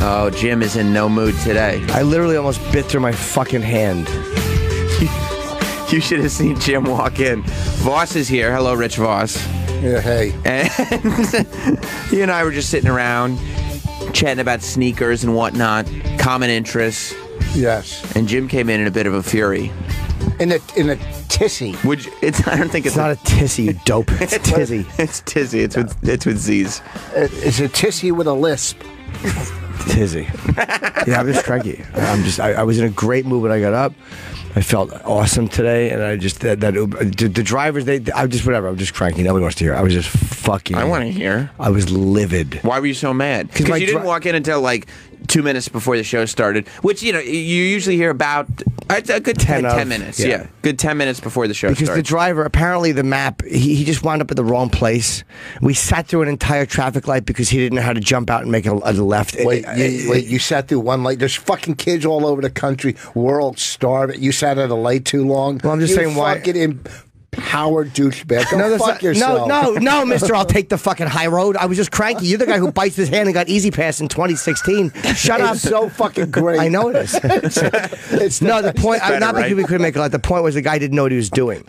Oh, Jim is in no mood today. I literally almost bit through my fucking hand. You should have seen Jim walk in. Voss is here. Hello, Rich Voss. Yeah, hey. And you and I were just sitting around, chatting about sneakers and whatnot, common interests. Yes. And Jim came in a bit of a fury. In a tissy. I don't think It's not a tissy, you dope. It's tizzy. It's tizzy. It's with Z's. It's a tissy with a lisp. Tizzy. Yeah, I'm just cranky. I was in a great mood when I got up. I felt awesome today, and I just the drivers. I just whatever. I'm just cranky. Nobody wants to hear. I was just fucking. I want to hear. I was livid. Why were you so mad? Because you didn't walk in until like 2 minutes before the show started, which you usually hear about a good 10 minutes. Yeah, good 10 minutes before the show started. Because the driver, apparently the map, he just wound up at the wrong place. We sat through an entire traffic light because he didn't know how to jump out and make a left. Wait, you sat through one light. There's fucking kids all over the country, world starving. You sat at a light too long. Well, I'm just saying why. Howard douchebag. Go fuck yourself. No, mister, I'll take the fucking high road. I was just cranky. You're the guy who bites his hand and got Easy Pass in 2016. Shut up. It's so fucking great. I know it is. The point, not because we couldn't make a lot. The point was the guy didn't know what he was doing.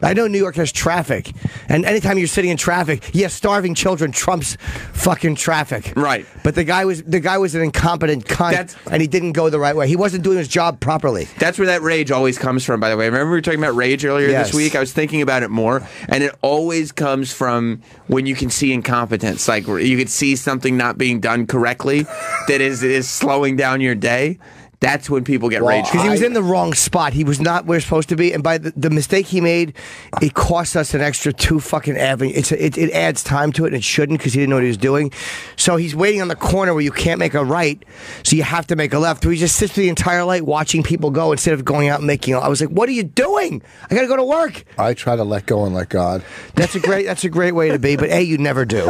I know New York has traffic, and anytime you're sitting in traffic, starving children trumps fucking traffic. Right. But the guy was an incompetent cunt, and he didn't go the right way. He wasn't doing his job properly. That's where that rage always comes from, by the way. Remember we were talking about rage earlier this week? I was thinking about it more, and it always comes from when you can see incompetence. Like, you could see something not being done correctly that is slowing down your day. That's when people get rage. Because he was in the wrong spot. He was not where he was supposed to be. And by the mistake he made, it cost us an extra 2 fucking avenues. It adds time to it, and it shouldn't because he didn't know what he was doing. So he's waiting on the corner where you can't make a right, so you have to make a left. So he just sits through the entire light watching people go instead of going out and making. I was like, what are you doing? I got to go to work. I try to let go and let God. That's a great way to be, but you never do.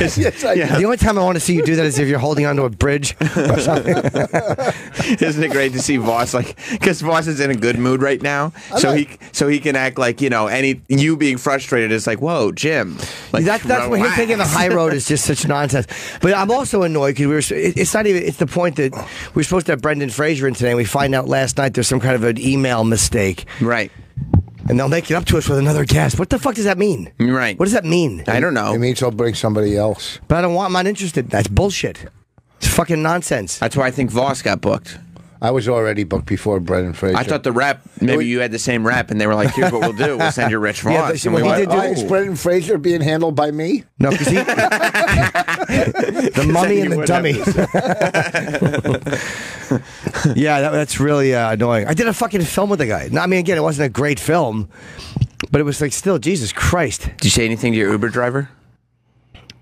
Yes, I do. The only time I want to see you do that is if you're holding onto a bridge or something. Isn't it great to see Voss, because Voss is in a good mood right now, so he can act like you being frustrated is like, whoa, Jim. Like, that's what him taking the high road is just such nonsense. But I'm also annoyed because it's the point that we were supposed to have Brendan Fraser in today, and we find out last night there's some kind of an email mistake. Right. And they'll make it up to us with another guest. What the fuck does that mean? Right. What does that mean? I don't know. It means they'll bring somebody else. But I'm not interested. That's bullshit. It's fucking nonsense. That's why I think Voss got booked. I was already booked before Brendan Fraser. I thought the rep, maybe you had the same rep, and they were like, here's what we'll do. We'll send you Rich Voss. Is Brendan Fraser being handled by me? No, because he... the mummy and the dummy. Yeah, that's really annoying. I did a fucking film with the guy. No, I mean, again, it wasn't a great film, but it was like, still, Jesus Christ. Did you say anything to your Uber driver?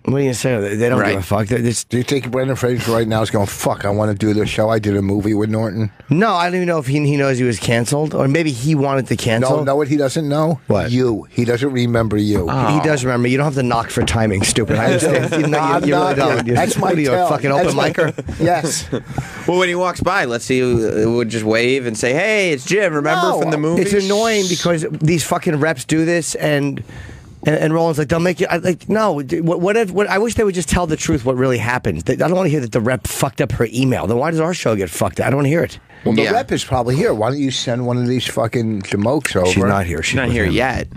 What are you going to say? They don't give a fuck. Do you think Brendan Fraser right now is going, fuck, I want to do this show? I did a movie with Norton. No, I don't even know if he knows he was canceled, or maybe he wanted to cancel. No, know what he doesn't know? What? You. He doesn't remember you. Oh. He does remember. You don't have to knock for timing, stupid. I understand. you really don't. That's my tell. A fucking open micer? Yes. Well, when he walks by, let's see who would just wave and say, hey, it's Jim, remember from the movie? It's annoying because these fucking reps do this, and Roland's like, they'll make you no. What I wish they would just tell the truth. What really happened? I don't want to hear that the rep fucked up her email. Then why does our show get fucked up? I don't want to hear it. Well, the rep is probably here. Why don't you send one of these fucking jamokes over? She's not here. She's not here yet.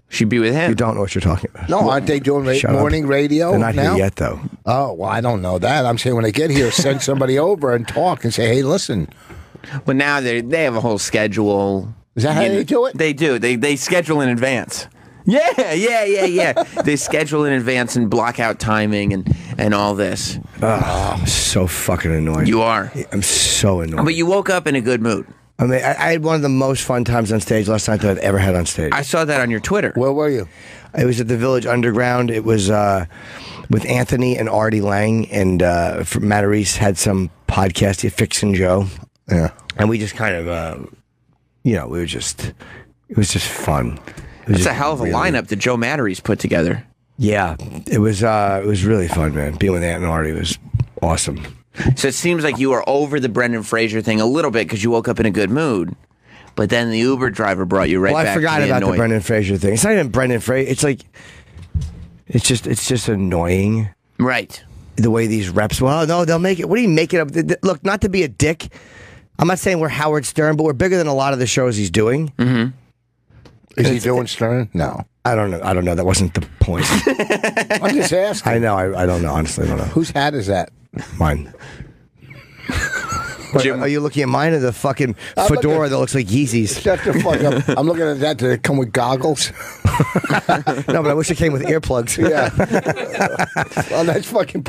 She'd be with him. You don't know what you're talking about. No, aren't they doing morning radio? They're not now? here yet, though. Oh, well, I don't know that. I'm saying when they get here, send somebody over and talk and say, hey, listen. Well, now they have a whole schedule. Is that how they do it? They do. They schedule in advance. Yeah. They schedule in advance and block out timing and all this. Oh, I'm so fucking annoyed. You are. I'm so annoyed. But you woke up in a good mood. I mean, I had one of the most fun times on stage last night that I've ever had on stage. I saw that on your Twitter. Where were you? It was at the Village Underground. It was with Anthony and Artie Lang, and Matt Reese had some podcast, Fixin' Joe. Yeah. And we just kind of, it was just fun. It's a hell of a lineup that Joe Mattery's put together. Yeah, it was really fun, man. Being with Ant and Artie was awesome. So it seems like you were over the Brendan Fraser thing a little bit because you woke up in a good mood, but then the Uber driver brought you right back. Well, I forgot about the Brendan Fraser thing. It's not even Brendan Fraser. It's like it's just annoying. Right. the way these reps. Well, no, they'll make it. What do you make it up? Look, not to be a dick. I'm not saying we're Howard Stern, but we're bigger than a lot of the shows he's doing. Mm-hmm. Is he doing Stern? No. I don't know. That wasn't the point. I'm just asking. I know. I don't know. Honestly, I don't know. Whose hat is that? Mine. Are you looking at mine or the fucking fedora that looks like Yeezys? Shut the fuck up. I'm looking at that. Did it come with goggles? No, but I wish it came with earplugs. Yeah. Well, that's fucking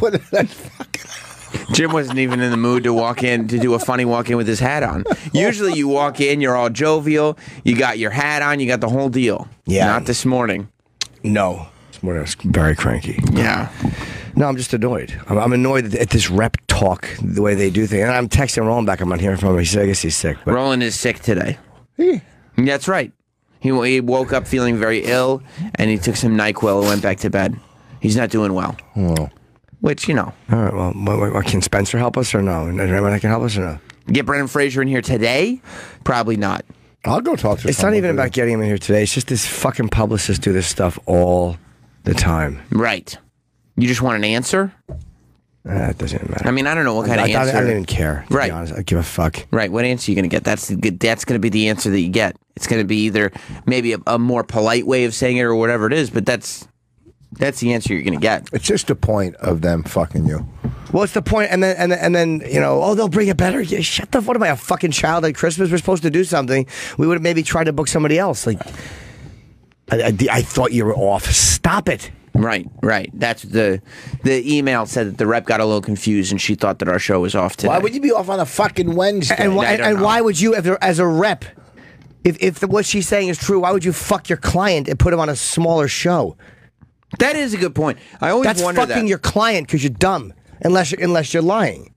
Jim wasn't even in the mood to walk in, to do a funny walk in with his hat on. Usually you walk in, you're all jovial, you got your hat on, you got the whole deal. Yeah. Not this morning. No. This morning I was very cranky. Yeah. No, I'm just annoyed. I'm annoyed at this rep talk, the way they do things. And I'm texting Roland back. I'm not hearing from him. I guess he's sick. But. Roland is sick today. That's right. He woke up feeling very ill, and he took some NyQuil and went back to bed. He's not doing well. Oh. Which, you know. All right, well, can Spencer help us or no? Is there anyone that can help us or no? Get Brendan Fraser in here today? Probably not. I'll go talk to him. It's not even about getting him in here today. It's just this fucking publicists do this stuff all the time. Right. You just want an answer? It doesn't even matter. I mean, I don't know what kind of answer. I don't even care, to be honest. I give a fuck. Right. What answer are you going to get? That's going to be the answer that you get. It's going to be either maybe a more polite way of saying it or whatever it is, but that's the answer you're going to get. It's just the point of them fucking you. What's the point? And then you know, oh, they'll bring it better. Yeah, shut the. What am I, a fucking child at Christmas? We're supposed to do something. We would have maybe tried to book somebody else. Like, I thought you were off. Stop it. Right. That's the email said that the rep got a little confused and she thought that our show was off today. Why would you be off on a fucking Wednesday? And why would you, as a rep, if what she's saying is true, why would you fuck your client and put him on a smaller show? That is a good point. I always wonder that. That's fucking your client because you're dumb, unless you're lying.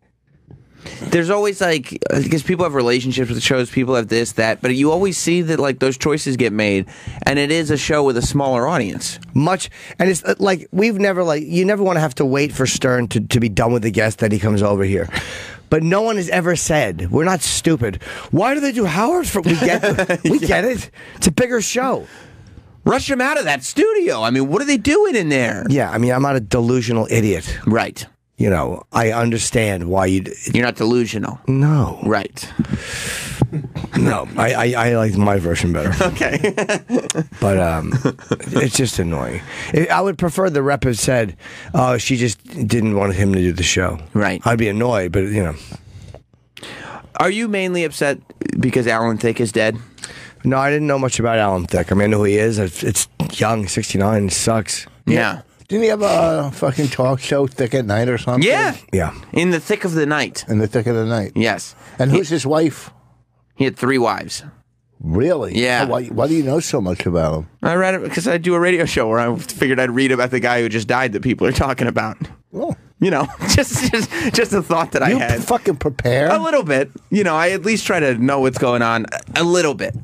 There's always like, because people have relationships with shows, people have this, that, but you always see that like those choices get made, and it is a show with a smaller audience. And it's like you never want to have to wait for Stern to be done with the guest that he comes over here. But no one has ever said, we're not stupid. Why do they do Howard? We get it. It's a bigger show. Rush him out of that studio. I mean, what are they doing in there? Yeah, I mean, I'm not a delusional idiot. Right. You know, I understand why you're not delusional. No. Right. No, I like my version better. Okay. But it's just annoying. I would prefer the rep had said, oh, she just didn't want him to do the show. Right. I'd be annoyed, but you know. Are you mainly upset because Alan Thicke is dead? No, I didn't know much about Alan Thicke. I mean, I know who he is. It's young, 69, sucks. Yeah. Didn't he have a fucking talk show, Thick at Night or something? Yeah. Yeah. In the thick of the night. In the thick of the night. Yes. And who's his wife? He had 3 wives. Really? Yeah. Why do you know so much about him? I read it because I do a radio show where I figured I'd read about the guy who just died that people are talking about. Oh. You know, just a thought that I had. You fucking prepare? A little bit. You know, I at least try to know what's going on a little bit.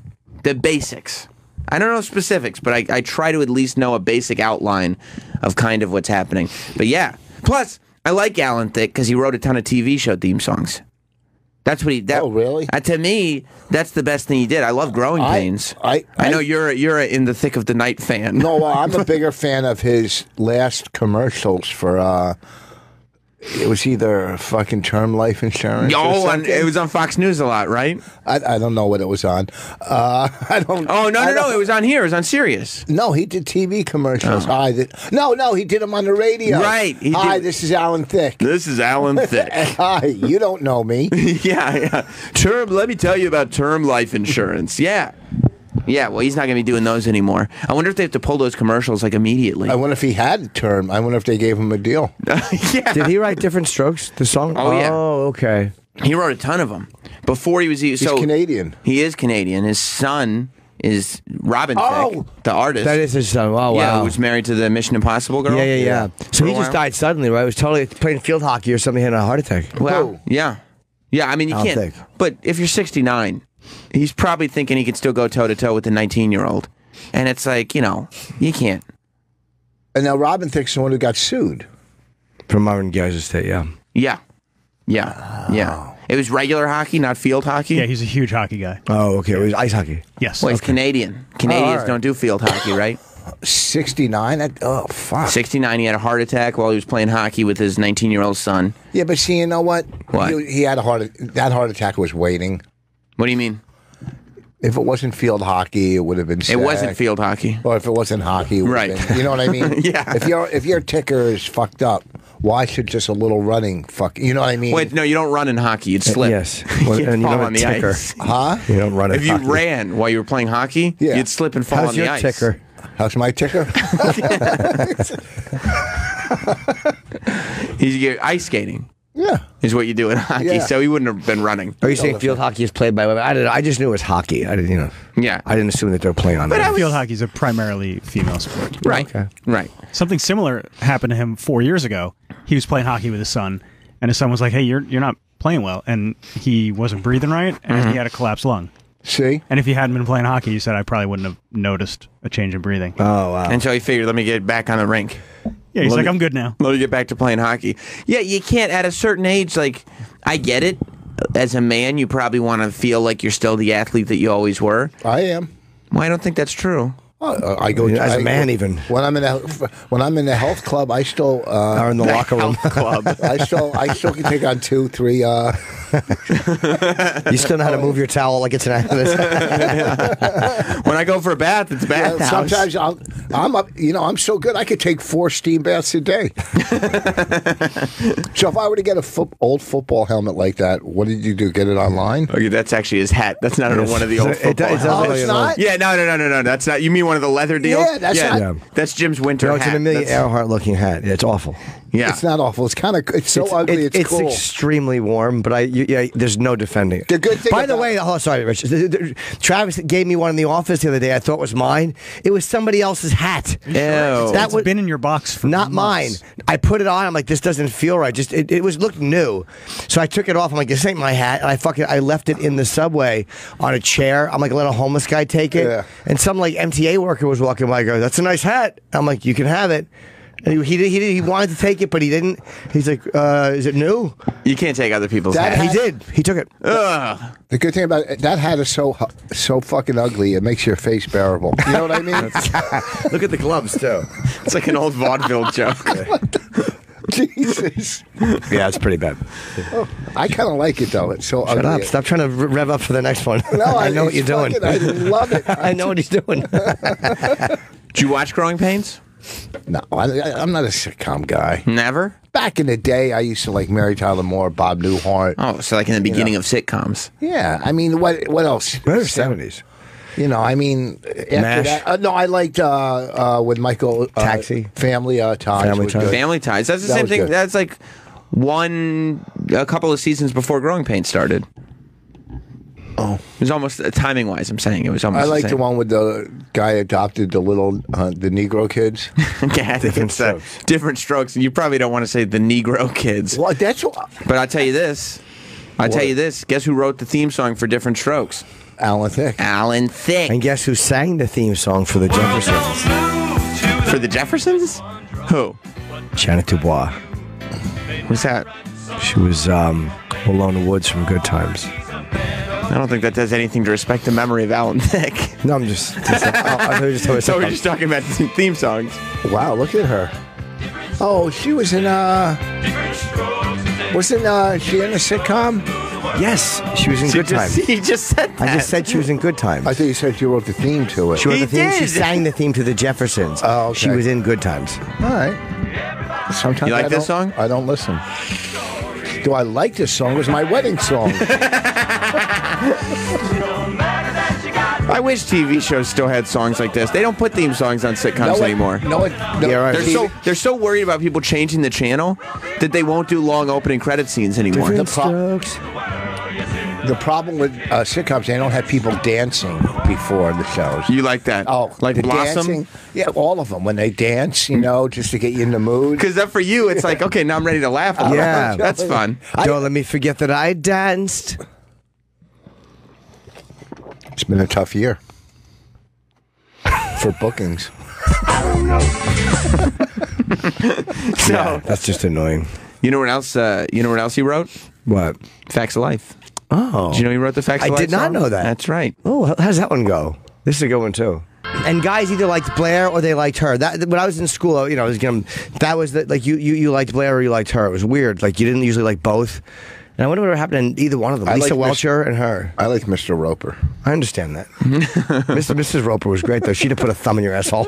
The basics. I don't know specifics, but I try to at least know a basic outline of kind of what's happening. But yeah. Plus, I like Alan Thicke because he wrote a ton of TV show theme songs. That's what he. Oh, really? To me, that's the best thing he did. I love Growing Pains. I know you're a in the thick of the night fan. No, I'm a bigger fan of his last commercials for. It was either fucking term life insurance. Oh, and it was on Fox News a lot, right? I don't know what it was on. I don't. Oh no! It was on here. It was on Sirius. No, he did TV commercials. Oh. No, he did them on the radio. Right. This is Alan Thicke. This is Alan Thicke. Hi, you don't know me. Yeah. Let me tell you about term life insurance. Yeah. Yeah, well, he's not going to be doing those anymore. I wonder if they have to pull those commercials, like, immediately. I wonder if he had a term. I wonder if they gave him a deal. Yeah. Did he write Different Strokes, the song? Oh, yeah. Oh, okay. He wrote a ton of them. Before he was... He's Canadian. He is Canadian. His son is Robin Thicke, the artist. That is his son. Oh, wow. Yeah, who was married to the Mission Impossible girl. Yeah. So he just died suddenly, right? He was totally playing field hockey or something, had a heart attack. Well, yeah. Yeah, I mean, you can't... But if you're 69... He's probably thinking he could still go toe-to-toe with the 19-year-old. And it's like, you know, you can't. And now Robin Thicke's the one who got sued. From Marvin Gaye's estate, yeah. Yeah. It was regular hockey, not field hockey? Yeah, he's a huge hockey guy. Oh, okay. It was ice hockey. Yes. Well, he's Canadian. Canadians don't do field hockey, right? 69? Oh, fuck. 69, he had a heart attack while he was playing hockey with his 19-year-old son. Yeah, but see, you know what? What? He had that heart attack was waiting. What do you mean? If it wasn't field hockey, it would have been sad. It wasn't field hockey. Or if it wasn't hockey, it would Right. have been, you know what I mean? Yeah. If your ticker is fucked up, why should just a little running fuck? You know what I mean? Wait, no, you don't run in hockey. You'd slip. Yes. You'd And you fall don't on the ticker. ice. Huh? You don't run If in you hockey. ran while you were playing hockey, Yeah. you'd slip and fall How's on your the ice. ticker? How's my ticker? You're ice skating. Yeah. Is what you do in hockey. Yeah. So he wouldn't have been running. Are you saying field hockey is played by women? I don't know. I just knew it was hockey. I didn't, Yeah. I didn't assume that they were playing on that. Field hockey is a primarily female sport. Right. Okay. Right. Something similar happened to him 4 years ago. He was playing hockey with his son, and his son was like, "Hey, you're not playing well," and he wasn't breathing right, and he had a collapsed lung. See? And if he hadn't been playing hockey, he said, I probably wouldn't have noticed a change in breathing. Oh, wow. And so he figured, let me get back on the rink. Yeah, he's Let like, me- I'm good now. Let me get back to playing hockey. Yeah, you can't at a certain age. Like, I get it. As a man, you probably want to feel like you're still the athlete that you always were. I am. Well, I don't think that's true. I go As a man, even. when I'm in the health club, I still Or in the locker room. Club. I still can take on 2, 3. You still know how to move your towel like it's an activist. When I go for a bath, it's bath house. Sometimes I'm up. I'm so good. I could take 4 steam baths a day. So if I were to get a old football helmet like that, what did you do? Get it online? Okay, that's actually his hat. That's not one of the old football does hats. look it's like not? Yeah, no. That's not. You mean one of the leather deals? Yeah, that's not. Yeah. That's Jim's winter No, it's hat. an Amelia That's- Earhart looking hat. Yeah, it's awful. Yeah. It's not awful. It's kind of. It's so ugly. It's cool. extremely warm, but there's no defending it. The good thing By the about- way, sorry, Rich. Travis gave me one in the office the other day. I thought was mine. It was somebody else's hat. Ew. That It's was been in your box for not mine. months. I put it on. I'm like, this doesn't feel right. Just it looked new, so I took it off. I'm like, this ain't my hat, and I left it in the subway on a chair. I'm like, let a homeless guy take it, Yeah. and some like MTA worker was walking by. I go, that's a nice hat. I'm like, you can have it. And he wanted to take it, but he didn't. He's like, is it new? You can't take other people's That hats. He did. He took it. Ugh. The good thing about it, that hat is so fucking ugly. It makes your face bearable. You know what I mean? Look at the gloves too. It's like an old vaudeville joke. Jesus. Yeah, it's pretty bad. I kind of like it though. It's so Shut ugly. up! Stop trying to rev up for the next one. No, I know what you're it's doing. fucking- I love it. I know what he's doing. Did you watch Growing Pains? No, I'm not a sitcom guy. Never? Back in the day, I used to like Mary Tyler Moore, Bob Newhart. Oh, so like in the beginning of sitcoms. Yeah, I mean, what else? What are the 70s? I mean, after MASH? that, no, I liked with Michael Taxi? Family Ties. Family was Ties. good. Family Ties. That's the That same was thing. good. That's like a couple of seasons before Growing Pains started. Oh, It was almost, timing wise, I'm saying, it was almost I like the same. one with the guy adopted the little the Negro kids. Yeah, I think Different it's, Strokes. different strokes. You probably don't want to say the Negro kids. Well, that's what But I'll tell you this. Guess who wrote the theme song for Different Strokes? Alan Thicke. Alan Thicke. And guess who sang the theme song for the Jeffersons? For the Jeffersons? Who? Janet Dubois. Who's that? She was Malone Woods from Good Times. I don't think that does anything to respect the memory of Alan Thicke. No, I'm just. I thought you just told me So we're something. just talking about theme songs. Wow, look at her. Oh, she was in wasn't she in a sitcom? Yes, she was in Good Times. He just said that. I just said she was in Good Times. I thought you said she wrote the theme to it. She wrote He the theme. She did. sang the theme to the Jeffersons. Oh, okay. She was in Good Times. All right. Sometimes You like I this don't- song? I don't listen. Do I like this song? It was my wedding song. I wish TV shows still had songs like this. They don't put theme songs on sitcoms anymore. No, Yeah, right. They're so worried about people changing the channel that they won't do long opening credit scenes anymore. The problem with sitcoms, they don't have people dancing before the shows. You like that? Oh, like the Blossom? dancing? Yeah, all of them. When they dance, just to get you in the mood. Because that for you, it's like, okay, now I'm ready to laugh. Yeah. That's fun. Don't let me forget that I danced. It's been a tough year for bookings. So That's just annoying. you know what else? You know what else he wrote? What? Facts of Life. Oh. Did you know he wrote the Facts I of Life did not song? know that. That's right. Oh, how's that one go? This is a good one, too. And guys either liked Blair or they liked her. That when I was in school, you know, that was like you liked Blair or you liked her. It was weird. Like you didn't usually like both. And I wonder what happened in either one of them. Lisa Welcher and her. I like Mr. Roper. I understand that. Mrs. Roper was great though. She'd have put a thumb in your asshole.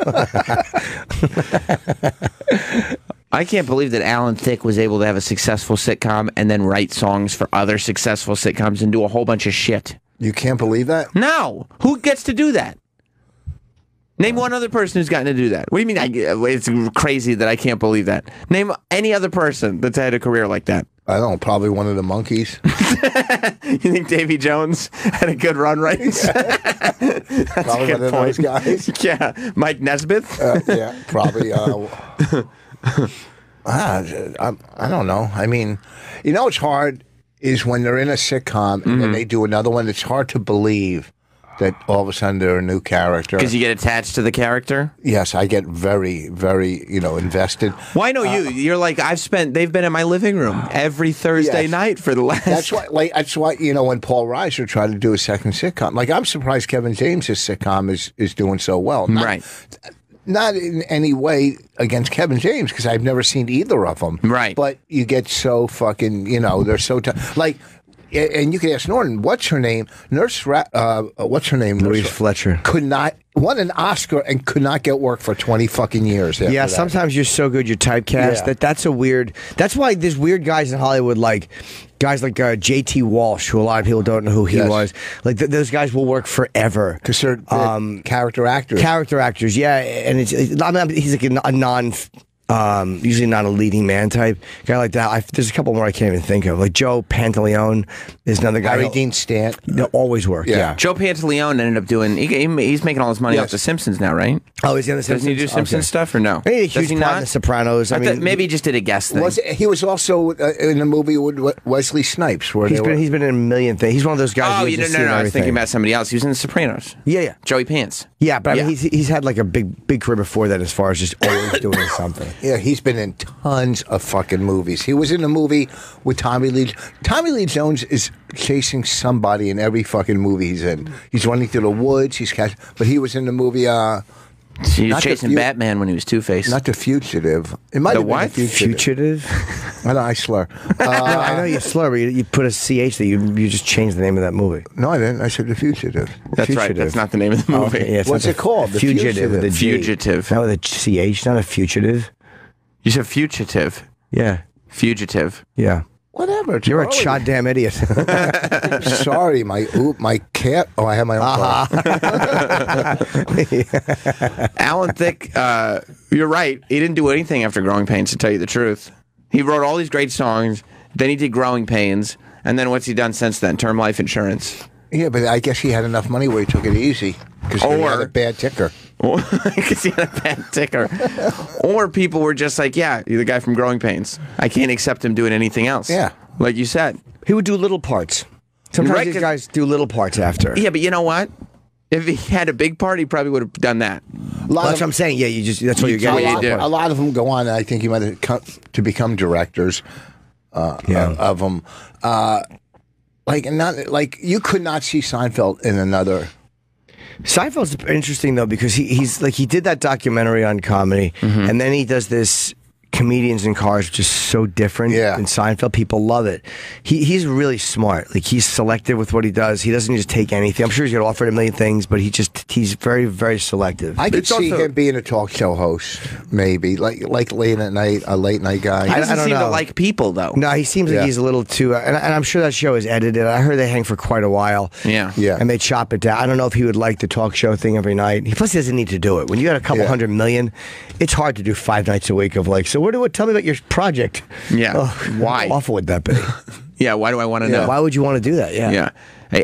I can't believe that Alan Thicke was able to have a successful sitcom and then write songs for other successful sitcoms and do a whole bunch of shit. You can't believe that? No. Who gets to do that? Name one other person who's gotten to do that. What do you mean? It's crazy that I can't believe that. Name any other person that's had a career like that. I don't know, probably one of the monkeys. You think Davy Jones had a good run, right? That's probably one of those guys. Yeah. Mike Nesbitt? Yeah, probably. I don't know. I mean, you know what's hard is when they're in a sitcom and then they do another one, it's hard to believe that all of a sudden they're a new character. Because you get attached to the character? Yes, I get very, very, invested. Well, I know you. You're like, they've been in my living room every Thursday night for the last... That's why, when Paul Reiser tried to do a second sitcom, like, I'm surprised Kevin James' sitcom is doing so well. Right. Not in any way against Kevin James, because I've never seen either of them. Right. But you get so fucking, they're so... like... And you can ask Norton, what's her name? What's her name? Louise Fletcher. Won an Oscar and could not get work for 20 fucking years. Yeah, sometimes you're so good you're typecast. Yeah. That's a weird. That's why there's weird guys in Hollywood, like guys like J.T. Walsh, who a lot of people don't know who he was. Like those guys will work forever because they're character actors. Character actors, yeah. And he's like a non. Usually not a leading man type guy like that. There's a couple more I can't even think of. Like Joe Pantaleone is another guy. Harry Dean Stant. They'll always work. Yeah. Joe Pantaleone ended up doing. He's making all his money off The Simpsons now, right? Oh, he's in The Simpsons. Doesn't he do Simpsons stuff or no? He had a huge part in The Sopranos. I mean, maybe he just did a guest thing. He was also in a movie with Wesley Snipes. Where he's been in a million things. He's one of those guys. Oh, no! I was thinking about somebody else. He was in The Sopranos. Yeah. Joey Pants. Yeah, but I mean, he's had like a big career before that, as far as just always doing something. Yeah, he's been in tons of fucking movies. He was in a movie with Tommy Lee. Tommy Lee Jones is chasing somebody in every fucking movie he's in. He's running through the woods. But he was in the movie. He was chasing Batman when he was Two-Face. Not The Fugitive. It might have been The Fugitive. I slur. No, I know you slur, but you put a CH that you just changed the name of that movie. No, I didn't. I said The Fugitive. That's right. That's not the name of the movie. Okay, yeah, what's it called? The Fugitive. With a G. Fugitive. Not with a CH, not a fugitive. You said fugitive. Yeah. Fugitive. Yeah. Whatever. You're a goddamn idiot. Sorry, my cat. Oh, I have my own car. Alan Thicke, you're right. He didn't do anything after Growing Pains, to tell you the truth. He wrote all these great songs, then he did Growing Pains, and then what's he done since then? Term Life Insurance. Yeah, but I guess he had enough money where he took it easy because he had a bad ticker. Because he had a bad ticker. Or people were just like, yeah, you're the guy from Growing Pains. I can't accept him doing anything else. Yeah. Like you said. He would do little parts. Sometimes these guys do little parts after. Yeah, but you know what? If he had a big part, he probably would have done that. That's what I'm saying. Yeah, that's what you're getting. A lot of them go on, and I think he might have come to become directors of them. You could not see Seinfeld in another. Seinfeld's interesting though because he did that documentary on comedy, and then he does this Comedians in Cars, which is so different than Seinfeld. People love it. He's really smart. Like he's selective with what he does. He doesn't just take anything. I'm sure he's got offered a million things, but he's very, very selective. I could see him being a talk show host, maybe like late at night, a late night guy. He doesn't seem to like people though. No, he seems like he's a little too. And I'm sure that show is edited. I heard they hang for quite a while. Yeah. And they chop it down. I don't know if he would like the talk show thing every night. Plus, he doesn't need to do it. When you got a couple 100 million, it's hard to do 5 nights a week of like. So tell me about your project. Yeah. Why? How awful would that be? Yeah. Why do I want to know? Why would you want to do that? Yeah. Yeah.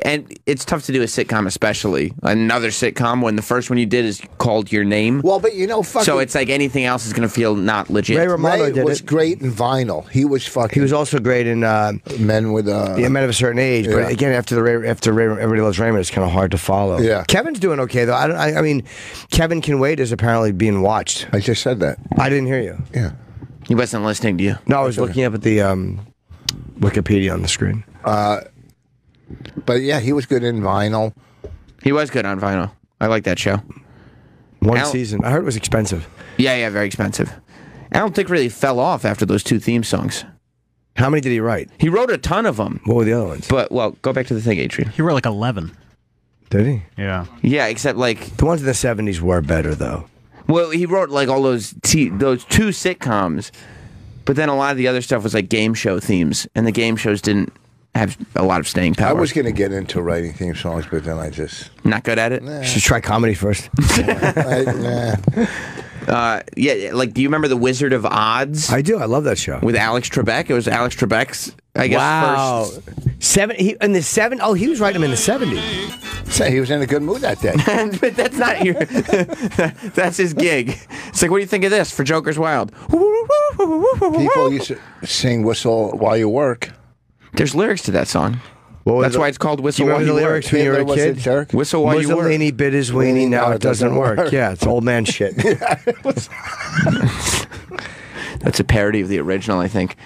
And it's tough to do a sitcom, especially another sitcom when the first one you did is called Your Name. Well, but so it's like anything else is going to feel not legit. Ray Romano was great in Vinyl. He was fucking. He was also great in Men with Men of a Certain Age. But again, after Everybody Loves Raymond, it's kind of hard to follow. Yeah. Kevin's doing okay though. I mean, Kevin Can Wait is apparently being watched. I just said that. I didn't hear you. Yeah. He wasn't listening to you. No, I was looking up at the Wikipedia on the screen. But yeah, he was good in Vinyl. He was good on Vinyl. I like that show. One season. I heard it was expensive. Yeah, very expensive. Alan Thicke really fell off after those 2 theme songs. How many did he write? He wrote a ton of them. What were the other ones? But, well, go back to the thing, Adrian. He wrote like 11. Did he? Yeah. Yeah, except like... The ones in the 70s were better, though. Well, he wrote like all those 2 sitcoms, but then a lot of the other stuff was like game show themes, and the game shows didn't have a lot of staying power. I was going to get into writing theme songs, but then I just... Not good at it? You should try comedy first. Yeah, like, do you remember The Wizard of Odds? I do. I love that show. With Alex Trebek. It was Alex Trebek's, I guess, first... In the 70s? Oh, he was writing them in the 70s. Say he was in a good mood that day. But that's not your... That's his gig. It's like, what do you think of this for Joker's Wild? People used to sing Whistle While You Work. There's lyrics to that song. That's why it's called Whistle Do you While remember You the Work. lyrics when you were a kid? Jerk? Whistle While You Work. Mussolini bit his weenie, now it doesn't work. Yeah, it's old man shit. That's a parody of the original, I think.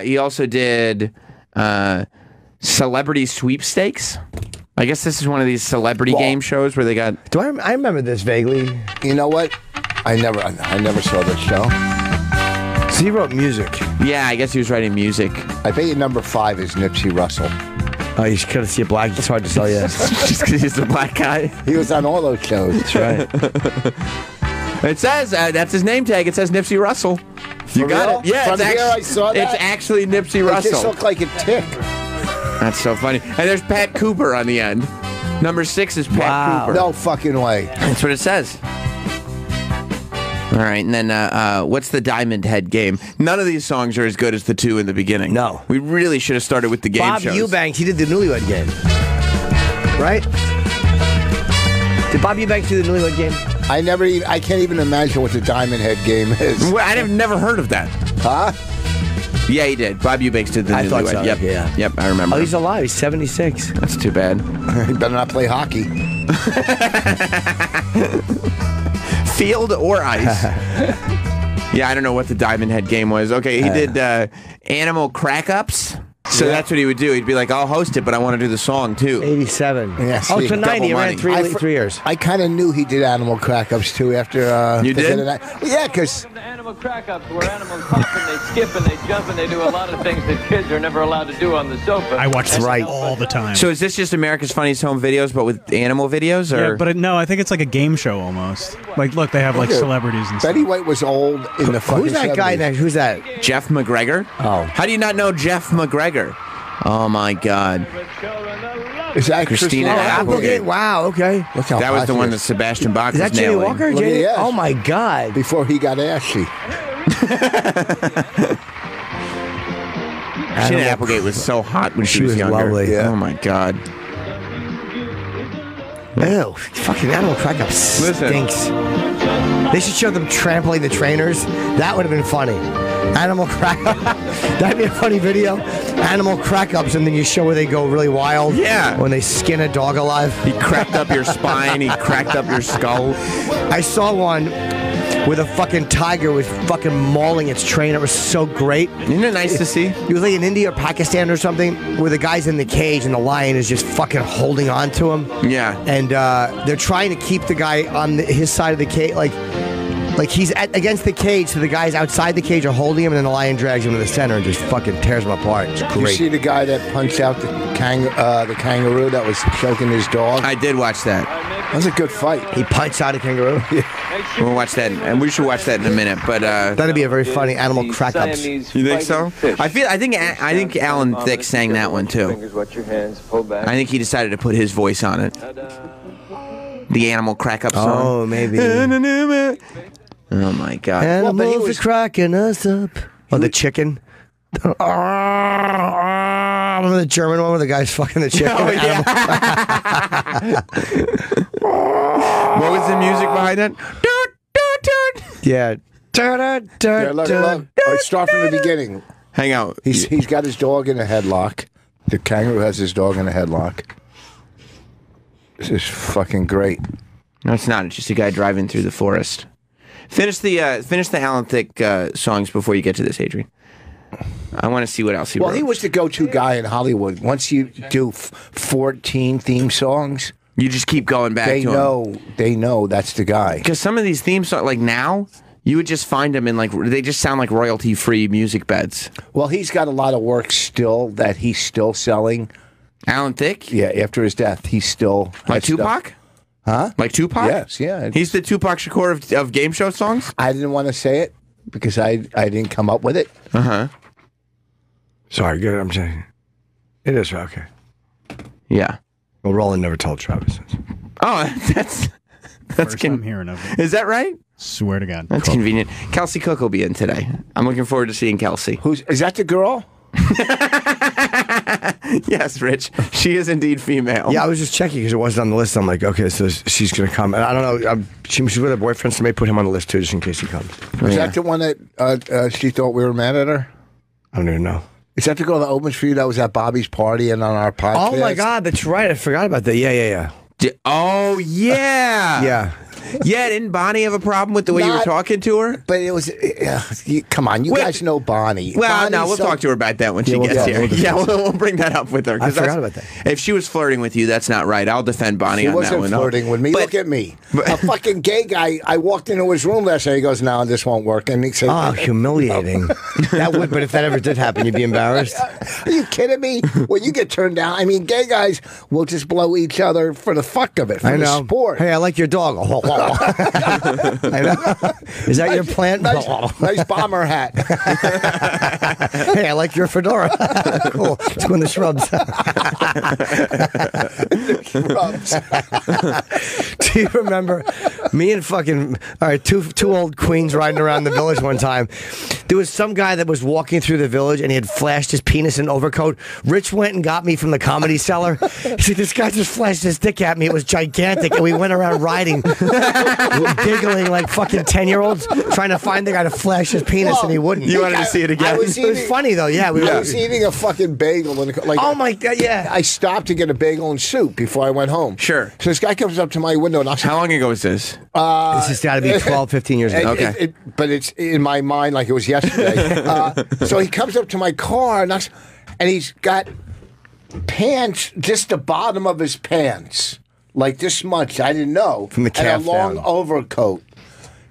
He also did Celebrity Sweepstakes. I guess this is one of these celebrity game shows where they got... I remember this vaguely. You know what? I never saw this show. So he wrote music. Yeah, I guess he was writing music. I bet you number 5 is Nipsey Russell. Oh, you could see a black. It's hard to tell you. Just because he's a black guy. He was on all those shows. That's right. It says, that's his name tag. It says Nipsey Russell. You For got real? it. Yeah, From here I saw that. It's actually Nipsey It Russell. just looked like a tick. That's so funny. And there's Pat Cooper on the end. Number 6 is Pat Cooper. No fucking way. That's what it says. All right, and then what's the Diamond Head game? None of these songs are as good as the 2 in the beginning. No. We really should have started with the game Bob shows. Eubanks, he did the Newlywed Game. Right? Did Bob Eubanks do the Newlywed Game? I can't even imagine what the Diamond Head game is. Well, I've never heard of that. Huh? Yeah, he did. Bob Eubanks did the I thought Newlywed. so, Yep, yeah. Yep, I remember. Oh, he's alive. He's 76. That's too bad. He better not play hockey. Field or ice. Yeah, I don't know what the Diamond Head game was. Okay, he did Animal Crack-Ups. So that's what he would do. He'd be like, I'll host it, but I want to do the song, too. 87. Yeah, Oh, see, to 90. He ran money. 3 years. I kind of knew he did Animal Crack-Ups, too, after... You did? Yeah, because... Animal crack-ups where animals hop and they skip and they jump and they do a lot of things that kids are never allowed to do on the sofa. I watch this right. all the time. So is this just America's Funniest Home Videos, but with animal videos? Or? Yeah, but no, I think it's like a game show almost. Like, look, they have like celebrities and Betty stuff. White was old in the fucking Who's that guy 70s. next? Who's that? Jeff McGregor? Oh. How do you not know Jeff McGregor? Oh, my God. Is that Christina Applegate? Wow, okay. Look how That was hot the he one that is. Sebastian Bach Is was that Jimmy nailing. Walker? Look at Jimmy? yes. Oh, my God. Before he got ashy. Christina Applegate was so hot when she She was was younger. lovely. Yeah. Oh, my God. Ew, fucking Animal Crack-Up stinks. They should show them trampling the trainers. That would have been funny. Animal crack. That'd be a funny video. Animal crack-ups, and then you show where they go really wild. Yeah. When they skin a dog alive. He cracked up your spine. He cracked up your skull. I saw one where the fucking tiger was fucking mauling its trainer. It was so great. Isn't it nice to see? It was like in India or Pakistan or something, where the guy's in the cage and the lion is just fucking holding on to him. Yeah. And they're trying to keep the guy on his side of the cage, like he's against the cage, so the guys outside the cage are holding him, and then the lion drags him to the center and just fucking tears him apart. It's You great. see the guy that punched out the kangaroo that was choking his dog? I did watch that. That was a good fight. He punched out a kangaroo. We'll watch that, and we should watch that in a minute. But That'd be a very funny animal crack-ups. you think so? I think Alan Thicke sang that one too. I think he decided to put his voice on it. The animal crack-up song. Oh, maybe. Oh my God. Animals are cracking us up. Oh, the chicken. Remember the German one where the guy's fucking the chicken? Oh, yeah. What was the music behind that? Yeah. Yeah, look. All right, start from the beginning. Hang out. He's got his dog in a headlock. The kangaroo has his dog in a headlock. This is fucking great. No, it's not. It's just a guy driving through the forest. Finish the Alan Thicke songs before you get to this, Adrian. I want to see what else he wrote. Well, he was the go-to guy in Hollywood. Once you do 14 theme songs, You just keep going back to him. They know that's the guy. Because some of these theme songs, like now, you would just find them in they just sound like royalty-free music beds. Well, he's got a lot of work still that he's still selling. Alan Thicke? Yeah, after his death, he's still... Like Tupac? Stuff. Huh? Like Tupac? Yes, yeah. He's the Tupac Shakur of game show songs? I didn't want to say it because I didn't come up with it. Uh-huh. Sorry, good. I'm saying it is okay. Yeah. Well, Roland never told Travis. Oh, that's First I'm hearing of it. Is that right? Swear to God. That's convenient. Kelsey Cook will be in today. I'm looking forward to seeing Kelsey. Is that the girl? Yes, Rich. She is indeed female. Yeah, I was just checking because it wasn't on the list. I'm like, okay, so she's going to come. And I don't know. She's with her boyfriend, so maybe put him on the list too, just in case he comes. Was that the one that she thought we were mad at her? I don't even know. Is that the girl that opens for you that was at Bobby's party and on our podcast? Oh, my God. That's right. I forgot about that. Yeah. Oh, yeah. Yeah. Yeah, didn't Bonnie have a problem with the way you were talking to her? But it was, come on, you guys know Bonnie. Well, no, we'll talk to her about that when she gets here. We'll bring that up with her. I forgot about that. If she was flirting with you, that's not right. I'll defend Bonnie on that one. She wasn't flirting with me. Look at me. A fucking gay guy. I walked into his room last night. He goes, no, this won't work. And he said, oh, humiliating. That would, but if that ever did happen, you'd be embarrassed. Are you kidding me? When you get turned down, I mean, gay guys will just blow each other for the fuck of it, for the sport. Hey, I like your dog. I know. Is that your plant? Nice bomber hat. Hey, I like your fedora. Cool. Let's go in the shrubs. Do you remember me and two old queens riding around the village one time? There was some guy that was walking through the village and he had flashed his penis in an overcoat. Rich went and got me from the Comedy Cellar. He said, this guy just flashed his dick at me. It was gigantic. And we went around riding, giggling like fucking 10-year-olds, trying to find the guy to flash his penis, and he wouldn't. You wanted to see it again? It was funny, though. Yeah, I was eating a fucking bagel. Oh, my God, yeah. I stopped to get a bagel and soup before I went home. Sure. So this guy comes up to my window and I said, how long ago was this? This has got to be 12, 15 years ago. Okay. But it's in my mind like it was yesterday. So he comes up to my car and he's got pants, just the bottom of his pants, like this much. I didn't know. From the calf and a long down. overcoat.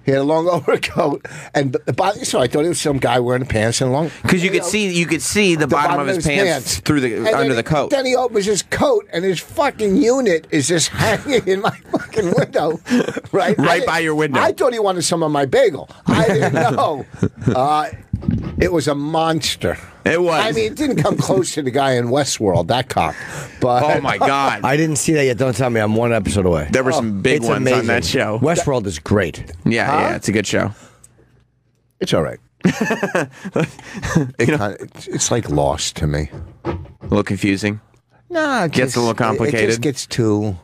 He had a long overcoat, and so I thought it was some guy wearing pants and long. Because you could see the bottom of his pants through under the coat. Then he opens his coat, and his fucking unit is just hanging in my fucking window, right by your window. I thought he wanted some of my bagel. I didn't know. It was a monster. It was. I mean, it didn't come close to the guy in Westworld, that cock. But oh, my God. I didn't see that yet. Don't tell me. I'm one episode away. There were some big ones amazing. on that show. Westworld is great. Yeah, it's a good show. It's all right. It's like Lost to me. A little confusing. No, it gets a little complicated. It just gets too...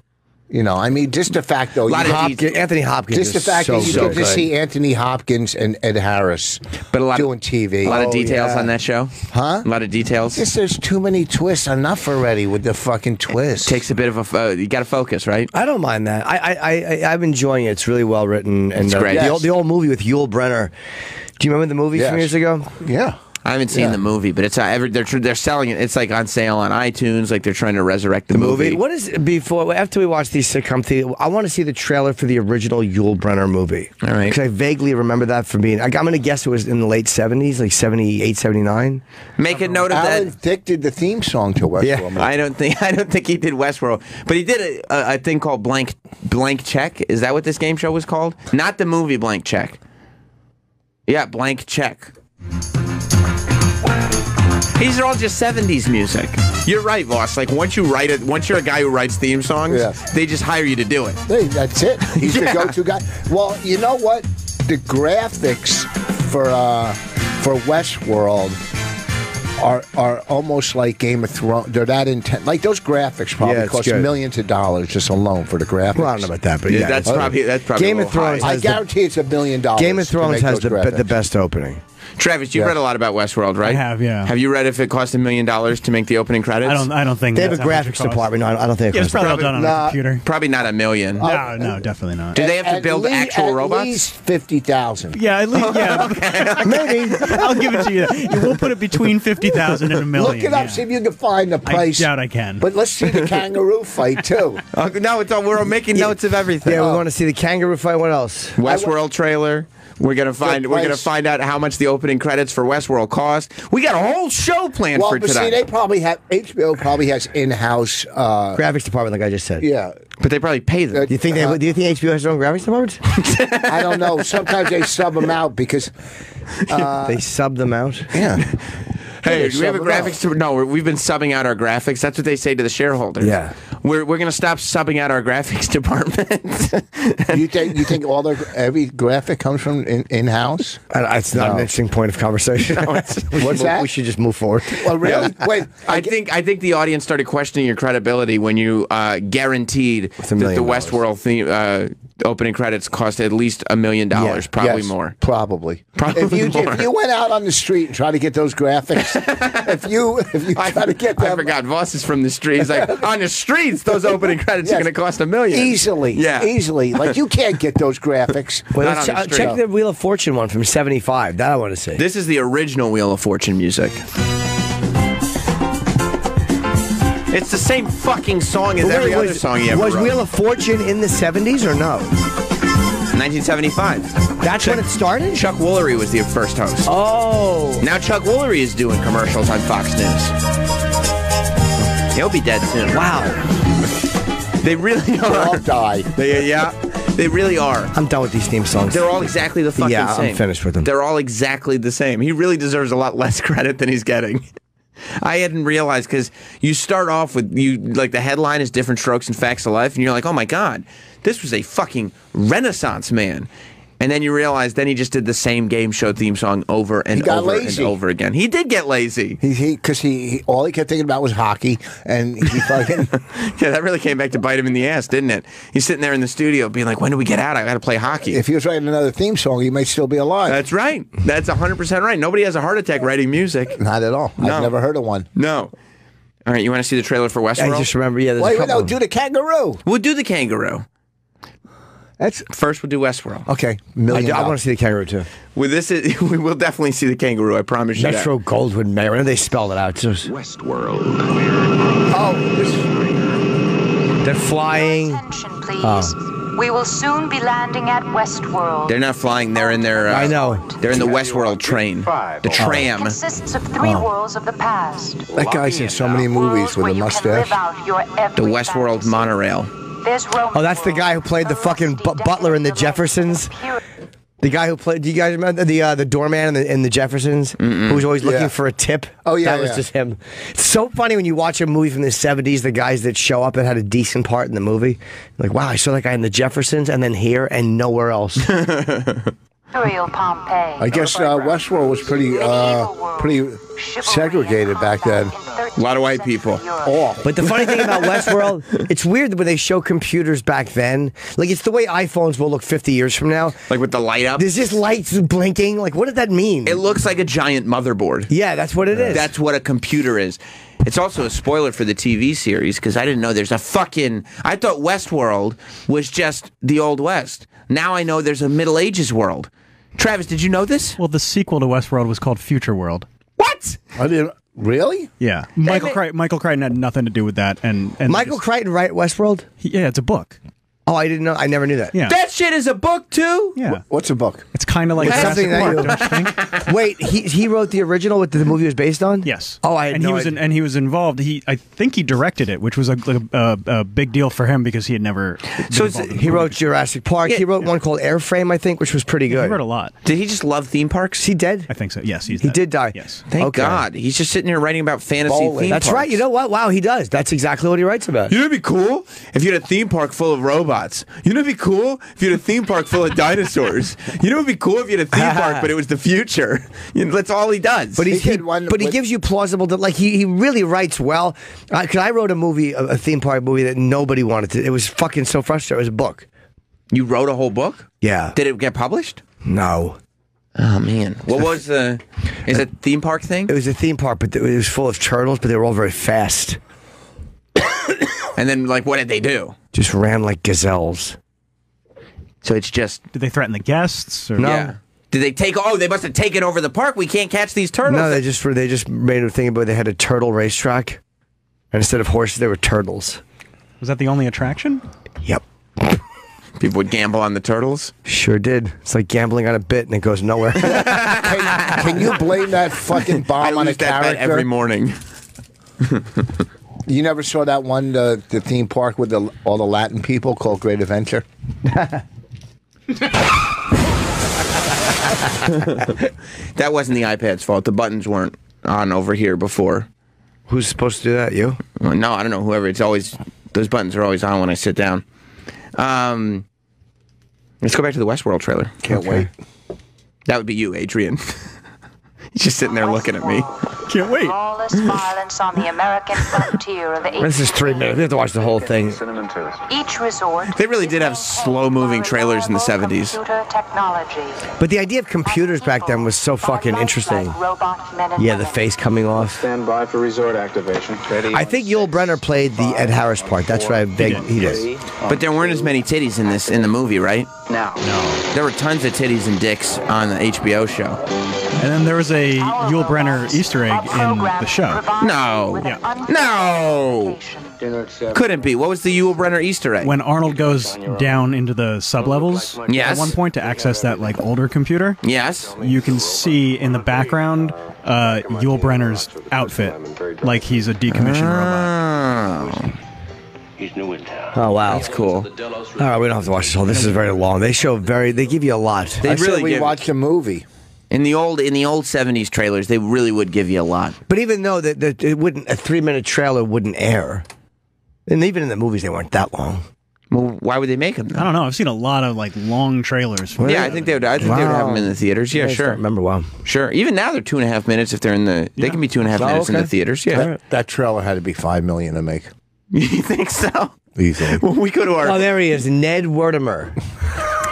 I mean, just the fact, though... Anthony Hopkins just the fact that you get to see Anthony Hopkins and Ed Harris doing TV. A lot of details on that show? Huh? A lot of details? Just there's too many twists. Enough already with the fucking twists. It takes a bit of a... you got to focus, right? I don't mind that. I'm enjoying it. It's really well written. And it's great. The old movie with Yul Brynner. Do you remember the movie from years ago? Yeah. I haven't seen the movie, but it's they're selling it. It's like on sale on iTunes. Like they're trying to resurrect the movie. What is after we watch these sitcom things? I want to see the trailer for the original Yul Brynner movie. All right, because I vaguely remember that from being. I'm going to guess it was in the late 70s, like 78, 79. Make a note of that. Alan Thicke did the theme song to Westworld. Yeah. I don't think he did Westworld, but he did a thing called Blank Check. Is that what this game show was called? Not the movie Blank Check. Yeah, Blank Check. These are all just 70s music. You're right, boss. Like once you're a guy who writes theme songs, they just hire you to do it. Hey, that's it. He's the go-to guy. Well, you know what? The graphics for Westworld are almost like Game of Thrones. They're that intense. Like those graphics probably cost millions of dollars just alone for the graphics. Well, I don't know about that, but that's probably Game of Thrones. I guarantee it's $1 million. Game of Thrones has the best opening. Travis, you've read a lot about Westworld, right? I have, yeah. Have you read if it cost $1 million to make the opening credits? I don't think they have a that's how much it graphics costs. department. No, I don't think it Yeah, it's costs probably all done on a computer. Probably not $1 million. No, definitely not. Do they have to build actual robots? At least 50,000. Yeah, at least, yeah. Maybe. I'll give it to you. We'll put it between 50,000 and $1 million. Look it up, see if you can find the price. I doubt I can. But let's see the kangaroo fight, too. No, it's all, we're making notes of everything. Yeah, we want to see the kangaroo fight. What else? Westworld trailer. We're gonna find out how much the opening credits for Westworld cost. We got a whole show planned for today. See, they probably have HBO probably has in-house graphics department, like I just said. Yeah, but they probably pay them. Do you think HBO has their own graphics department? I don't know. Sometimes they sub them out because they sub them out. Yeah. Hey, do we have a graphics? No, we've been subbing out our graphics. That's what they say to the shareholders. Yeah. We're going to stop subbing out our graphics department. you think every graphic comes from in-house? It's not an interesting point of conversation. What's that? We should just move forward. Well, really? Yeah. Wait, I think the audience started questioning your credibility when you guaranteed that the Westworld theme, opening credits cost at least $1 million, probably more. Probably. If you went out on the street and tried to get those graphics, if you try to get them, I forgot. Voss is from the street. He's like, on the streets, those opening credits are going to cost $1 million easily. Yeah, easily. Like you can't get those graphics. Well, let's check the Wheel of Fortune one from '75. That I want to see. This is the original Wheel of Fortune music. It's the same fucking song as every other song he ever wrote. Was Wheel of Fortune in the '70s or no? 1975. That's when it started? Chuck Woolery was the first host. Oh. Now Chuck Woolery is doing commercials on Fox News. He'll be dead soon. Wow. They really are. They'll all die. They really are. I'm done with these theme songs. They're all exactly the fucking same. I'm finished with them. They're all exactly the same. He really deserves a lot less credit than he's getting. I hadn't realized because you start off with like the headline is Different Strokes and Facts of Life, and you're like, oh my god, this was a fucking Renaissance man. And then you realize then he just did the same game show theme song over and over again. He did get lazy. Because he all he kept thinking about was hockey, and he fucking yeah, that really came back to bite him in the ass, didn't it? He's sitting there in the studio being like, when do we get out? I got to play hockey. If he was writing another theme song, he might still be alive. That's right. That's 100% right. Nobody has a heart attack writing music. Not at all. No. I've never heard of one. No. All right, you want to see the trailer for Westworld? I just remember, yeah. Wait, no, do the kangaroo. We'll do the kangaroo. First, we'll do Westworld. Okay, I want to see the kangaroo too. We will definitely see the kangaroo. I promise you. Metro Goldwyn Mayer. They spelled it out. Westworld. Oh, they're flying. Attention, please. We will soon be landing at Westworld. They're not flying. They're in their. I know. They're in the Westworld train. The tram. It consists of 3 worlds of the past. that guy's in so many movies with a mustache. The Westworld monorail. Oh, that's the guy who played the fucking butler in the Jeffersons. The guy who played. Do you guys remember the doorman in the Jeffersons, who was always looking for a tip? Oh yeah, that was just him. It's so funny when you watch a movie from the '70s. The guys that show up and had a decent part in the movie, like, wow, I saw that guy in the Jeffersons, and then here and nowhere else. I guess Westworld was pretty segregated back then. A lot of white people. Oh. But the funny thing about Westworld, it's weird when they show computers back then. Like, it's the way iPhones will look 50 years from now. Like with the light up? There's just lights blinking. Like, what does that mean? It looks like a giant motherboard. Yeah, that's what it is. That's what a computer is. It's also a spoiler for the TV series because I didn't know there's a fucking... I thought Westworld was just the Old West. Now I know there's a Middle Ages world. Travis, did you know this? Well, the sequel to Westworld was called Future World. What? I didn't. Really? Yeah. Michael Crichton had nothing to do with that. And Michael Crichton write Westworld? Yeah, it's a book. Oh, I didn't know. I never knew that. Yeah. That shit is a book, too? Yeah. What's a book? It's kind of like It's Jurassic something Park, that don't you think? Wait, he wrote the original what the movie was based on? Yes. Oh, I had no idea. And he was involved. I think he directed it, which was a big deal for him because he had never. So he wrote Jurassic Park. Yeah. He wrote one called Airframe, I think, which was pretty good. He wrote a lot. Did he just love theme parks? Is he dead? I think so. Yes, He did die. Yes. Thank God. He's just sitting here writing about fantasy theme That's parks. right. You know what? Wow, he does. That's exactly what he writes about. You know what'd be cool? If you had a theme park full of robots. You know what'd be cool? If you had a theme park full of dinosaurs. You know what'd be cool if you had a theme park, but it was the future. You know, that's all he does. But he gives you plausible. Like he really writes well. Because I wrote a movie, a theme park movie that nobody wanted to. It was fucking so frustrating. It was a book. You wrote a whole book? Yeah. Did it get published? No. Oh man, what was the? Is it theme park thing? It was a theme park, but it was full of turtles, but they were all very fast. And then, like, what did they do? Just ran like gazelles. So it's just Did they threaten the guests? Or? No. yeah. Did they take? Oh, they must have taken over the park. We can't catch these turtles. No, they just made a thing about they had a turtle racetrack, and instead of horses, they were turtles. Was that the only attraction? Yep. People would gamble on the turtles. Sure did. It's like gambling on a bit, and it goes nowhere. Can you blame that fucking I bomb on a lose that bet character? every morning. You never saw that one, the theme park with all the Latin people called Great Adventure? That wasn't the iPad's fault. The buttons weren't on over here before. Who's supposed to do that? You? Well, no, I don't know. Whoever. It's always those buttons are always on when I sit down. Let's go back to the Westworld trailer. Can't wait. That would be you, Adrian. He's just sitting there looking at me. Can't wait. Lawless violence on the American frontier of the This is 3 minutes. We have to watch the whole thing. Each resort. They really did have slow-moving trailers in the 70s. Computer technology. But the idea of computers back then was so fucking interesting. Robot men and Yeah, the women. face coming off. Stand by for resort activation. I think Yul Brynner played the Ed Harris part. That's what he did. But there weren't as many titties in the movie, right? Now. There were tons of titties and dicks on the HBO show. And then there was a Yul Brynner Easter egg in the show. No. No. Couldn't be. What was the Yul Brynner Easter egg? When Arnold goes down into the sublevels Yes. at one point to access that like older computer, Yes. you can see in the background Yul Brynner's outfit, like he's a decommissioned robot. Oh, Oh, wow. that's cool. All right, we don't have to watch this whole. This is very long. They give you a lot. They I really said we give- watched a movie. In the old 70s trailers, they really would give you a lot. But even though that it wouldn't, a 3-minute trailer wouldn't air, and even in the movies they weren't that long. Well, why would they make them? I don't know. I've seen a lot of like long trailers. For Yeah, I think they would. I think they would have them in the theaters. Yeah, I just sure. don't remember well. Sure. Even now, they're 2.5 minutes if they're in the. They can be 2.5 minutes in the theaters. Yeah. That trailer had to be $5 million to make. You think so? Easily. When we go to our. Oh, there he is, Ned Werdemer.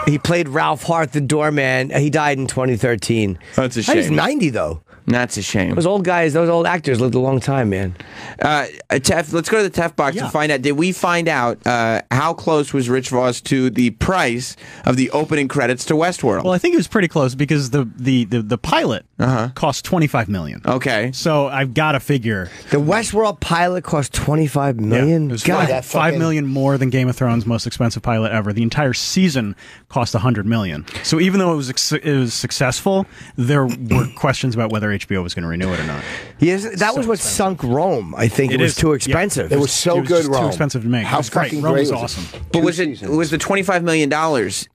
He played Ralph Hart, the doorman. He died in 2013. That's a He's shame. 90 though. That's a shame. Those old guys, those old actors lived a long time, man. Tef, let's go to the Tef box Yeah. to find out. Did we find out how close was Rich Voss to the price of the opening credits to Westworld? Well, I think it was pretty close because the pilot cost $25 million. Okay. So I've got to figure. The Westworld pilot cost $25 million. It was God, that $5 million more than Game of Thrones' most expensive pilot ever. The entire season cost $100 million. So even though it was successful, there were questions about whether HBO was going to renew it or not. that was what sunk Rome. I think it was is. too Yeah. expensive. It was so It was good, just too Rome. expensive to make. How It was great. fucking Rome great was was awesome. But Two was the $25 million,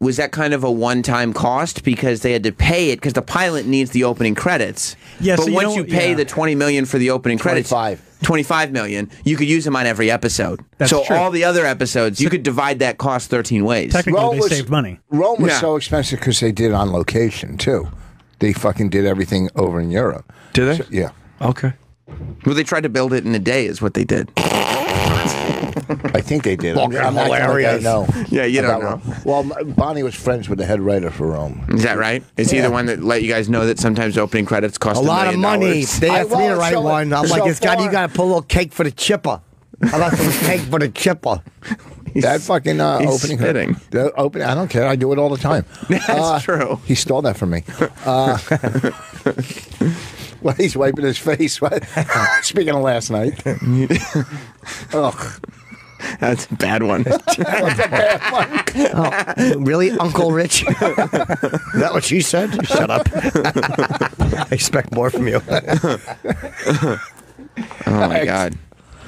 was that kind of a one-time cost because they had to pay it because the pilot needs the opening credits? Yeah, but so you once know- you pay yeah. the $20 million for the opening credits, 25 million, you could use them on every episode. That's so true. all the other episodes, you could divide that cost 13 ways. Technically, Rome they was- saved money. Rome was Yeah. so expensive because they did it on location, too. They fucking did everything over in Europe. Did they? So, yeah. Okay. Well, they tried to build it in a day, is what they did. I think they did. Fucking I'm not gonna hilarious. know. Yeah, you don't about know. Rome. Well, Bonnie was friends with the head writer for Rome. Is that right? Is he Yeah. the one that let you guys know that sometimes opening credits cost A lot of $1 money. million? They I asked me to won't write show it one. I'm so like, it's got you far. got to put a little cake for the chipper. How about some cake for the chipper? That fucking he's opening. spitting. The opening. I don't care. I do it all the time. That's true. He stole that from me. Well, he's wiping his face. What? Speaking of last night. Ugh. That's a bad one. Oh, really, Uncle Rich? Is that what she said? Shut up. I expect more from you. Oh my god.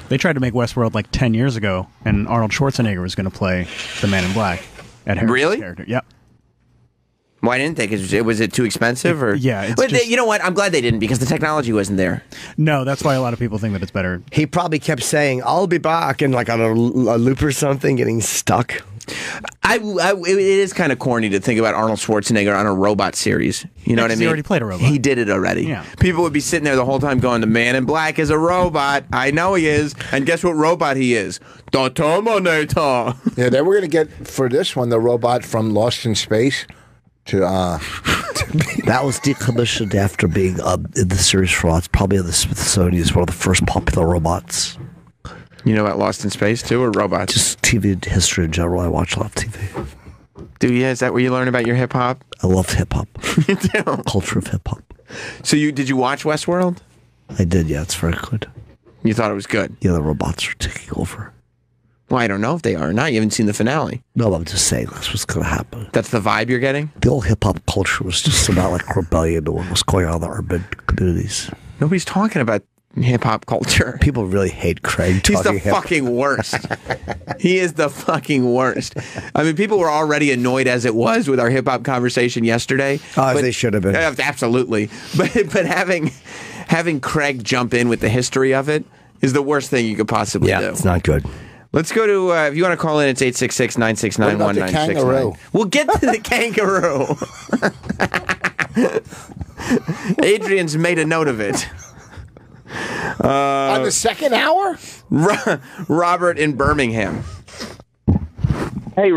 They tried to make Westworld like 10 years ago, and Arnold Schwarzenegger was going to play the Man in Black. Ed Harris' Really? character. Yep. Why didn't they? 'Cause was it too expensive? Or Yeah, it's But just- you know what? I'm glad they didn't because the technology wasn't there. No, that's why a lot of people think that it's better. He probably kept saying, "I'll be back," and like on a loop or something, getting stuck. It is kind of corny to think about Arnold Schwarzenegger on a robot series. You know what I 'cause mean? he already played a robot. He did it already. Yeah. People would be sitting there the whole time going, "The Man in Black is a robot. I know he is." And guess what robot he is? The Terminator. Yeah, they were going to get for this one the robot from Lost in Space to That was decommissioned after being in the series for lots. Probably in the Smithsonian as one of the first popular robots. You know about Lost in Space too, or robots? Just TV history in general. I watch a lot of TV. Do you? Is that where you learn about your hip hop? I love hip hop. You do? Culture of hip hop. So did you watch Westworld? I did. Yeah, it's very good. You thought it was good? Yeah, the robots are taking over. Well, I don't know if they are or not. You haven't seen the finale. No, I'm just saying that's what's going to happen. That's the vibe you're getting? The old hip hop culture was just about like rebellion to what was going on in the urban communities. Nobody's talking about hip hop culture. People really hate Craig. He's the fucking worst. He is the fucking worst. I mean, people were already annoyed as it was with our hip hop conversation yesterday. Oh, they should have been. Absolutely. But having Craig jump in with the history of it is the worst thing you could possibly do. Yeah, it's not good. Let's go to, if you want to call in, it's 866-969-1969. We'll get to the kangaroo. Adrian's made a note of it. On the second hour? Robert in Birmingham. Hey,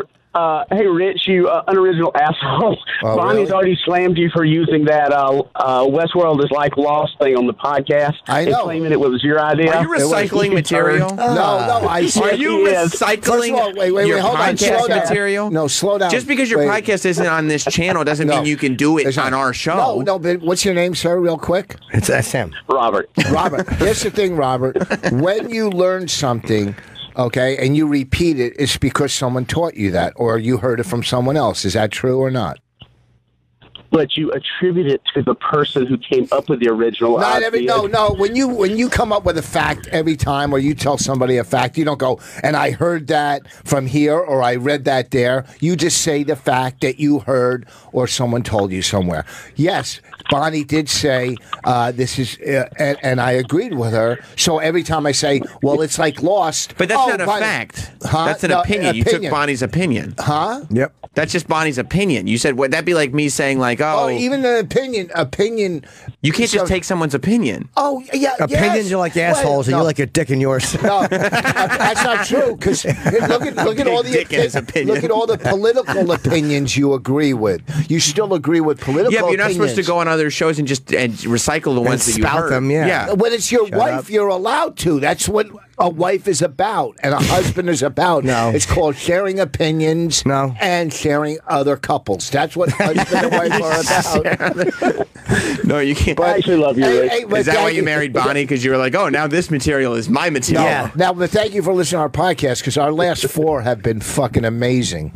Rich, you unoriginal asshole. Oh, Bonnie's already slammed you for using that Westworld is like Lost thing on the podcast. I know. And claiming it was your idea. Are you recycling material? No, I said. Are you Yes. recycling wait, your hold on. podcast Slow down. material? No, slow down. Just because your Wait. podcast isn't on this channel doesn't mean you can do it It's on not. our show. No, but what's your name, sir, real quick? It's Sam. Robert. Robert. Here's the thing, Robert. When you learn something, okay, and you repeat it, it's because someone taught you that, or you heard it from someone else. Is that true or not? But you attribute it to the person who came up with the original idea. No. When you come up with a fact every time, or you tell somebody a fact, you don't go, and I heard that from here, or I read that there. You just say the fact that you heard, or someone told you somewhere. Yes, Bonnie did say this is, and I agreed with her. So every time I say, well, it's like Lost. But that's not a Bonnie, fact. Huh? That's an No, opinion. You took Bonnie's opinion. Huh? Yep. That's just Bonnie's opinion. You said, would that be like me saying, like, Oh, even an opinion. You can't just take someone's opinion. Oh, yeah. Opinions are like assholes, and no. you like a dick in yours. No, that's not true. Because look at all dick in his opinion. look at all the political opinions you agree with. You still agree with political. Yeah, but you're not opinions. supposed to go on other shows and just recycle the ones that you spout heard. them, yeah. When it's your wife, up. you're allowed to. That's what a wife is about, and a husband is about. No. It's called sharing opinions. No. And sharing other couples. That's what husband and wife are about. No, you can't. I actually love you, Rich. Is that why you married Bonnie? Because you were like, oh, now this material is my material. Yeah. Now, but thank you for listening to our podcast, because our last 4 have been fucking amazing.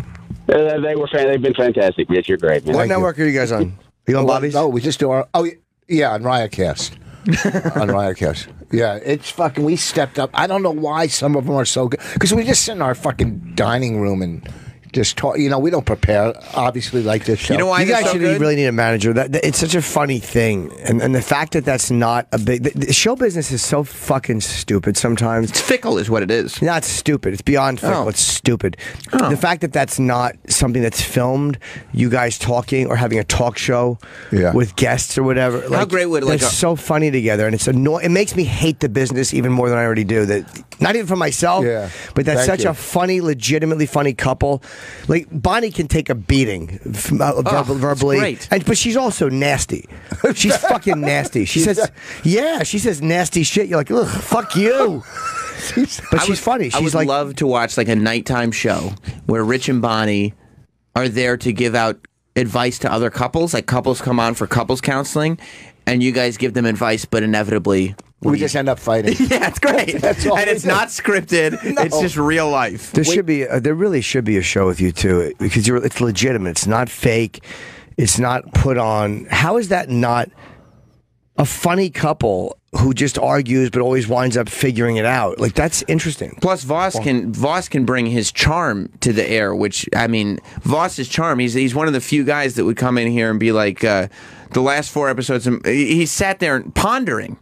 They've been fantastic, Rich. You're great, man. What network are you guys on? Are you on Bobby's? No, we just do our. Oh, yeah, on Riotcast. On Riotcast. Yeah, it's fucking. We stepped up. I don't know why some of them are so good, because we just sit in our fucking dining room and just talk. You know, we don't prepare, obviously, like this show. You know why You guys so should good? really need a manager. It's such a funny thing, and the fact that that's not a big. The show business is so fucking stupid sometimes. It's fickle, is what it is. Not stupid. It's beyond fickle. Oh. It's stupid. Oh. The fact that that's not something that's filmed, you guys talking or having a talk show with guests or whatever. How great would, like, they're so funny together, and it's annoying. It makes me hate the business even more than I already do. That not even for myself, but that's Thank such you. a funny, legitimately funny couple. Like Bonnie can take a beating verbally, great. but she's also nasty. She's fucking nasty. She says, she says nasty shit. You're like, ugh, fuck you. But she's funny. I She's would like, love to watch like a nighttime show where Rich and Bonnie are there to give out advice to other couples. Like couples come on for couples counseling, and you guys give them advice, but inevitably We just end up fighting. yeah, it's great. That's all and we it's do. not scripted. No. It's just real life. there really should be a show with you too, because it's legitimate. It's not fake. It's not put on. How is that not a funny couple who just argues but always winds up figuring it out? Like, that's interesting. Plus, Voss can bring his charm to the air. Which, I mean, Voss's charm. He's one of the few guys that would come in here and be like, the last 4 episodes. He sat there pondering.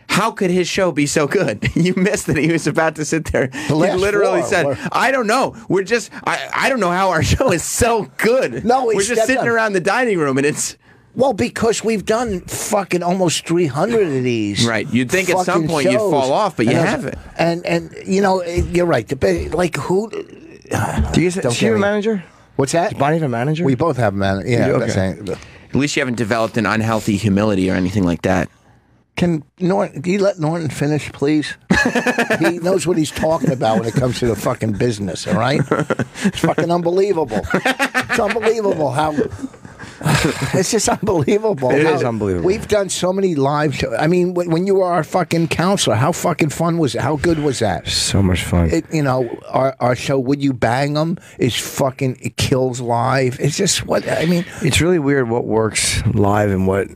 How could his show be so good? You missed that he was about to sit there. He literally said, I don't know. We're just, I don't know how our show is so good. No, we're just sitting around the dining room and it's... Well, because we've done fucking almost 300 of these. Right. You'd think at some point you'd fall off, but you haven't. And you know, you're right. Like, who... Do you have a manager? What's that? Does Bonnie have a manager? We both have a manager. Yeah. You do? that's Okay. saying- At least you haven't developed an unhealthy humility or anything like that. Can you let Norton finish, please? He knows what he's talking about when it comes to the fucking business, all right? It's fucking unbelievable. It's unbelievable how... It's just unbelievable. It is unbelievable. We've done so many live shows. I mean, when you were our fucking counselor, how fucking fun was it? How good was that? So much fun. Our show, Would You Bang 'Em, is fucking, it kills live. It's just what, I mean... It's really weird what works live and what...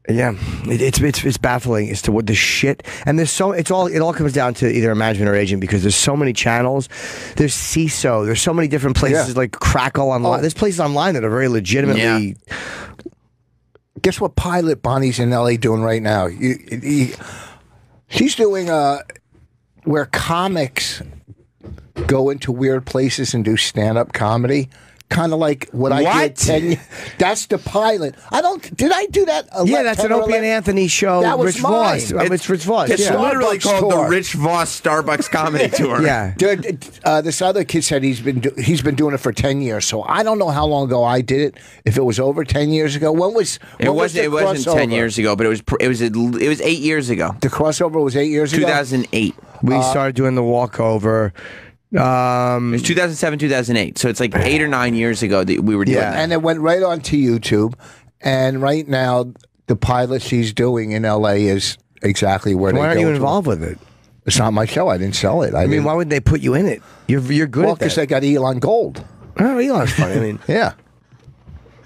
Yeah, it's baffling as to what the shit, and it all comes down to either management or agent, because there's so many channels. There's CISO. There's so many different places like Crackle online. There's places online that are very legitimately. Yeah. Guess what pilot Bonnie's in LA doing right now? She's doing where comics go into weird places and do stand-up comedy. Kind of like what I did 10 years. That's the pilot. Did I do that? Yeah, that's an Opie and Anthony show. That was Rich mine. Voss. It's Rich Voss. It's literally Starbucks called tour. the Rich Voss Starbucks Comedy Tour. Yeah. Dude, this other kid said he's been doing it for 10 years. So I don't know how long ago I did it. If it was over 10 years ago, it wasn't 10 years ago, but it was 8 years ago. The crossover was 8 years ago. 2008. We started doing the walkover. It was 2007, 2008. So it's like 8 or 9 years ago that we were doing that. And it went right onto YouTube. And right now, the pilot she's doing in LA is exactly where they go. Why aren't you involved with it? It's not my show. I didn't sell it. I mean, why would they put you in it? You're good at that. Because they got Elon Gold. Oh, Elon's funny. I mean, yeah.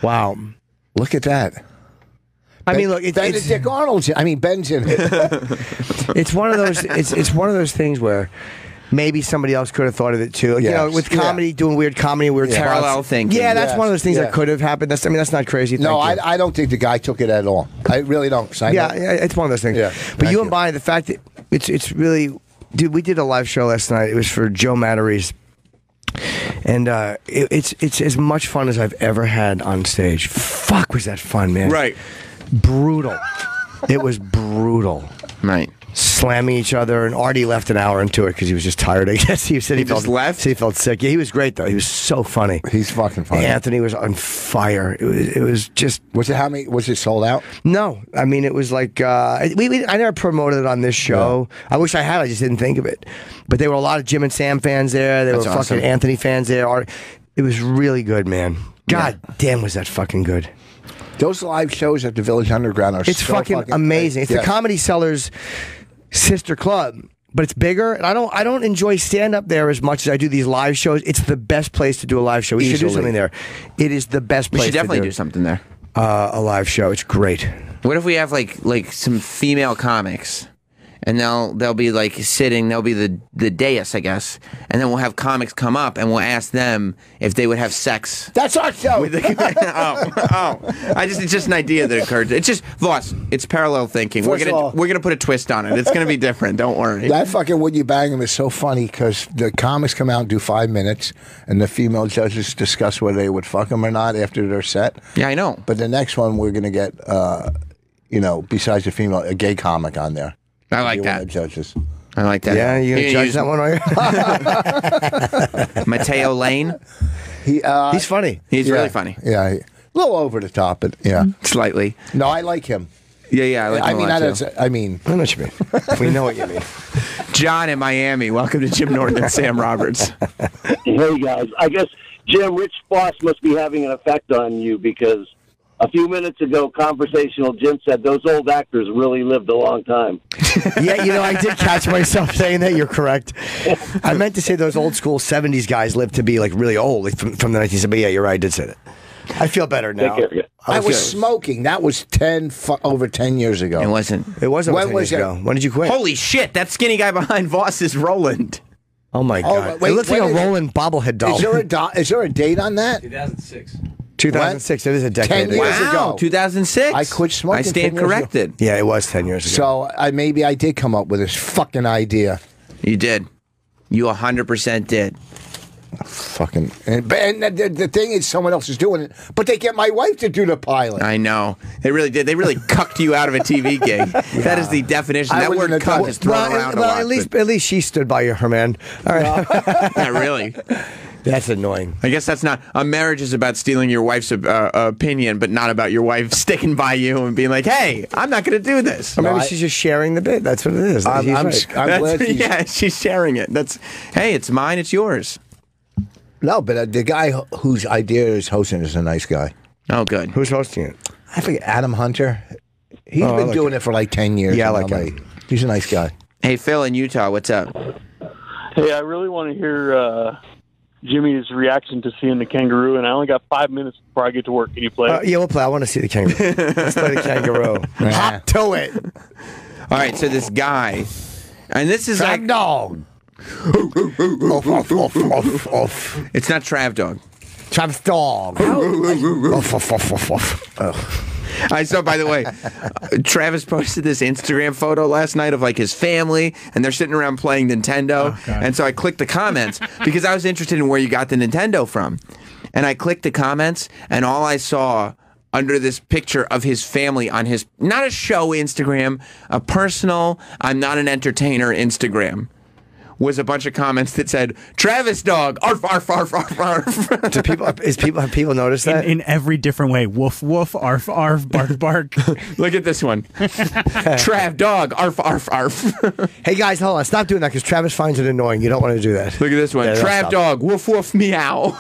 Wow. Look at that. I mean, look, Benedict Arnold's. Ben's in it. It's one of those. It's one of those things where. Maybe somebody else could have thought of it too. Yes. You know, with comedy, doing weird comedy, weird parallel thinking. Yeah, that's one of those things that could have happened. That's not crazy. No, I don't think the guy took it at all. I really don't. Yeah, it's one of those things. Yeah, but you and Bonnie, the fact that it's really, dude. We did a live show last night. It was for Joe Matarese, and it's as much fun as I've ever had on stage. Fuck, was that fun, man? Right. Brutal. It was brutal. Right. Slamming each other, and Artie left an hour into it because he was just tired. I guess he said he just left. He felt sick. Yeah, he was great though. He was so funny. He's fucking funny. Anthony was on fire. It was just. Was it how many? Was it sold out? No, I mean it was like I never promoted it on this show. Yeah. I wish I had. I just didn't think of it. But there were a lot of Jim and Sam fans there. There were fucking Anthony fans there. It was really good, man. God damn, was that fucking good. Those live shows at the Village Underground are so fucking amazing. It's the Comedy Sellers sister club, but it's bigger, and I don't enjoy stand up there as much as I do these live shows. It's the best place to do a live show. We should do something there. It is the best place. We should definitely do something there. A live show. It's great. What if we have like some female comics? And they'll be like sitting. They'll be the dais, I guess. And then we'll have comics come up, and we'll ask them if they would have sex. That's our show. It's just an idea that occurred. It's just Voss. It's parallel thinking. We're gonna put a twist on it. It's gonna be different. Don't worry. That fucking Would You Bang 'Em is so funny because the comics come out and do 5 minutes, and the female judges discuss whether they would fuck them or not after their set. Yeah, I know. But the next one we're gonna get, besides the female, a gay comic on there. I like that. Judges. I like that. Yeah, you gonna judge that one, are you? Mateo Lane. He's funny. He's really funny. Yeah, a little over the top, but yeah, slightly. No, I like him. Yeah, I like him a lot, too. I mean, I know what you mean. We know what you mean. John in Miami. Welcome to Jim Norton and Sam Roberts. Hey guys, I guess Jim, Rich Voss must be having an effect on you because. A few minutes ago, conversational Jim said those old actors really lived a long time. Yeah, I did catch myself saying that. You're correct. I meant to say those old school 70s guys lived to be like really old, like from the 1970s. But yeah, you're right. I did say that. I feel better now. I was smoking. That was over 10 years ago. It wasn't. It wasn't. When was it? When did you quit? Holy shit! That skinny guy behind Voss is Roland. Oh my god! It looks like a Roland bobblehead doll. Is there a date on that? 2006. 2006. It is a decade. 10 years ago. 2006. I quit smoking. I stand corrected. Yeah, it was 10 years ago. So maybe I did come up with this fucking idea. You did. You 100% did. Fucking. And the thing is, someone else is doing it, but they get my wife to do the pilot. I know. They really did. They really cucked you out of a TV gig. Yeah. That is the definition. That word cuck is thrown around a lot. At least she stood by her man. All right. Not really. That's annoying. I guess that's not a marriage is about stealing your wife's opinion, but not about your wife sticking by you and being like, "Hey, I'm not going to do this." Or maybe she's just sharing the bit. That's what it is. I'm glad she's sharing it. Hey, it's mine, it's yours. No, but the guy whose idea is hosting is a nice guy. Oh, good. Who's hosting it? I forget, Adam Hunter. He's been doing it for like 10 years. Yeah, I like him. He's a nice guy. Hey, Phil in Utah, what's up? Hey, I really want to hear Jimmy's reaction to seeing the kangaroo, and I only got 5 minutes before I get to work. Can you play? Yeah, we'll play. I want to see the kangaroo. Let's play the kangaroo. Hop to it. All right, so this guy, and this is Trav like dog. Off. It's not Trav Dog. Travis dog. I saw, by the way, Travis posted this Instagram photo last night of like his family, and they're sitting around playing Nintendo. Oh, God. And so I clicked the comments because I was interested in where you got the Nintendo from. And I clicked the comments, and all I saw under this picture of his family on his, not a show Instagram, a personal, I'm not an entertainer Instagram, was a bunch of comments that said, Travis dog, arf, arf, arf, arf, arf. Have people noticed that? In every different way. Woof, woof, arf, arf, bark, bark. Look at this one. Trav dog, arf, arf, arf. Hey guys, hold on. Stop doing that because Travis finds it annoying. You don't want to do that. Look at this one. Yeah, Trav stop. dog, woof, woof, meow.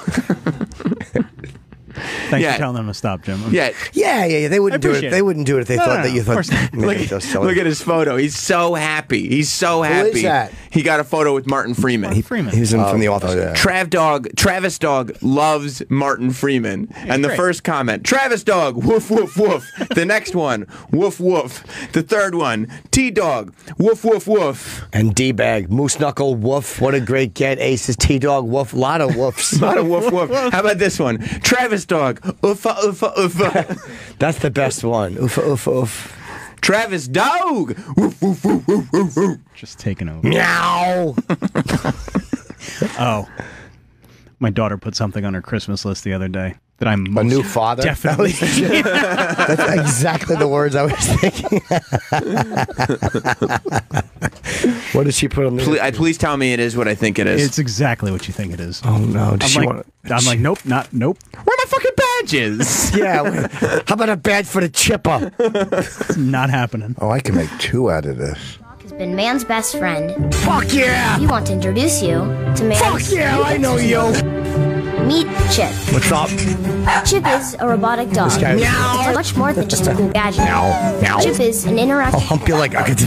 Thanks Yeah. for telling them to stop, Jim. Yeah. Yeah. They wouldn't do it. appreciate They it. wouldn't do it if they thought that you of thought. course not. maybe it was silly. Look at his photo. He's so happy. He's so happy. Who is that? He got a photo with Martin Freeman. Freeman. He was in from the office. yeah. Travis dog loves Martin Freeman. And the great. first comment, Travis dog, woof, woof, woof. The next one, woof, woof. The third one, T-dog, woof, woof, woof. And D-bag, moose knuckle, woof. What a great get. Aces, T-dog, woof. Lot of woofs. A lot of woof, woof. How about this one? Travis dog, uffa, uffa, uffa. That's the best one. Oof, oof, oof. Travis dog, woof, woof, woof, woof, woof, woof. Just taking over. Meow. Oh. My daughter put something on her Christmas list the other day that I'm A new father? definitely. That's exactly the words I was thinking. What did she put on the Please tell me it is what I think it is. It's exactly what you think it is. Oh no. Does she want I'm like, nope, not nope. Where are my fucking badges? Yeah. How about a badge for the chipper? It's not happening. Oh, I can make 2 out of this. Has been man's best friend. Fuck yeah. We want to introduce you to man's. Fuck yeah. I know you. Meet Chip. What's up? Chip is a robotic dog. This guy- It's much more than just a cool gadget. Meow. Chip is an interactive. I'll hump you like I could.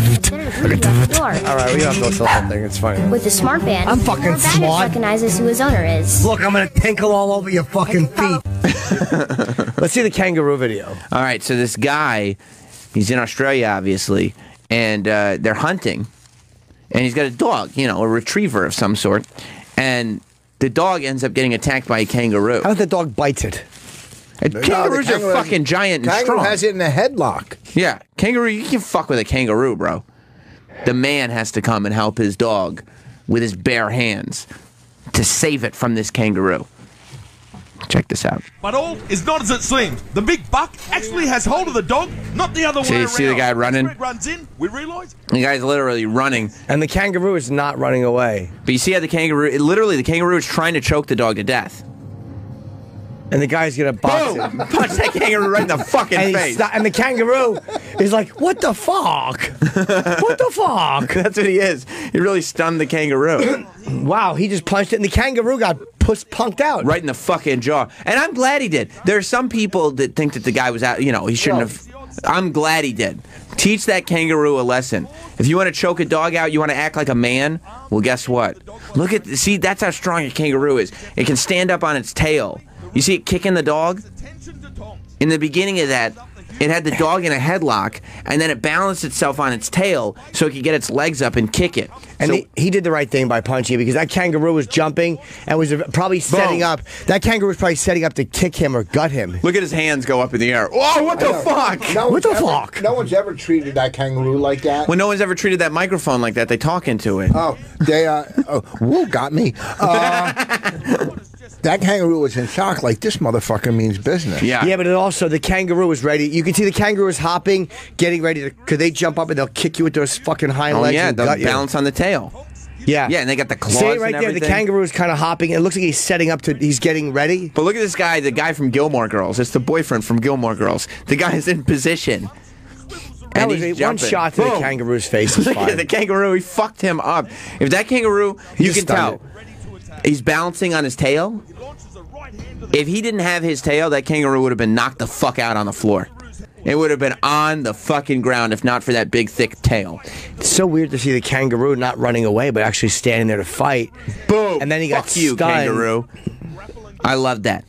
door. All right, we don't have to listen to something. It's fine. With the smart band, I'm fucking your badge smart. recognizes who his owner is. Look, I'm gonna tinkle all over your fucking feet. Let's see the kangaroo video. All right, so this guy, he's in Australia, obviously, and they're hunting, and he's got a dog, a retriever of some sort, and the dog ends up getting attacked by a kangaroo. How about the dog bites it? And kangaroos are fucking giant and Kangaroo strong. has it in a headlock. Yeah, kangaroo, you can fuck with a kangaroo, bro. The man has to come and help his dog with his bare hands to save it from this kangaroo. Check this out. But all is not as it seems. The big buck actually has hold of the dog, not the other way around. See the guy running? As Fred runs in, we realise. The guy's literally running. And the kangaroo is not running away. But you see how the kangaroo is trying to choke the dog to death. And the guy's gonna box Boom! it. Punch that kangaroo right in the fucking And, face. and the kangaroo is like, what the fuck? What the fuck? That's what he is. He really stunned the kangaroo. Wow, he just punched it, and the kangaroo got punked out. Right in the fucking jaw. And I'm glad he did. There are some people that think that the guy was out, he shouldn't have. I'm glad he did. Teach that kangaroo a lesson. If you want to choke a dog out, you want to act like a man, well, guess what? See, that's how strong a kangaroo is. It can stand up on its tail. You see it kicking the dog? In the beginning of that, it had the dog in a headlock, and then it balanced itself on its tail so it could get its legs up and kick it. And he did the right thing by punching it because that kangaroo was jumping and was probably setting up. That kangaroo was probably setting up to kick him or gut him. Look at his hands go up in the air. Whoa, what the fuck? What the fuck? No one's ever treated that kangaroo like that. When no one's ever treated that microphone like that, they talk into it. Oh, they woo got me. That kangaroo was in shock. Like, this motherfucker means business. Yeah, but it also the kangaroo was ready. You can see the kangaroo is hopping, getting ready to. Could they jump up and they'll kick you with those fucking hind legs? Yeah, and they'll gut you. balance on the tail. Yeah. Yeah, and they got the claws See right and there, the everything. kangaroo is kind of hopping. It looks like he's setting up to. He's getting ready. But look at this guy, the guy from Gilmore Girls. It's the boyfriend from Gilmore Girls. The guy is in position. That And was he's one jumping. shot to the Boom. kangaroo's face. Is Look at fine. the kangaroo. He fucked him up. If that kangaroo, you can stunned tell, he's balancing on his tail. If he didn't have his tail, that kangaroo would have been knocked the fuck out on the floor. It would have been on the fucking ground if not for that big, thick tail. It's so weird to see the kangaroo not running away, but actually standing there to fight. Boom! And then he got Fuck you, stunned. kangaroo. I love that.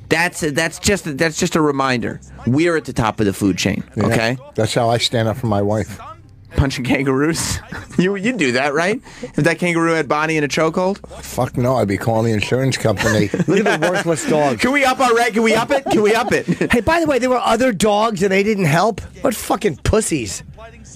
That's just a reminder. We're at the top of the food chain. Okay. Yeah. That's how I stand up for my wife. Punching kangaroos. You do that, right? If that kangaroo had Bonnie in a chokehold. Fuck no, I'd be calling the insurance company. Look at the worthless dog. Can we up our rate? Can we up it? Can we up it? Hey, by the way, there were other dogs and they didn't help. What fucking pussies!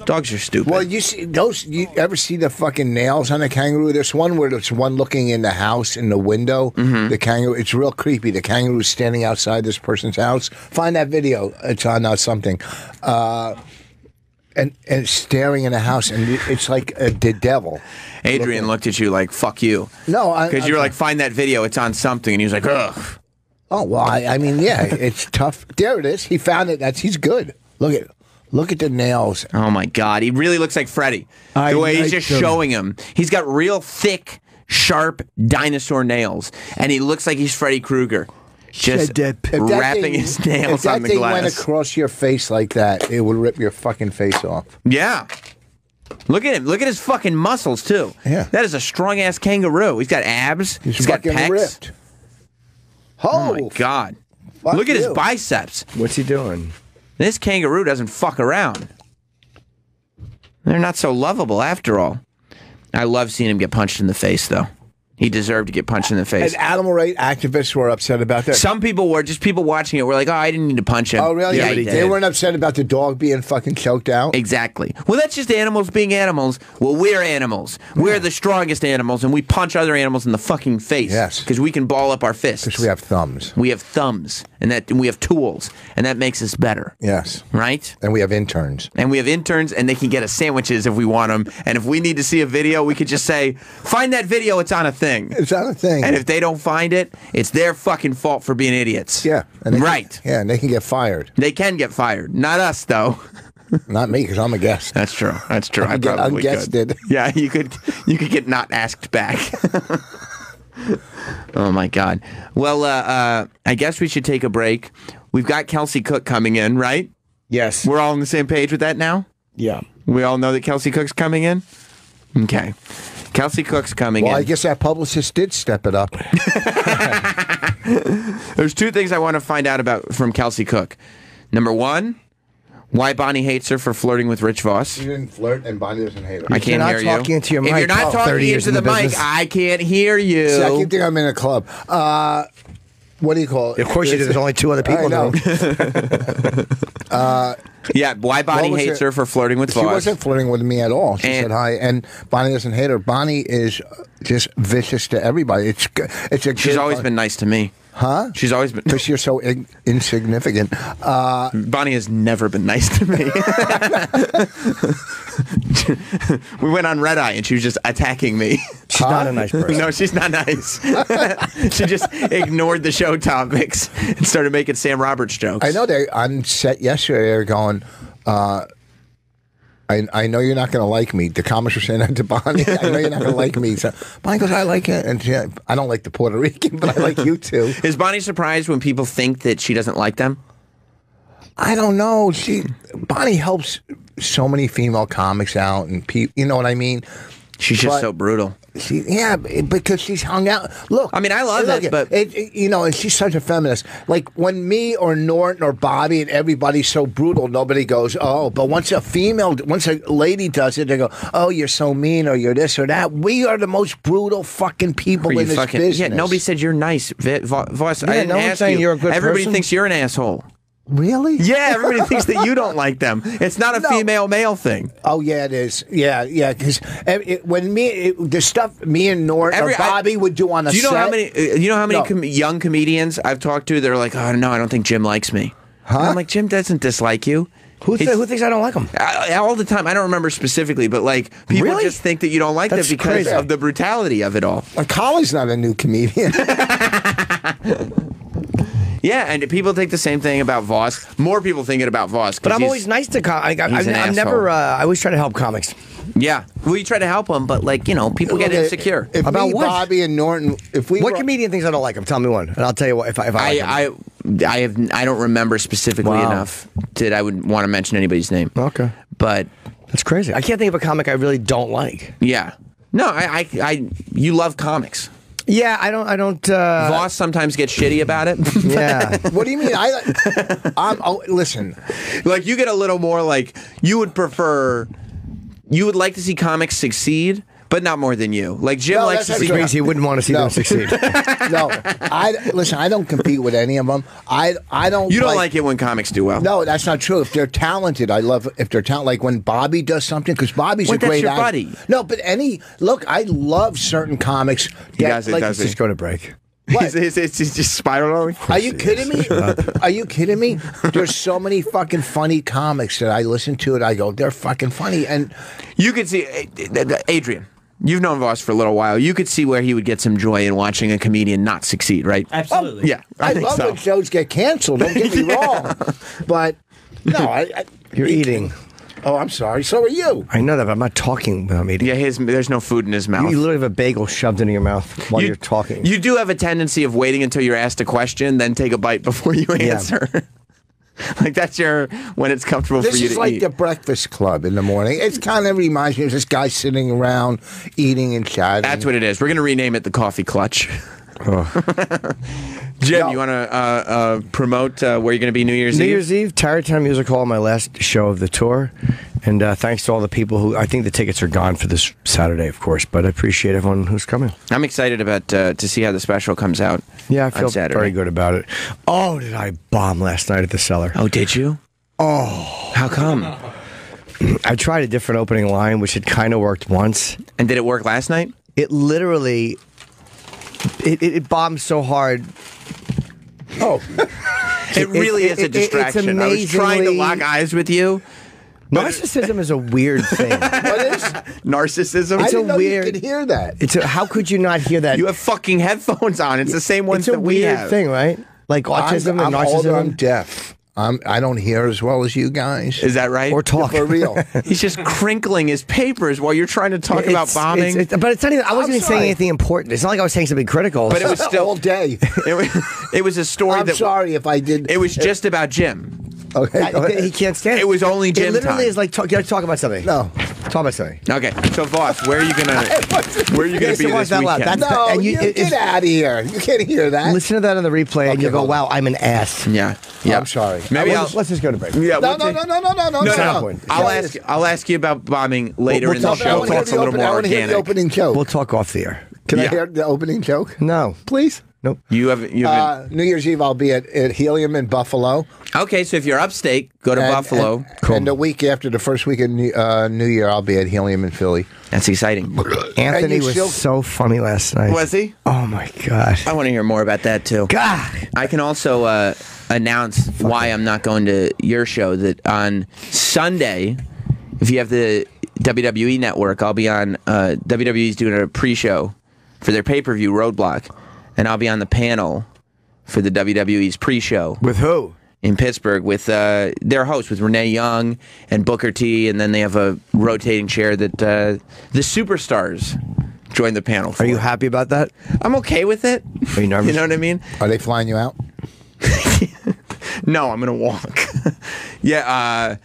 Dogs are stupid. Well, you see those. You ever see the fucking nails on a kangaroo? There's one where there's one looking in the house in the window. The kangaroo. It's real creepy. The kangaroo's standing outside this person's house. Find that video. It's on something. And it's staring in the house, and it's like the devil. Adrian looked at you like, fuck you. No, because you were like, find that video, it's on something, and he was like, ugh. Oh, well, I mean, yeah, it's tough. There it is. He found it. He's good. Look at the nails. Oh, my God. He really looks like Freddy. The way he's just showing him. He's got real thick, sharp dinosaur nails, and he looks like he's Freddy Krueger. Just wrapping his nails on the glass. If that thing went across your face like that, it would rip your fucking face off. Yeah. Look at him. Look at his fucking muscles, too. Yeah. That is a strong-ass kangaroo. He's got abs. He's got fucking pecs. ripped. Oh, my God. Look at his biceps. What's he doing? This kangaroo doesn't fuck around. They're not so lovable after all. I love seeing him get punched in the face, though. He deserved to get punched in the face. And animal rights activists were upset about that. Some people were, just people watching it were like, oh, I didn't need to punch him. Oh, really? Yeah, They weren't upset about the dog being fucking choked out? Exactly. Well, that's just animals being animals. Well, we're animals. We're the strongest animals, and we punch other animals in the fucking face. Yes. Because we can ball up our fists. Because we have thumbs. We have thumbs, and we have tools, and that makes us better. Yes. Right? And we have interns. And we have interns, and they can get us sandwiches if we want them. And if we need to see a video, we could just say, find that video, it's on a thing. It's on a thing. And if they don't find it, it's their fucking fault for being idiots. Yeah. And right. And they can get fired. They can get fired. Not us, though. Not me, because I'm a guest. That's true. That's true. I probably could. Yeah, you could get not asked back. Oh, my God. Well, I guess we should take a break. We've got Kelsey Cook coming in, right? Yes. We're all on the same page with that now? Yeah. We all know that Kelsey Cook's coming in? Okay. Kelsey Cook's coming in. Well, I guess that publicist did step it up. There's two things I want to find out from Kelsey Cook. Number one, why Bonnie hates her for flirting with Rich Voss. She didn't flirt, and Bonnie doesn't hate her. I can't hear you. You're not talking into your mic. If you're not talking into the mic, I can't hear you. See, I keep thinking I'm in a club. What do you call it? Of course you do. There's only two other people in know. the room. Yeah, why Bonnie hates her for flirting with Voss. She wasn't flirting with me at all. She said hi, and Bonnie doesn't hate her. Bonnie is just vicious to everybody. She's always been nice to me. Huh? She's always been... Because you're so insignificant. Bonnie has never been nice to me. We went on Red Eye and she was just attacking me. She's not a nice person. No, she's not nice. She just ignored the show topics and started making Sam Roberts jokes. I know they on set yesterday. They're going. I know you're not going to like me. The comics were saying that to Bonnie. I know you're not going to like me. So Bonnie goes, I like it. And I don't like the Puerto Rican, but I like you too. Is Bonnie surprised when people think that she doesn't like them? I don't know. Bonnie helps so many female comics out, and you know what I mean? She's just so brutal. Because she's hung out. Look, I mean, I love it, but and she's such a feminist. Like when me or Norton or Bobby and everybody's so brutal, nobody goes, oh. But once a lady does it, they go, oh, you're so mean, or you're this or that. We are the most brutal fucking people in this business. Yeah, nobody said you're nice, Voss. Yeah, I didn't no one's ask saying you. you're a good Everybody person. thinks you're an asshole. Really? Yeah, everybody thinks that you don't like them. It's not a female-male thing. Oh, yeah, it is. Yeah. Because when the stuff me and Norton or Bobby would do on a set. Do you know how many young comedians I've talked to? They're like, oh, no, I don't think Jim likes me. Huh? And I'm like, Jim doesn't dislike you. Who thinks I don't like him? All the time. I don't remember specifically, but like people Really? just think that you don't like That's them because crazy. of the brutality of it all. Collie's not a new comedian. Yeah, and people think the same thing about Voss. More people think it about Voss. But I'm always nice to comics. he's an I'm never. I always try to help comics. Yeah, well, you try to help them, but like people get insecure. If About me, what? Bobby, and Norton, if we What were- comedian thinks I don't like him? Tell me one, and I'll tell you what. If I like him. I don't remember specifically Wow. enough that I would want to mention anybody's name. Okay, but that's crazy. I can't think of a comic I really don't like. Yeah, no, you love comics. Yeah, I don't. Voss sometimes gets shitty about it. Yeah. What do you mean? Listen. Like you get a little more like you would prefer. You would like to see comics succeed, but not more than you. Like Jim No, likes to that's see. not true. He wouldn't want to see them succeed. No, listen. I don't compete with any of them. I don't. You don't like it when comics do well. No, that's not true. If they're talented, I love if they're talented. Like when Bobby does something, because Bobby's Well, a that's great your actor. buddy. No, but look, I love certain comics. He does it, like, does he? Just go to break. What? He's just spiraling. Are you kidding me? Are you kidding me? There's so many fucking funny comics that I listen to and I go, they're fucking funny. And You could see Adrian. You've known Voss for a little while. You could see where he would get some joy in watching a comedian not succeed, right? Absolutely. Yeah, I think love so. when shows get canceled. Don't get me wrong. But no, You're eating. Oh, I'm sorry. So are you. I know that, but I'm not talking when I'm eating. Yeah, there's no food in his mouth. You literally have a bagel shoved into your mouth while you're talking. You do have a tendency of waiting until you're asked a question, then take a bite before you answer. Like that's when it's comfortable This for you is to like eat. the Breakfast Club in the morning. It kind of reminds me of this guy sitting around eating and chatting. That's what it is. We're going to rename it the Coffee Clutch. Jim, you want to promote where you're going to be New Year's Eve? New Year's Eve, Tarrytown Music Hall, my last show of the tour. And thanks to all the people who, I think the tickets are gone for this Saturday, of course, but I appreciate everyone who's coming. I'm excited about to see how the special comes out. Yeah, I feel on Saturday. very good about it. Oh, did I bomb last night at the Cellar? Oh, did you? Oh. How come? I tried a different opening line, which had kind of worked once. And did it work last night? It literally, it bombed so hard. Oh. It really is a distraction. I was trying to lock eyes with you. Narcissism is a weird thing. What is? Narcissism? I It's didn't a know weird. you could hear that. How could you not hear that? You have fucking headphones on. It's the same ones It's a that we weird have. thing, right? Like autism I'm and older, narcissism. I'm deaf. I don't hear as well as you guys. Is that right? Or talk. For real. He's just crinkling his papers while you're trying to talk about bombing. But it's not even. I wasn't I'm even saying sorry. anything important. It's not like I was saying something critical. But it was still all day. It was a story I'm that. sorry if I did. It was just about Jim. Okay. go ahead. He can't stand it. It was only Jim It literally time. is like talk about something. No. Talk about something. Okay, so Voss, where are you gonna be Yes, it was this that loud. weekend? That's- No, and you, get out of here. You can't hear that. Listen to that on the replay, and Okay, you go, hold "Wow, on. I'm an ass." Yeah, yeah. I'm sorry. Maybe Let's just go to break. Yeah, No, we'll no, take- no, no, no, no, No, no. no. I'll ask you about bombing later We'll in the talk- show. we'll So talk it's a little more I want to hear the organic. opening joke. We'll talk off the air. Can I Yeah. hear the opening joke? No, Please? nope. You have New Year's Eve, I'll be at Helium in Buffalo. okay. So if you're upstate, go to Buffalo. And the week after, the first week of New Year, I'll be at Helium in Philly. That's exciting. Anthony you was still- so funny last night. Was he? Oh my god. I want to hear more about that too. God. I can also announce why I'm not going to your show. That on Sunday, if you have the WWE Network, I'll be on. WWE's doing a pre-show for their pay-per-view Roadblock, and I'll be on the panel for the WWE's pre-show With who? in Pittsburgh with their host, with Renee Young and Booker T, and then they have a rotating chair that the superstars join the panel for. Are you happy about that? I'm okay with it. Are you nervous? You know what I mean? Are they flying you out? No, I'm gonna walk. Yeah,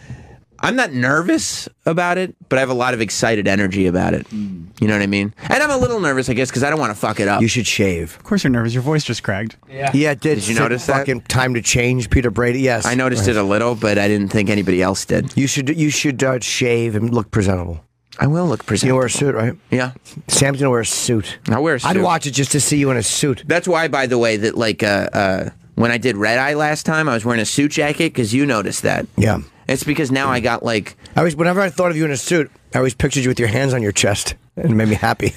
I'm not nervous about it, but I have a lot of excited energy about it. You know what I mean? And I'm a little nervous, I guess, because I don't want to fuck it up. You should shave. Of course you're nervous. Your voice just cracked. Yeah, it did. Did you notice that? Fucking time to change, Peter Brady. Yes, I noticed it a little, but I didn't think anybody else did. You should shave and look presentable. I will look You presentable. wear a suit, right? Yeah, Sam's gonna wear a suit. I wear a suit. I'd watch it just to see you in a suit. That's why, by the way, that like when I did Red Eye last time, I was wearing a suit jacket because you noticed that. Yeah. It's because now I got like. Whenever I thought of you in a suit, I always pictured you with your hands on your chest, and it made me happy.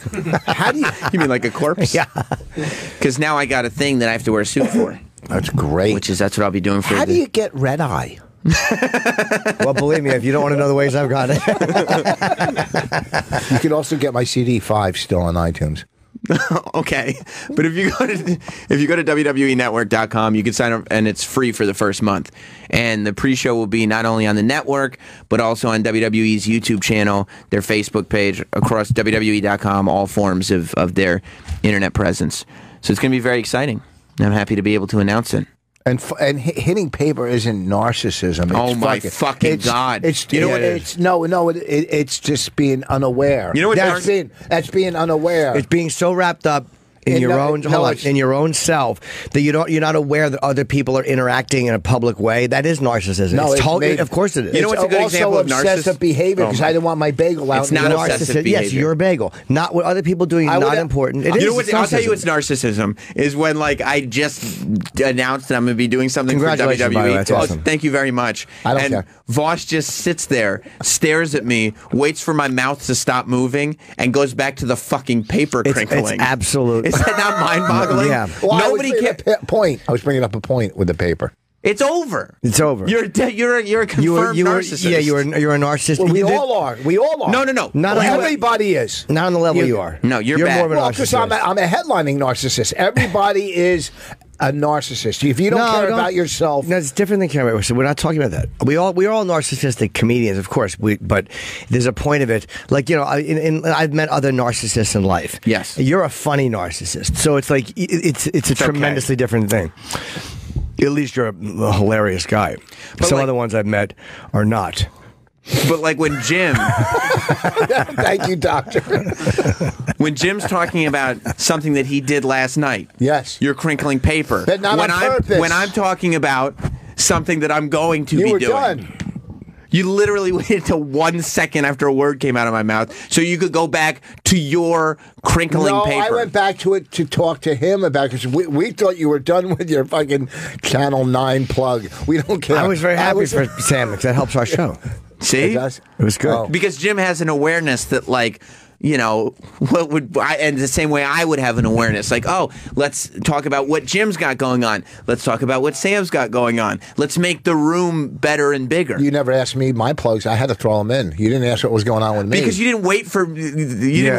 How do you? You mean like a corpse? Yeah. Because now I got a thing that I have to wear a suit for. That's great. That's what I'll be doing for. How do you get red eye? Well, believe me, if you don't want to know the ways I've got it. You can also get my CD 5 still on iTunes. Okay, but if you go to WWEnetwork.com, you can sign up, and it's free for the first month. And the pre-show will be not only on the network, but also on WWE's YouTube channel, their Facebook page, across WWE.com, all forms of their internet presence. So it's going to be very exciting. I'm happy to be able to announce it. And hitting paper isn't narcissism. Oh my fucking God! It's you know what? It's just being unaware. You know what? That's being unaware. It's being so wrapped up in your own self that you're not aware that other people are interacting in a public way. That is narcissism. No, of course it is. You know what's a good example of obsessive behavior because I didn't want my bagel out. It's not obsessive behavior. Yes, your bagel. Not what other people doing. Not important. It is. You know what? I'll tell you what's narcissism is when I just announced that I'm going to be doing something for WWE. By the way, that's awesome. Thank you very much. I don't care. Voss just sits there, stares at me, waits for my mouth to stop moving, and goes back to the fucking paper crinkling. It's absolute. Is that not mind-boggling? Yeah. Well, Nobody can. I was bringing up a point with the paper. It's over. It's over. You're a confirmed narcissist. Yeah, you're a narcissist. Well, we all are. We all are. No. Not everybody is. Not on the level you are. No, you're bad. more of a narcissist. Because I'm a headlining narcissist. Everybody is a narcissist. If you don't care about yourself, no, it's different than caring about yourself. We're not talking about that. We're all narcissistic comedians, of course. But there's a point of it. I've met other narcissists in life. Yes, you're a funny narcissist. So it's like it's a tremendously different thing. At least you're a hilarious guy. But some other ones I've met are not. But when Jim... Thank you, doctor. When Jim's talking about something that he did last night, yes, you're crinkling paper. But not on purpose. When I'm talking about something that I'm going to be doing... done. You literally waited till 1 second after a word came out of my mouth so you could go back to your crinkling paper. No, I went back to it to talk to him about because we thought you were done with your fucking Channel 9 plug. We don't care. I was very happy for Sam because that helps our show. See? It was good. Oh. Because Jim has an awareness that, and the same way I would have an awareness, let's talk about what Jim's got going on. Let's talk about what Sam's got going on. Let's make the room better and bigger. You never asked me my plugs. I had to throw them in. You didn't ask what was going on with me. Because you didn't wait for me to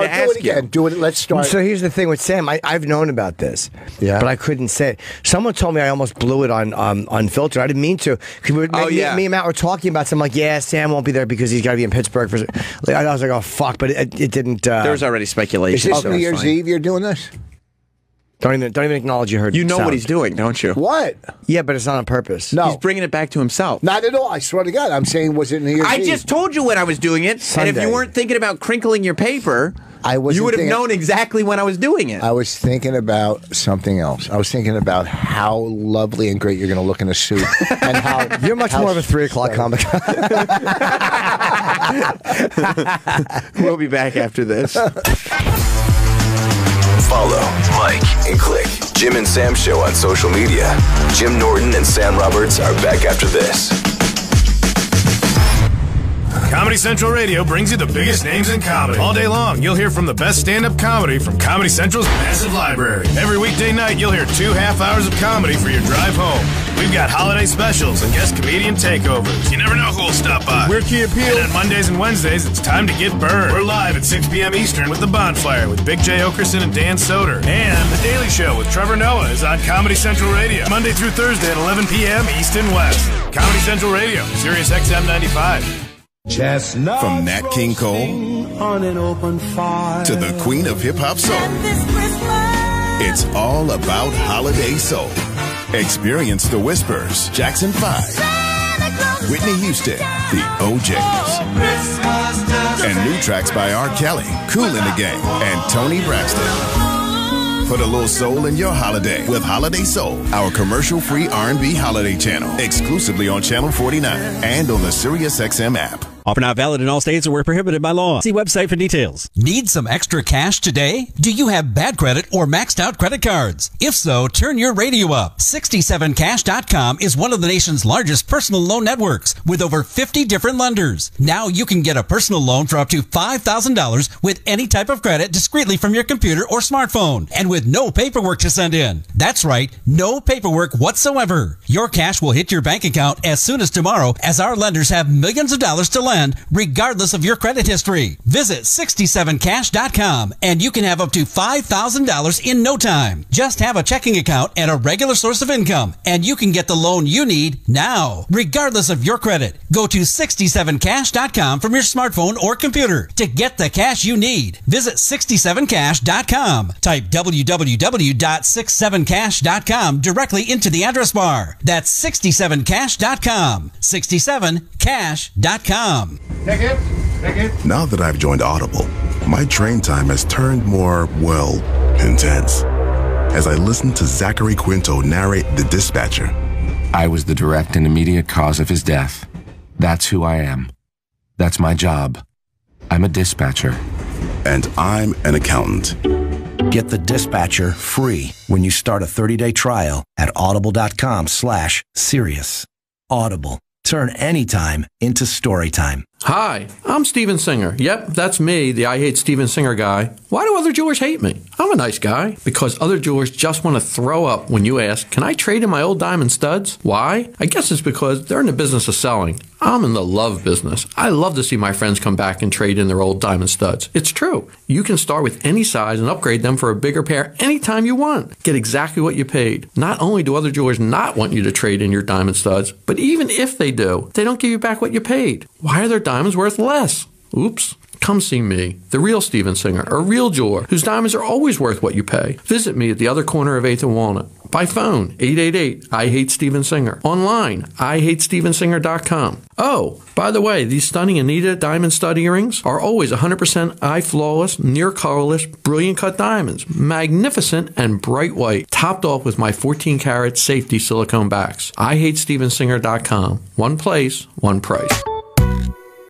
ask you. Do it. Let's start. So here's the thing with Sam. I've known about this, but I couldn't say it. Someone told me I almost blew it on Filter. I didn't mean to. Me and Matt were talking about something Sam won't be there because he's got to be in Pittsburgh. I was like, oh, fuck, but it didn't. There was already speculation. Is this New Year's Eve you're doing this? Don't even acknowledge you heard. You know what he's doing, don't you? What? Yeah, but it's not on purpose. No, he's bringing it back to himself. Not at all. I swear to God, I'm saying, was it New Year's Eve? I just told you when I was doing it, Sunday. And if you weren't thinking about crinkling your paper, you would have known exactly when I was doing it. I was thinking about something else. I was thinking about how lovely and great you're going to look in a suit, and how you're much more of a 3 o'clock comic. We'll be back after this. Follow, like, and click Jim and Sam Show on social media. Jim Norton and Sam Roberts are back after this. Comedy Central Radio brings you the biggest names in comedy. All day long, you'll hear from the best stand-up comedy from Comedy Central's massive library. Every weekday night, you'll hear 2.5 hours of comedy for your drive home. We've got holiday specials and guest comedian takeovers. You never know who will stop by. We're Key Appeal. And on Mondays and Wednesdays, it's time to get burned. We're live at 6 p.m. Eastern with The Bonfire with Big J. Okerson and Dan Soder. And The Daily Show with Trevor Noah is on Comedy Central Radio. Monday through Thursday at 11 p.m. East and West. Comedy Central Radio, Sirius XM 95. Chestnuts from Nat King Cole on an open fire to the queen of hip-hop soul. It's all about holiday soul. Experience the Whispers, Jackson 5, Whitney Houston, the OJs, and new tracks by R. Kelly, Kool in the Gang, and Tony Braxton. Put a little soul in your holiday with Holiday Soul, our commercial-free R&B holiday channel, exclusively on Channel 49 and on the SiriusXM app. Offer not valid in all states or where prohibited by law. See website for details. Need some extra cash today? Do you have bad credit or maxed out credit cards? If so, turn your radio up. 67cash.com is one of the nation's largest personal loan networks with over 50 different lenders. Now you can get a personal loan for up to $5,000 with any type of credit discreetly from your computer or smartphone and with no paperwork to send in. That's right, no paperwork whatsoever. Your cash will hit your bank account as soon as tomorrow, as our lenders have millions of dollars to lend regardless of your credit history. Visit 67cash.com and you can have up to $5,000 in no time. Just have a checking account and a regular source of income and you can get the loan you need now, regardless of your credit. Go to 67cash.com from your smartphone or computer to get the cash you need. Visit 67cash.com. Type www.67cash.com directly into the address bar. That's 67cash.com. 67cash.com. Now that I've joined Audible, my train time has turned more, well, intense. As I listen to Zachary Quinto narrate The Dispatcher. I was the direct and immediate cause of his death. That's who I am. That's my job. I'm a dispatcher. And I'm an accountant. Get The Dispatcher free when you start a 30-day trial at audible.com/serious. Audible. Turn anytime into story time. Hi, I'm Steven Singer. Yep, that's me, the I Hate Steven Singer guy. Why do other jewelers hate me? I'm a nice guy. Because other jewelers just want to throw up when you ask, can I trade in my old diamond studs? Why? I guess it's because they're in the business of selling. I'm in the love business. I love to see my friends come back and trade in their old diamond studs. It's true. You can start with any size and upgrade them for a bigger pair anytime you want. Get exactly what you paid. Not only do other jewelers not want you to trade in your diamond studs, but even if they do, they don't give you back what you paid. Why are their diamonds worth less? Oops. Come see me, the real Steven Singer, a real jeweler whose diamonds are always worth what you pay. Visit me at the other corner of 8th and Walnut. By phone, 888-I-HATE-STEVEN-SINGER. Online, IHateStevenSinger.com. Oh, by the way, these stunning Anita diamond stud earrings are always 100% eye-flawless, near-colorless, brilliant cut diamonds. Magnificent and bright white, topped off with my 14-karat safety silicone backs. IHateStevenSinger.com. One place, one price.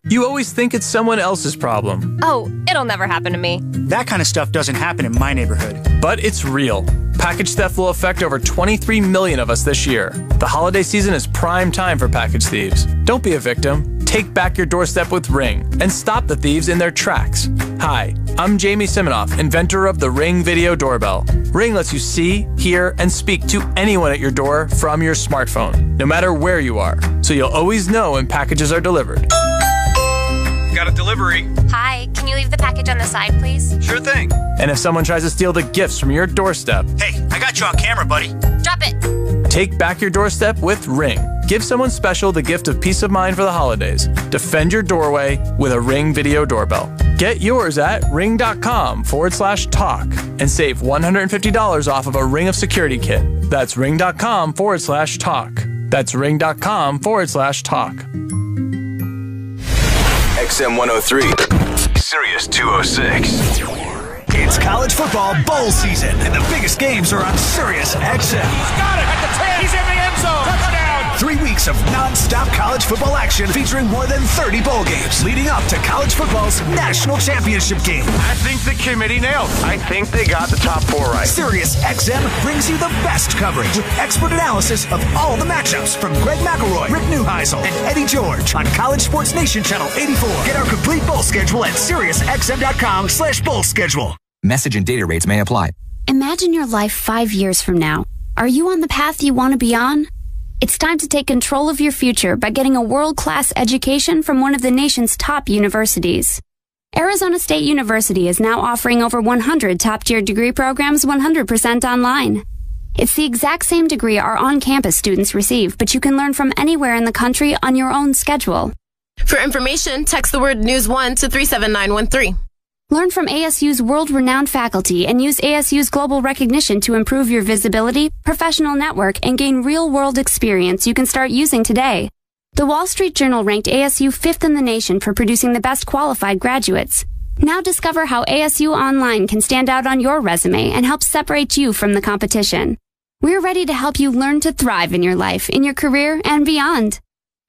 You always think it's someone else's problem. Oh, it'll never happen to me. That kind of stuff doesn't happen in my neighborhood. But it's real. Package theft will affect over 23 million of us this year. The holiday season is prime time for package thieves. Don't be a victim. Take back your doorstep with Ring and stop the thieves in their tracks. Hi, I'm Jamie Siminoff, inventor of the Ring Video Doorbell. Ring lets you see, hear, and speak to anyone at your door from your smartphone, no matter where you are, so you'll always know when packages are delivered. Got a delivery. Hi, can you leave the package on the side, please? Sure thing. And if someone tries to steal the gifts from your doorstep, hey, I got you on camera, buddy. Drop it. Take back your doorstep with Ring. Give someone special the gift of peace of mind for the holidays. Defend your doorway with a Ring Video Doorbell. Get yours at ring.com/talk and save $150 off of a Ring of Security kit. That's ring.com/talk. That's ring.com/talk. XM 103, Sirius 206. It's college football bowl season, and the biggest games are on Sirius XM. He's got it at the 10. He's in the end zone. Touchdown. 3 weeks of non-stop college football action featuring more than 30 bowl games leading up to college football's national championship game. I think the committee nailed it. I think they got the top 4 right. Sirius XM brings you the best coverage with expert analysis of all the matchups from Greg McElroy, Rick Neuheisel, and Eddie George on College Sports Nation Channel 84. Get our complete bowl schedule at SiriusXM.com/bowl schedule. Message and data rates may apply. Imagine your life 5 years from now. Are you on the path you want to be on? It's time to take control of your future by getting a world-class education from one of the nation's top universities. Arizona State University is now offering over 100 top-tier degree programs 100% online. It's the exact same degree our on-campus students receive, but you can learn from anywhere in the country on your own schedule. For information, text the word News1 to 37913. Learn from ASU's world-renowned faculty and use ASU's global recognition to improve your visibility, professional network, and gain real-world experience you can start using today. The Wall Street Journal ranked ASU 5th in the nation for producing the best qualified graduates. Now discover how ASU Online can stand out on your resume and help separate you from the competition. We're ready to help you learn to thrive in your life, in your career, and beyond.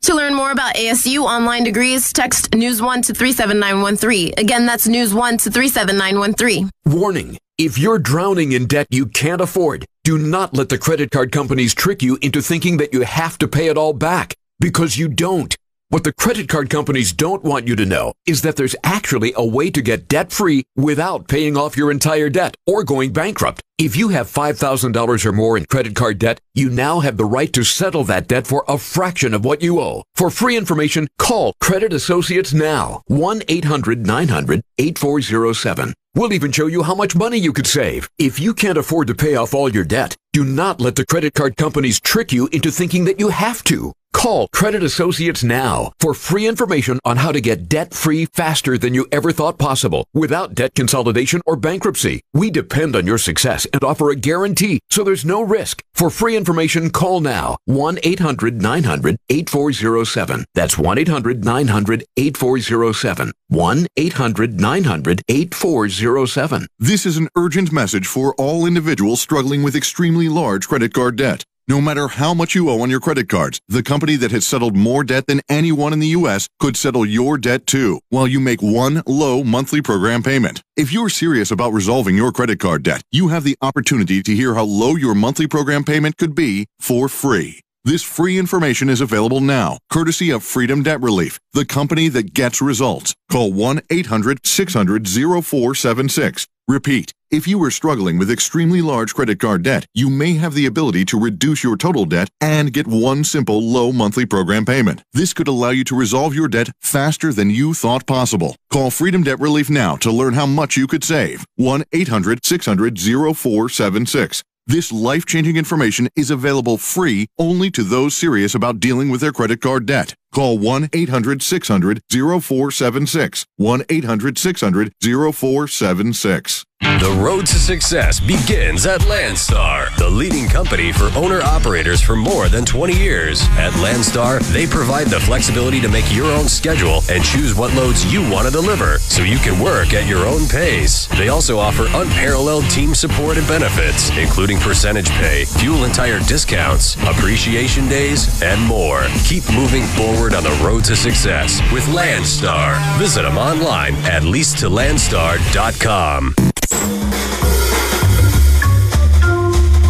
To learn more about ASU online degrees, text News 1 to 37913. Again, that's News 1 to 37913. Warning. If you're drowning in debt you can't afford, do not let the credit card companies trick you into thinking that you have to pay it all back, because you don't. What the credit card companies don't want you to know is that there's actually a way to get debt-free without paying off your entire debt or going bankrupt. If you have $5,000 or more in credit card debt, you now have the right to settle that debt for a fraction of what you owe. For free information, call Credit Associates now. 1-800-900-8407. We'll even show you how much money you could save. If you can't afford to pay off all your debt, do not let the credit card companies trick you into thinking that you have to. Call Credit Associates now for free information on how to get debt-free faster than you ever thought possible without debt consolidation or bankruptcy. We depend on your success and offer a guarantee, so there's no risk. For free information, call now. 1-800-900-8407. That's 1-800-900-8407. 1-800-900-8407. This is an urgent message for all individuals struggling with extremely large credit card debt. No matter how much you owe on your credit cards, the company that has settled more debt than anyone in the U.S. could settle your debt too, while you make one low monthly program payment. If you're serious about resolving your credit card debt, you have the opportunity to hear how low your monthly program payment could be for free. This free information is available now, courtesy of Freedom Debt Relief, the company that gets results. Call 1-800-600-0476. Repeat, if you are struggling with extremely large credit card debt, you may have the ability to reduce your total debt and get one simple low monthly program payment. This could allow you to resolve your debt faster than you thought possible. Call Freedom Debt Relief now to learn how much you could save. 1-800-600-0476. This life-changing information is available free only to those serious about dealing with their credit card debt. Call 1-800-600-0476. 1-800-600-0476. The road to success begins at Landstar, the leading company for owner-operators for more than 20 years. At Landstar, they provide the flexibility to make your own schedule and choose what loads you want to deliver so you can work at your own pace. They also offer unparalleled team support and benefits, including percentage pay, fuel and tire discounts, appreciation days, and more. Keep moving forward on the road to success with Landstar. Visit them online at leasetolandstar.com.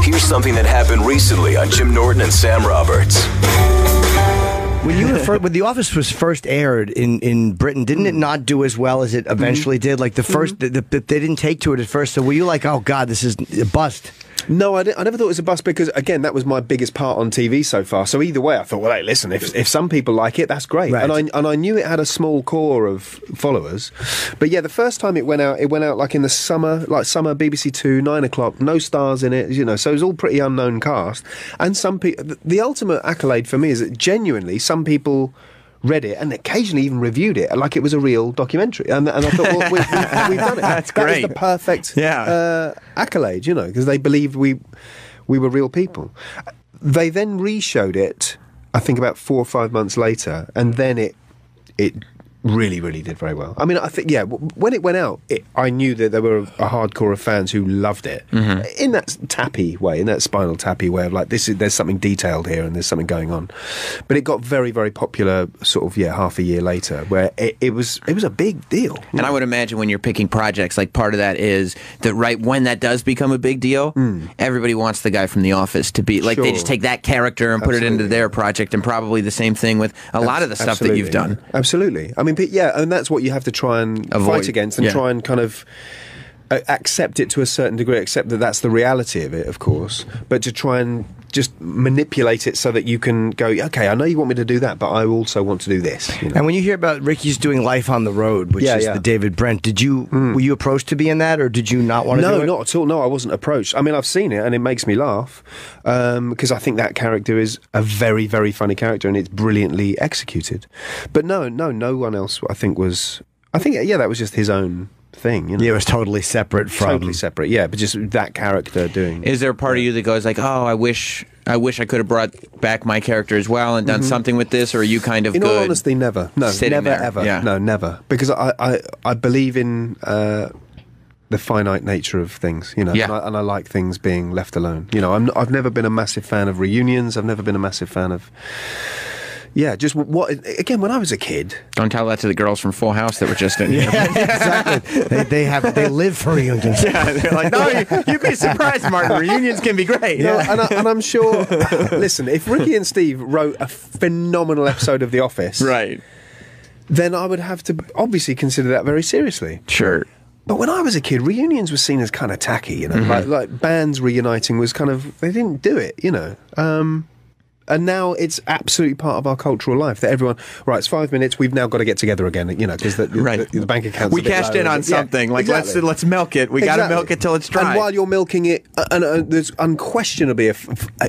Here's something that happened recently on Jim Norton and Sam Roberts. When The Office was first aired in Britain, didn't it not do as well as it eventually did? Like the first, they didn't take to it at first. So were you like, oh God, this is a bust? No, I never thought it was a bust because, again, that was my biggest part on TV so far. So either way, I thought, well, hey, listen, if some people like it, that's great. Right. And I knew it had a small core of followers. But yeah, the first time it went out like in the summer, BBC 2, 9 o'clock, no stars in it, so it was all pretty unknown cast. And some people, the ultimate accolade for me is that genuinely some people read it and occasionally even reviewed it like it was a real documentary, and I thought, well, we've done it. That's great. That was the perfect accolade, because they believed we were real people. They then re-showed it, I think about 4 or 5 months later, and then it really, really did very well. I mean, I think, when it went out, I knew that there were a hardcore of fans who loved it in that tappy way, in that Spinal Tappy way of like, there's something detailed here and there's something going on. But it got very, very popular sort of, half a year later, where it was a big deal. And I would imagine when you're picking projects, like part of that is that right when that does become a big deal, everybody wants the guy from The Office to be, like, they just take that character and put it into their project, and probably the same thing with a lot of the stuff that you've done. Absolutely. I mean, and that's what you have to try and fight against, and try and kind of accept it to a certain degree, accept that that's the reality of it, of course, but to try and just manipulate it so that you can go, okay, I know you want me to do that, but I also want to do this. And when you hear about Ricky's doing Life on the Road, which is the David Brent, were you approached to be in that, or did you not want to do it? No, not at all. No, I wasn't approached. I mean, I've seen it and it makes me laugh because I think that character is a very, very funny character and it's brilliantly executed. But no one else I think that was just his own thing. Yeah, it was totally separate from... Totally separate, yeah, but just that character doing... Is there a part of you that goes like, oh, I wish I could have brought back my character as well and done something with this, or are you kind of In all honesty, never. No, never, ever. Yeah. No, never. Because I believe in the finite nature of things, and I like things being left alone. I've never been a massive fan of reunions. I've never been a massive fan of... Yeah, just what again? When I was a kid, Don't tell that to the girls from Full House that were just in here. Exactly. They live for reunions. Yeah, they're like, no, you'd be surprised, Martin. Reunions can be great. No, and I'm sure. Listen, if Ricky and Steve wrote a phenomenal episode of The Office, Right. then I would have to obviously consider that very seriously. Sure. But when I was a kid, reunions were seen as kind of tacky, you know, Mm-hmm. like bands reuniting was kind of, they didn't do it, you know. And now it's absolutely part of our cultural life that everyone, right, it's 5 minutes, we've now got to get together again, you know, because the bank account's We a bit cashed lower. in on Yeah, something. Like, exactly. let's milk it. We got to milk it till it's dry. And while you're milking it, and there's unquestionably a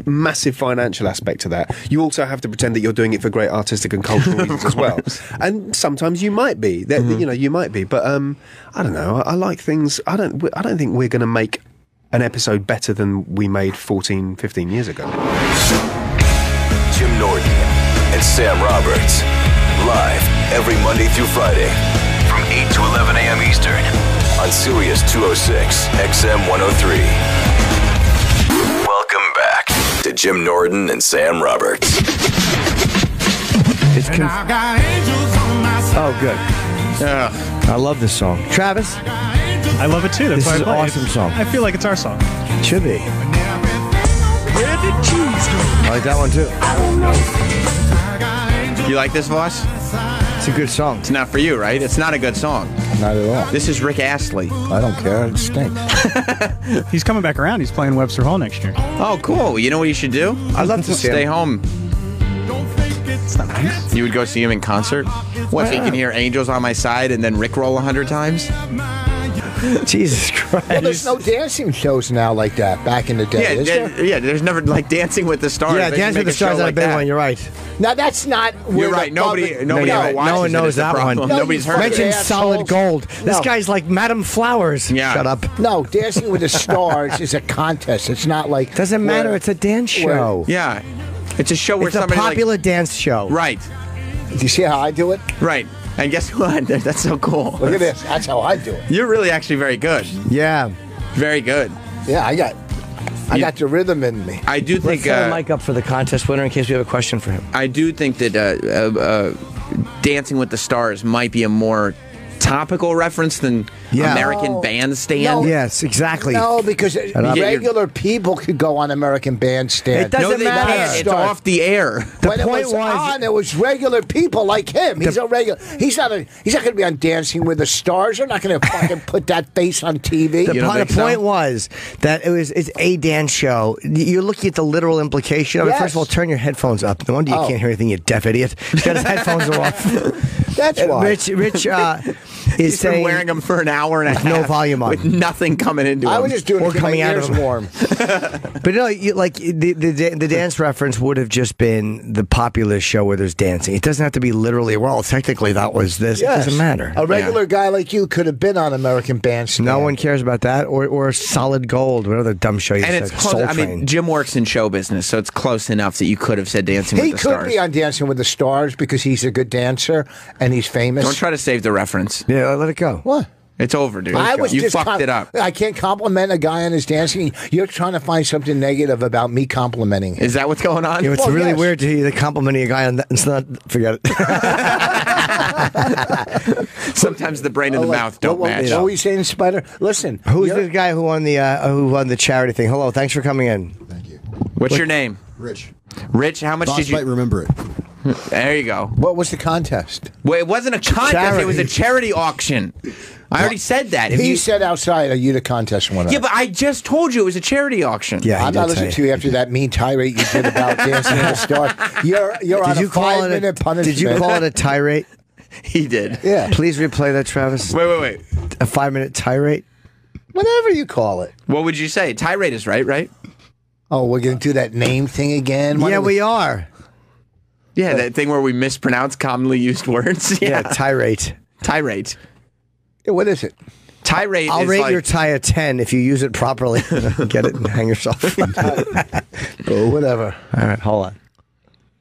massive financial aspect to that, you also have to pretend that you're doing it for great artistic and cultural reasons as well. And sometimes you might be. You know, you might be. But I don't know. I like things. I don't think we're going to make an episode better than we made 14, 15 years ago. Jim Norton and Sam Roberts. Live every Monday through Friday from 8 to 11 a.m. Eastern on Sirius 206 XM 103. Welcome back to Jim Norton and Sam Roberts. Oh, good. I love this song. Travis? I love it too. That's This why is I an play awesome it. song. I feel like it's our song. It should be. I like that one too. You like this, Voss? It's a good song. It's not for you, right? It's not a good song. Not at all. This is Rick Astley. I don't care. It stinks. He's coming back around. He's playing Webster Hall next year. Oh, cool. You know what you should do? I'd love to see stay him. home. It's not nice. You would go see him in concert? What, so you can hear Angels on My Side and then Rickroll 100 times? Jesus Christ. Well, there's no dancing shows now like that back in the day. Yeah, is there? yeah, there's never like Dancing with the Stars. Yeah, They should Dancing with make the a show Stars is a like big that. one. You're right. Now that's not. Where You're right. the Nobody public- ever watches No one it. knows It's the that one. problem. No, Nobody's you heard fucking it. Mention Solid assholes. Gold. This No. guy's like Madame Flowers. Yeah. Shut up. No, Dancing with the Stars is a contest. It's not like Doesn't matter. where- It's a dance show. Yeah. It's a show where It's a somebody popular dance show. Right. Do you see how I do it? Right. And guess what? That's so cool. Look at this. That's how I do it. You're really actually very good. Yeah. Very good. Yeah, I got the rhythm in me. I do Let's think set a mic up for the contest winner in case we have a question for him. I do think that Dancing with the Stars might be a more topical reference than American Bandstand. No. Yes, exactly. No, because up. regular people could go on American Bandstand. It doesn't No, they matter. can't. It's off the air. The when point it was was- on, it was regular people like him. He's a regular. He's not going to be on Dancing with the Stars. They're not going to fucking put that face on TV. The point was that it's a dance show. You're looking at the literal implication of it. Yes. First of all, turn your headphones up. No wonder you can't hear anything, you deaf idiot. He's got his headphones off. That's why. Rich is He's been saying wearing them for an hour and a half. no volume on. With nothing coming into I him. was just doing Or it to keep my coming out of ears him. warm. But no, like the dance reference would have just been the popular show where there's dancing. It doesn't have to be literally. Well, technically that was this. Yes. It doesn't matter. A regular guy like you could have been on American Bandstand. No one cares about that or Solid Gold, whatever dumb show you And said. it's close. Soul I Train. mean, Jim works in show business, so it's close enough that you could have said Dancing He with the could Stars. be on Dancing with the Stars because he's a good dancer and he's famous. Don't try to save the reference. Yeah, let it go. What? It's over, dude. I was you just fucked it up. I can't compliment a guy on his dancing. You're trying to find something negative about me complimenting him. Is that what's going on? Yeah, it's Well, really yes. weird to hear you complimenting a guy on that. It's not. Forget it. Sometimes the brain and the mouth don't match. What were you saying, Spider? Listen, Who's the guy who won the charity thing? Hello, thanks for coming in. What's your name? Rich. Rich, how much Boss did you might remember it. There you go. What was the contest? Well, it wasn't a contest. Charity. It was a charity auction. I already said that. If He you, said outside, are you the contest winner? yeah, but I just told you it was a charity auction. Yeah, I'm not listening to you after that mean tirade you did about Dancing with the Stars. You're on Did you a call it 5-minute punishment. Did you call it a tirade? He did. Yeah. Please replay that, Travis. Wait. A 5-minute tirade. Whatever you call it. What would you say? Tirade is right? Oh, we're going to do that name thing again? Why Yeah, don't we are. Yeah, that thing where we mispronounce commonly used words. Yeah, tirade. Tirade. Yeah, what is it? Tirade I'll is rate like, your tie a 10 if you use it properly. Get it and hang yourself. Oh, whatever. All right, hold on.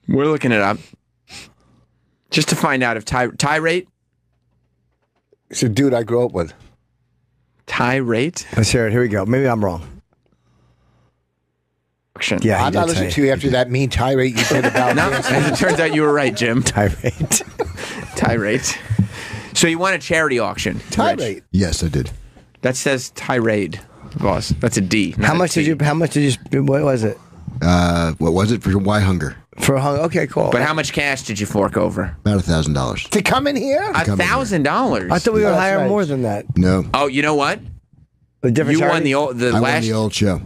We're looking it up. Just to find out if tirade. It's a dude I grew up with. Tirade? Let's hear it. Here we go. Maybe I'm wrong. Yeah, I'm not listening to you after that mean tirade you did about No, as it turns out, you were right, Jim. Tirade. Tirade. So you won a charity auction. Tirade. Yes, I did. That says tirade, boss. That's a D. How much did you? What was it? What was it for Why Hunger? For hunger. Okay, cool. But how much cash did you fork over? About $1,000. To come in here? $1,000. I thought we were higher more than that. No. Oh, you know what? A different You won charity? the old, the I last. won the old show.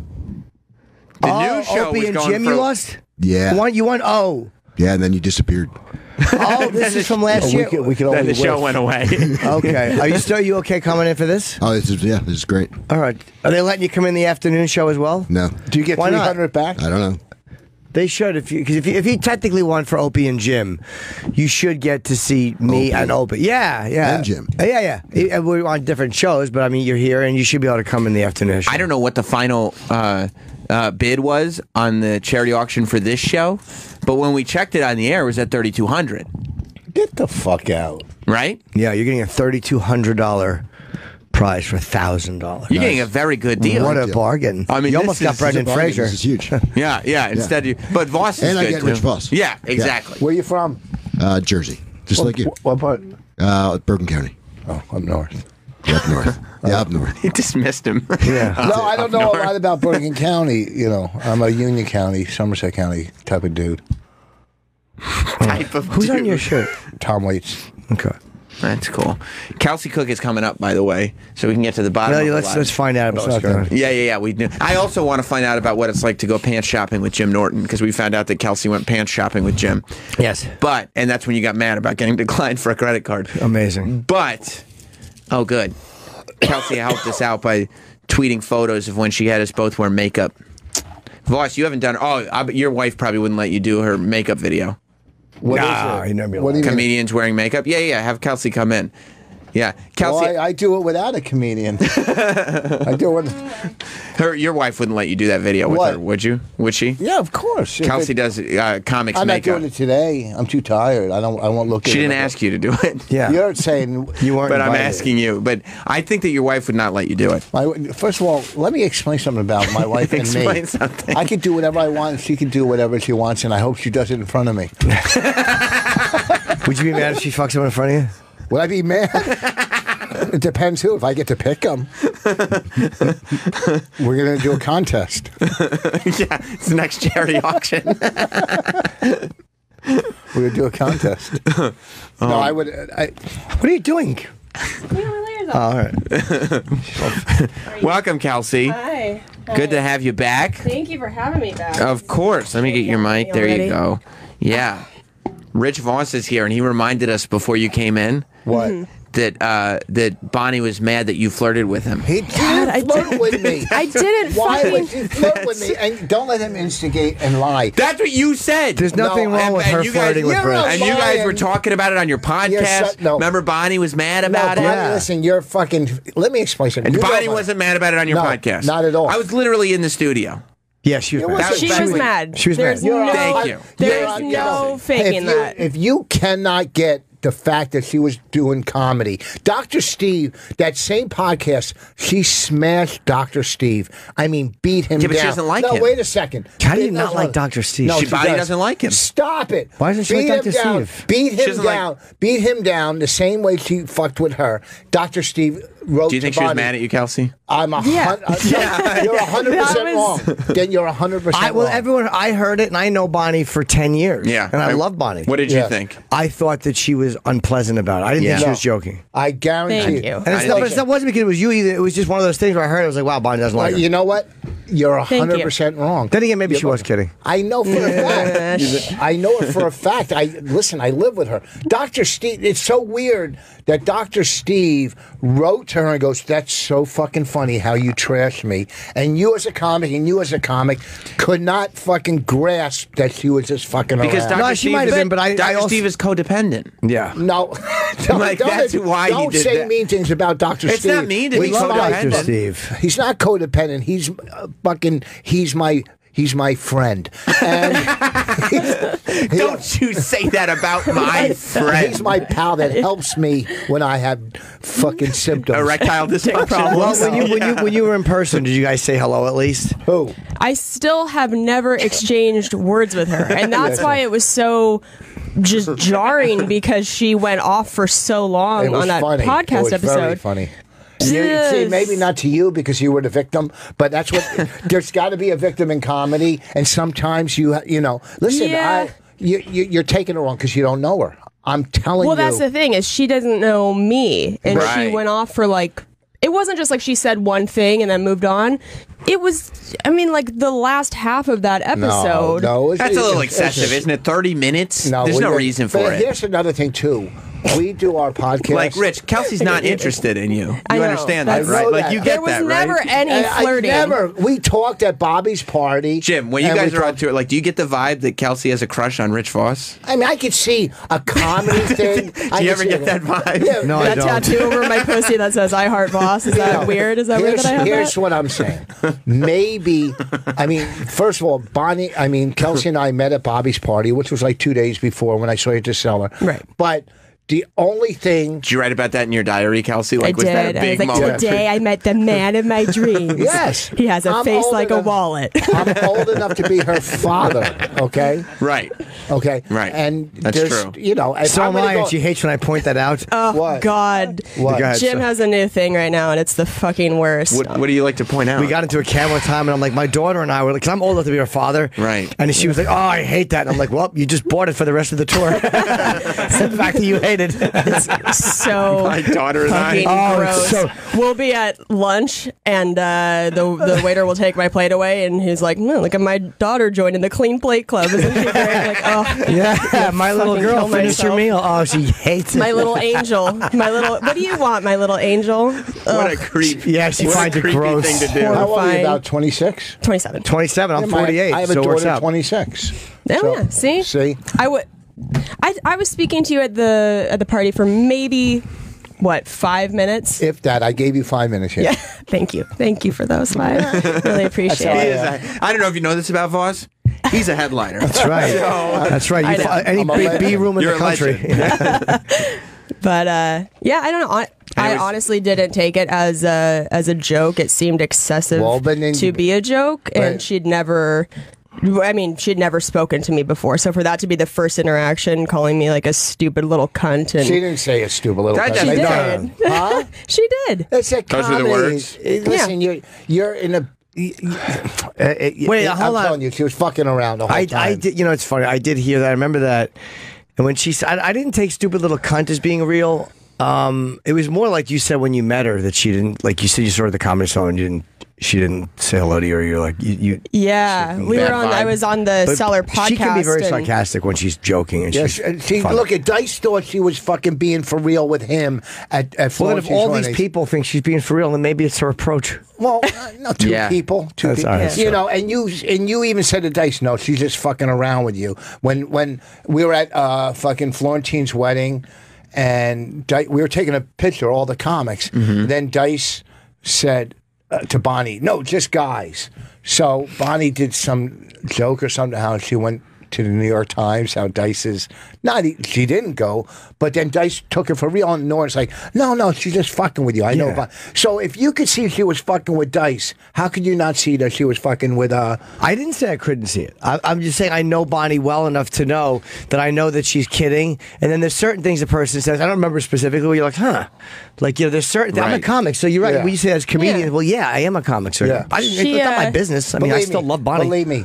The new show Opie was and going Jim, for. you lost. Yeah. You won. Oh, Yeah, and then you disappeared. this is from last year. We could Then only the show wish. went away. Okay. Are you okay coming in for this? Oh, this is great. All right. Are they letting you come in the afternoon show as well? No. Do you get Why not? 300 back? I don't know. They should, because if you technically won for Opie and Jim, you should get to see me Opie. and Opie. Yeah. And Jim. Yeah. We're on different shows, but I mean, you're here and you should be able to come in the afternoon show. I don't know what the final bid was on the charity auction for this show, but when we checked it on the air, it was at $3,200. Get the fuck out. Right? Yeah, you're getting a $3,200 prize for $1,000. You're getting a very good deal. What a bargain! I mean, you almost got Brendan Fraser. This is huge. Yeah. Instead, but Voss is And I good get too. Rich Voss. Yeah, exactly. Where are you from? Jersey. Just like you. What part? Bergen County. Oh, up north. Yeah, up north. Yeah, up north. He dismissed him. Yeah. No, I don't know a lot about Bergen County. You know, I'm a Union County, Somerset County type of dude. Type of Who's dude. on your shirt? Tom Waits. Okay. That's cool. Kelsey Cook is coming up, by the way, so we can get to the bottom. Well, of the let's find out about what's going on. Yeah. We do. I also want to find out about what it's like to go pants shopping with Jim Norton, because we found out that Kelsey went pants shopping with Jim. Yes. And that's when you got mad about getting declined for a credit card. Amazing. But, oh, good. Kelsey helped us out by tweeting photos of when she had us both wear makeup. Voss, you haven't done. Your wife probably wouldn't let you do her makeup video. What is it? What do you mean? Comedians wearing makeup? Yeah. Have Kelsey come in. Yeah, Kelsey. Well, I do it without a comedian. I do it. Your wife wouldn't let you do that video with her, would you? Would she? Yeah, of course. Kelsey does comics I'm makeup. not doing it today. I'm too tired. I won't look at it. She didn't ask you to do it. Yeah. You're saying you weren't. But invited. I'm asking you. But I think that your wife would not let you do it. First of all, let me explain something about my wife and me. Explain something. I can do whatever I want. She can do whatever she wants, and I hope she does it in front of me. Would you be mad if she fucks someone in front of you? Would I be mad? It depends who. If I get to pick them, we're going to do a contest. Yeah, it's the next charity auction. We're going to do a contest. No, I would. What are you doing? All right. Welcome, Kelsey. Hi. Good to have you back. Thank you for having me back. Of course. Let me get your mic. There you Already? go. Yeah. Rich Voss is here, and he reminded us before you came in. What? That Bonnie was mad that you flirted with him. He didn't flirt with me. I didn't Why fucking- would you flirt with me? And don't let him instigate and lie. That's what you said. There's nothing wrong with her you flirting with guys, Rich. And you guys were talking about it on your podcast. No. Remember, Bonnie was mad about no, it. Bonnie, listen, you're fucking. Let me explain something. And You Bonnie know- wasn't mad about it on your No, podcast. not at all. I was literally in the studio. Yeah, she was mad. She was mad. She was There's mad. No, Thank you. There's no faking that. If you cannot get the fact that she was doing comedy, Dr. Steve, that same podcast, she smashed Dr. Steve. I mean, beat him Yeah, but down. she doesn't like no, him. wait a second. How do you not like Dr. Steve? No, Bonnie does. doesn't like him. Stop it. Why doesn't she Beat like him Dr. down. Steve? Beat She him doesn't like- down. Beat him down the same way she fucked with her. Dr. Steve wrote Do you think to she was Bonnie, mad at you, Kelsey? I'm a Yeah. you're 100% That wrong. Then you're 100% wrong. Everyone, I heard it, and I know Bonnie for 10 years. Yeah. And I love Bonnie. What did you Yes. think? I thought that she was unpleasant about it. I didn't think she was joking. I guarantee Thank you. And it wasn't because it was you either. It was just one of those things where I heard it. I was like, wow, Bonnie doesn't like her. You know what? You're Thank you. 100% wrong. Then again, maybe she was kidding. I know for a fact. I know it for a fact. I live with her. Dr. Steve, it's so weird that Dr. Steve wrote to her and goes, "That's so fucking funny how you trash me." And you as a comic could not fucking grasp that she was just fucking Because around. Dr. she Steve might have is, been, but I Dr. also- Steve is codependent. Yeah. No, Like, that's why he don't did say that. mean things about Dr. It's Steve. not mean to be He's Love my- Dr. codependent. Steve. He's not codependent. He's He's my friend. And don't you say that about my friend. He's my pal that helps me when I have fucking symptoms. Erectile dysfunction. Well, when you were in person, did you guys say hello at least? Who? I still have never exchanged words with her, and that's why it was so just jarring because she went off for so long on that funny. podcast it was episode. Very funny. See, maybe not to you because you were the victim, but that's what. There's got to be a victim in comedy, and sometimes you know. Listen, you're taking it wrong because you don't know her. I'm telling you. Well, that's the thing is she doesn't know me, and she went off for like. It wasn't just like she said one thing and then moved on. It was, I mean, like the last half of that episode. No, that's a little excessive, isn't it? 30 minutes? There's no reason for it. Here's another thing, too. We do our podcast. Like, Rich, Kelsey's not interested in you. You understand that, right? That. Like, you get that, right? There was never any flirting. We talked at Bobby's party. Jim, when you guys are on tour, like, do you get the vibe that Kelsey has a crush on Rich Voss? I mean, I could see a comedy thing. Do you ever get that vibe? Yeah, no, that tattoo over my pussy that says "I heart Voss." Is that weird? Is that weird that I have Here's that? what I'm saying. Maybe, I mean, first of all, Kelsey and I met at Bobby's party, which was like 2 days before when I saw you at the cellar. Right. But the only thing... Did you write about that in your diary, Kelsey? Like, I was did. that a big I was like, moment? today I met the man of my dreams. Yes. He has a face like a wallet. I'm old enough to be her father, okay? Right. Okay. Right. And that's there's, true. You know, So am I, and she hates when I point that out. Oh, What? God. What? Go ahead, Jim has a new thing right now, and it's the fucking worst. What do you like to point out? We got into a cab one time, and I'm like, my daughter and I were like, because I'm old enough to be her father. Right. And she was like, oh, I hate that. And I'm like, well, you just bought it for the rest of the tour. The fact that you hate it. So my daughter and I. fucking gross. We'll be at lunch, and the waiter will take my plate away, and he's like, look at my daughter joining the Clean Plate Club. Isn't she great? I'm like, oh. Yeah, my little fucking girl kill finished your myself. meal. Oh, she hates it. My little angel. What do you want, my little angel? What a creep. Yeah, she finds it creepy gross. thing to do. How old are you, Horrifying. about 26? 27. 27, I'm Yeah, 48. I have a so it works daughter out. 26. Oh, So, yeah. See? See? I was speaking to you at the party for maybe 5 minutes? If that, I gave you 5 minutes here. Yeah. Thank you for those 5. Really appreciate it. I don't know if you know this about Voss. He's a headliner. That's right. That's right. I know. Any big B room in You're the a country. But yeah, I don't know. I honestly didn't take it as a joke. It seemed excessive to be a joke, and she'd never spoken to me before. So for that to be the first interaction, calling me like a stupid little cunt, and She didn't say a stupid little cunt. She did. Huh? She did. That's a Those were the comedy. words? Listen, you're in a... Wait, hold I'm on. telling you, she was fucking around the whole time. I did. You know, it's funny. I did hear that. I remember that. And when she said, I didn't take stupid little cunt as being real. It was more like you said when you met her that she didn't, like you said, you saw her at the comedy show and she didn't say hello to you, or you're like, you Yeah, we were on. I was on the But Cellar podcast. She can be very and- sarcastic when she's joking. And Yeah, she's fun. look at Dice thought she was fucking being for real with him at Well, then if Florence all Hornets. these people think she's being for real, then maybe it's her approach. Well, no, two people. That's all right. You know, and you even said to Dice, no, she's just fucking around with you. When we were at fucking Florentine's wedding, and we were taking a picture, all the comics. Then Dice said to Bonnie, no, just guys. So Bonnie did some joke or something how she went to the New York Times, how Dice is she didn't go, but then Dice took it for real, and Norton's like, no, she's just fucking with you. I know about. So if you could see she was fucking with Dice, how could you not see that she was fucking with I didn't say I couldn't see it. I'm just saying I know Bonnie well enough to know that I know that she's kidding. And then there's certain things a person says. I don't remember specifically where you're like, huh? Like, you know, there's certain. I'm a comic, so you're right. Yeah. When you say as a comedian, well, yeah, I am a comic. So Yeah. it's not my business. I mean, I still love Bonnie. Believe me,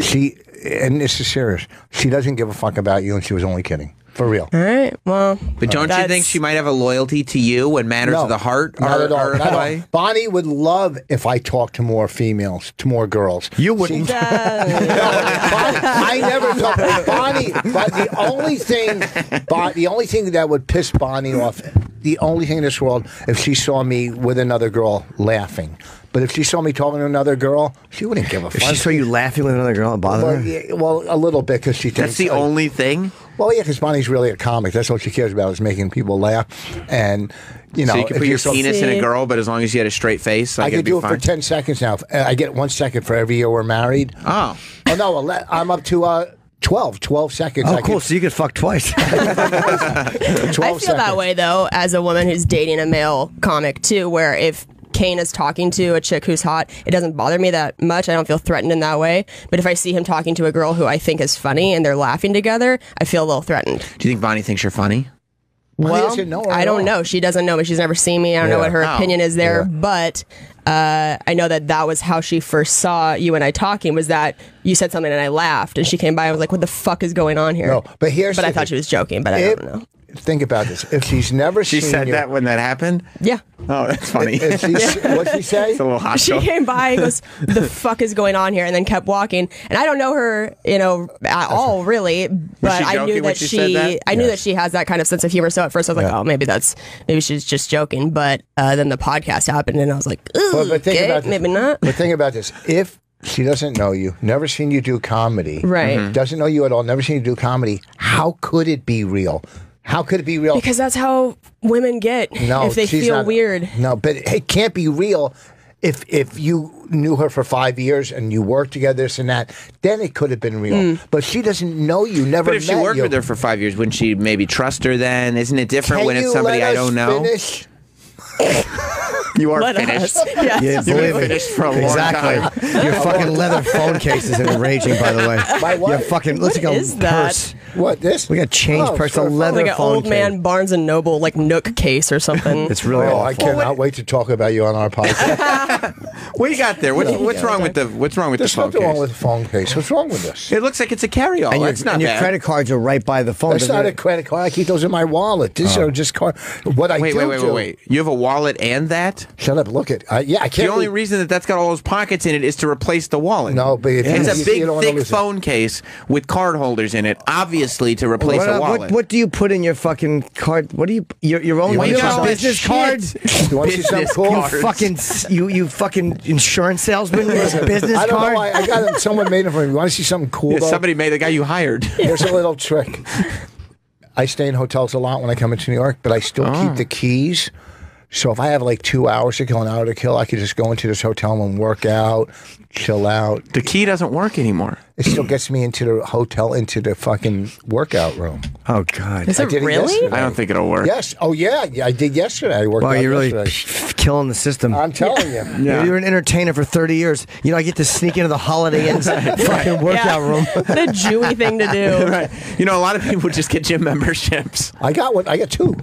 she, and this is serious, she doesn't give a fuck about you, and she was only kidding. For real. All right. Well, but don't you think she might have a loyalty to you when matters of the heart not are, at all. are Not at at all. play? Bonnie would love if I talked to more females, to more girls. You wouldn't. Bonnie, I never talk to Bonnie. But the only thing that would piss Bonnie off, the only thing in this world, if she saw me with another girl laughing. But if she saw me talking to another girl, she wouldn't give a fuck. If she saw you laughing with another girl, it bothered her? Well, a little bit because she thinks That's the only thing? Well, yeah, because Bonnie's really a comic. That's what she cares about, is making people laugh. And, you know, so you can put your penis in a girl, but as long as you had a straight face, like, I can do it for 10 seconds now. I get 1 second for every year we're married. Oh. Oh, no, I'm up to 12 seconds. Oh, cool. So you could fuck twice. I feel that way, though, as a woman who's dating a male comic, too, where if Kane is talking to a chick who's hot, it doesn't bother me that much. I don't feel threatened in that way. But if I see him talking to a girl who I think is funny and they're laughing together, I feel a little threatened. Do you think Bonnie thinks you're funny? Well, I don't know. She doesn't know me. She's never seen me. I don't know what her opinion is there. But I know that was how she first saw you and I talking, was that you said something and I laughed. And she came by and was like, what the fuck is going on here? No, but I thought she was joking, but I don't know. Think about this. If she's never seen you... She said that when that happened? Yeah. Oh, that's funny. What'd she say? It's a little hostile. She came by and goes, the fuck is going on here? And then kept walking. And I don't know her, at all, really. But I knew that I knew that she has that kind of sense of humor. So at first I was like, oh, maybe she's just joking. But then the podcast happened and I was like, ooh, but think about this. Maybe not. But think about this. If she doesn't know you, never seen you do comedy. Right. Doesn't know you at all, never seen you do comedy, how could it be real? How could it be real? Because that's how women get if they feel weird. No, but it can't be real if you knew her for 5 years and you worked together, this and that. Then it could have been real. But she doesn't know you, never met you. But if she worked with her for 5 years, wouldn't she maybe trust her then? Isn't it different when it's somebody I don't know? Finish? You are finished. Yes. Yeah, You've been finished for a long time. Your fucking leather phone case is enraging, by the way. My what? Your fucking, looks like a is that? purse. What, this? We got change purse, a leather like an phone old case. man Barnes and Noble Nook case or something. It's really awful. I cannot wait to talk about you on our podcast. What you got there? What's wrong with the phone case? There's nothing wrong with the phone case. What's wrong with this? It looks like it's a carry-all. And That's your credit cards are right by the phone. That's not a credit card. I keep those in my wallet. These are just cards. Wait. You have a wallet and that? Shut up. Look at. I can't. The only reason that's got all those pockets in it is to replace the wallet. No, but it's a big, thick phone case with card holders in it, obviously to replace a wallet. What do you put in your fucking card? What do you your own business cards? You want to see something cool? You fucking insurance salesman with a business I don't card? know. I got it. Someone made it for me. You want to see something cool? Yeah, somebody made the guy you hired. Here's a little trick. I stay in hotels a lot when I come into New York, but I still keep the keys. So if I have like 2 hours to kill, an hour to kill, I could just go into this hotel and work out, chill out. The key doesn't work anymore. It still gets me into the hotel, into the fucking workout room. Oh, God. Is it really? I don't think it'll work. Yes. Oh, yeah. I did yesterday. I worked out you're really yesterday. killing the system. I'm telling you. Yeah. You're an entertainer for 30 years. I get to sneak into the Holiday Inn's fucking workout room. What a Jewy thing to do. Right. A lot of people just get gym memberships. I got one. I got two.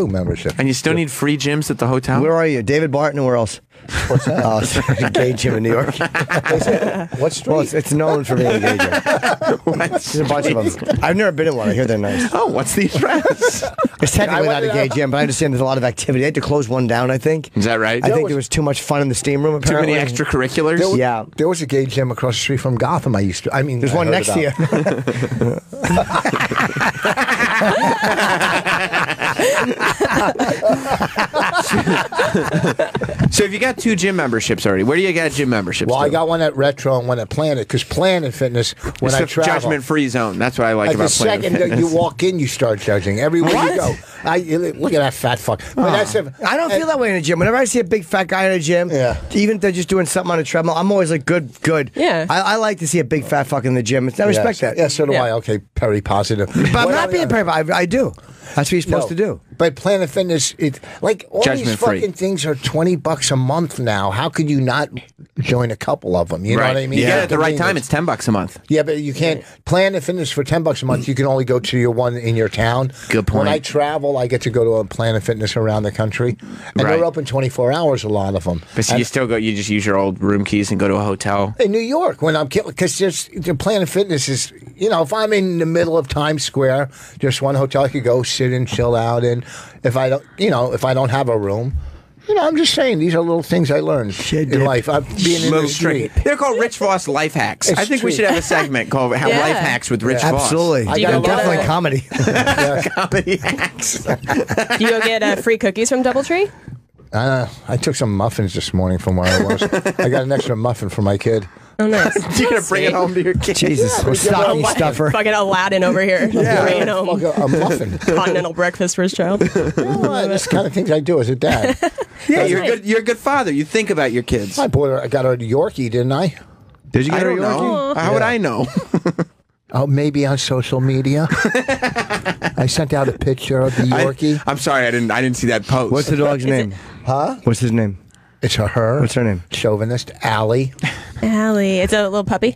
memberships. And you still need free gyms at the hotel? Where are you? David Barton, where else? What's that? Oh, it's a gay gym in New York. What street? Well, it's known for being a gay gym. There's a bunch of them. I've never been in one. I hear they're nice. Oh, what's the address? It's technically not a gay gym, but I understand there's a lot of activity. They had to close one down, I think. Is that right? I think there was too much fun in the steam room, apparently. Too many extracurriculars? There was a gay gym across the street from Gotham there's one next to you. So if you got 2 gym memberships already, where do you get gym memberships? Well, I got one at Retro and one at Planet, because Planet Fitness, when I travel, judgment-free zone. That's what I like about Planet Fitness. The second you walk in, you start judging. Everywhere you go. Look at that fat fuck. I don't feel that way in a gym. Whenever I see a big fat guy in a gym, even if they're just doing something on a treadmill, I'm always like, good. Yeah. I like to see a big fat fuck in the gym. I respect that. Yeah, so do I. Okay, Perry positive. But I'm not being Perry. I do. That's what you're supposed to do. But Planet Fitness, all these fucking things are $20 a month now. How could you not join a couple of them? You know what I mean? You get it at the right time. It's $10 a month. Yeah, but you can't. Planet Fitness for $10 a month. You can only go to your one in your town. Good point. When I travel, I get to go to a Planet Fitness around the country, and they're open 24 hours. A lot of them. But so you still go. You just use your old room keys and go to a hotel in New York when I'm because the Planet Fitness is. If I'm in the middle of Times Square, just one hotel I could go sit and chill out in. If I don't have a room, I'm just saying these are little things I learned in life. I'm being in the street. They're called Rich Voss life hacks. I think we should have a segment called Life Hacks with Rich Voss. Absolutely. Definitely comedy. Comedy hacks. Do you go get free cookies from Doubletree? I took some muffins this morning from where I was. I got an extra muffin for my kid. Oh, nice. You're going to bring it home to your kids. Jesus, we're stocking stuffer. Fucking Aladdin over here. Yeah. Bringing home A muffin. continental breakfast for his child. This kind of things I do as a dad. Yeah, you're a good father. You think about your kids. I got her a Yorkie, didn't I? Did you get her a I don't know. Yorkie? How would I know? Oh, maybe on social media. I sent out a picture of the Yorkie. I'm sorry, I didn't see that post. What's the dog's name? Huh? What's his name? It's her. What's her name? Chauvinist, Allie. Allie. It's a little puppy.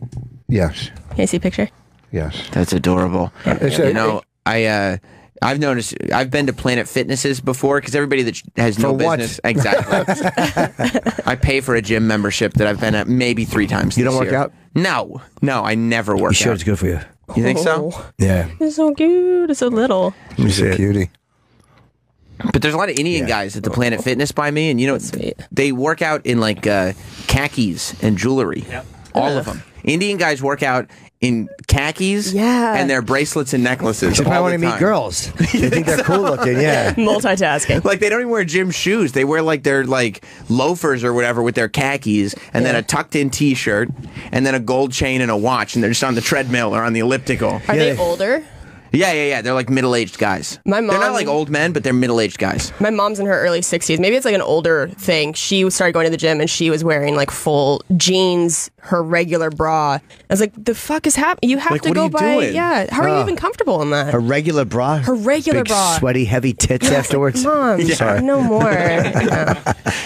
Yes. Can I see a picture? Yes. That's adorable. Yeah. I've noticed. I've been to Planet Fitnesses before because everybody that has no business. Exactly. I pay for a gym membership that I've been at maybe 3 times. You don't this work year. out? No, I never work You sure out. it's good for you? You think so? Yeah. It's so cute. It's so little. He's a cutie. But there's a lot of Indian guys at the Planet Fitness by me, and you know they work out in like khakis and jewelry. Yep. All of them. Indian guys work out in khakis and their bracelets and necklaces. If I want to meet girls, they think they're cool looking. Yeah, multitasking. Like they don't even wear gym shoes. They wear like their like loafers or whatever with their khakis, and then a tucked-in T-shirt, and then a gold chain and a watch, and they're just on the treadmill or on the elliptical. Are they older? Yeah. They're like middle-aged guys. My mom, they're not like old men, but they're middle-aged guys. My mom's in her early 60s. Maybe it's like an older thing. She started going to the gym and she was wearing like full jeans, her regular bra. I was like, the fuck is happening? You have Like, to what go are you by. doing? Yeah. How are you even comfortable in that? a regular bra. Her regular Big, bra. sweaty, heavy tits afterwards. Mom, no more.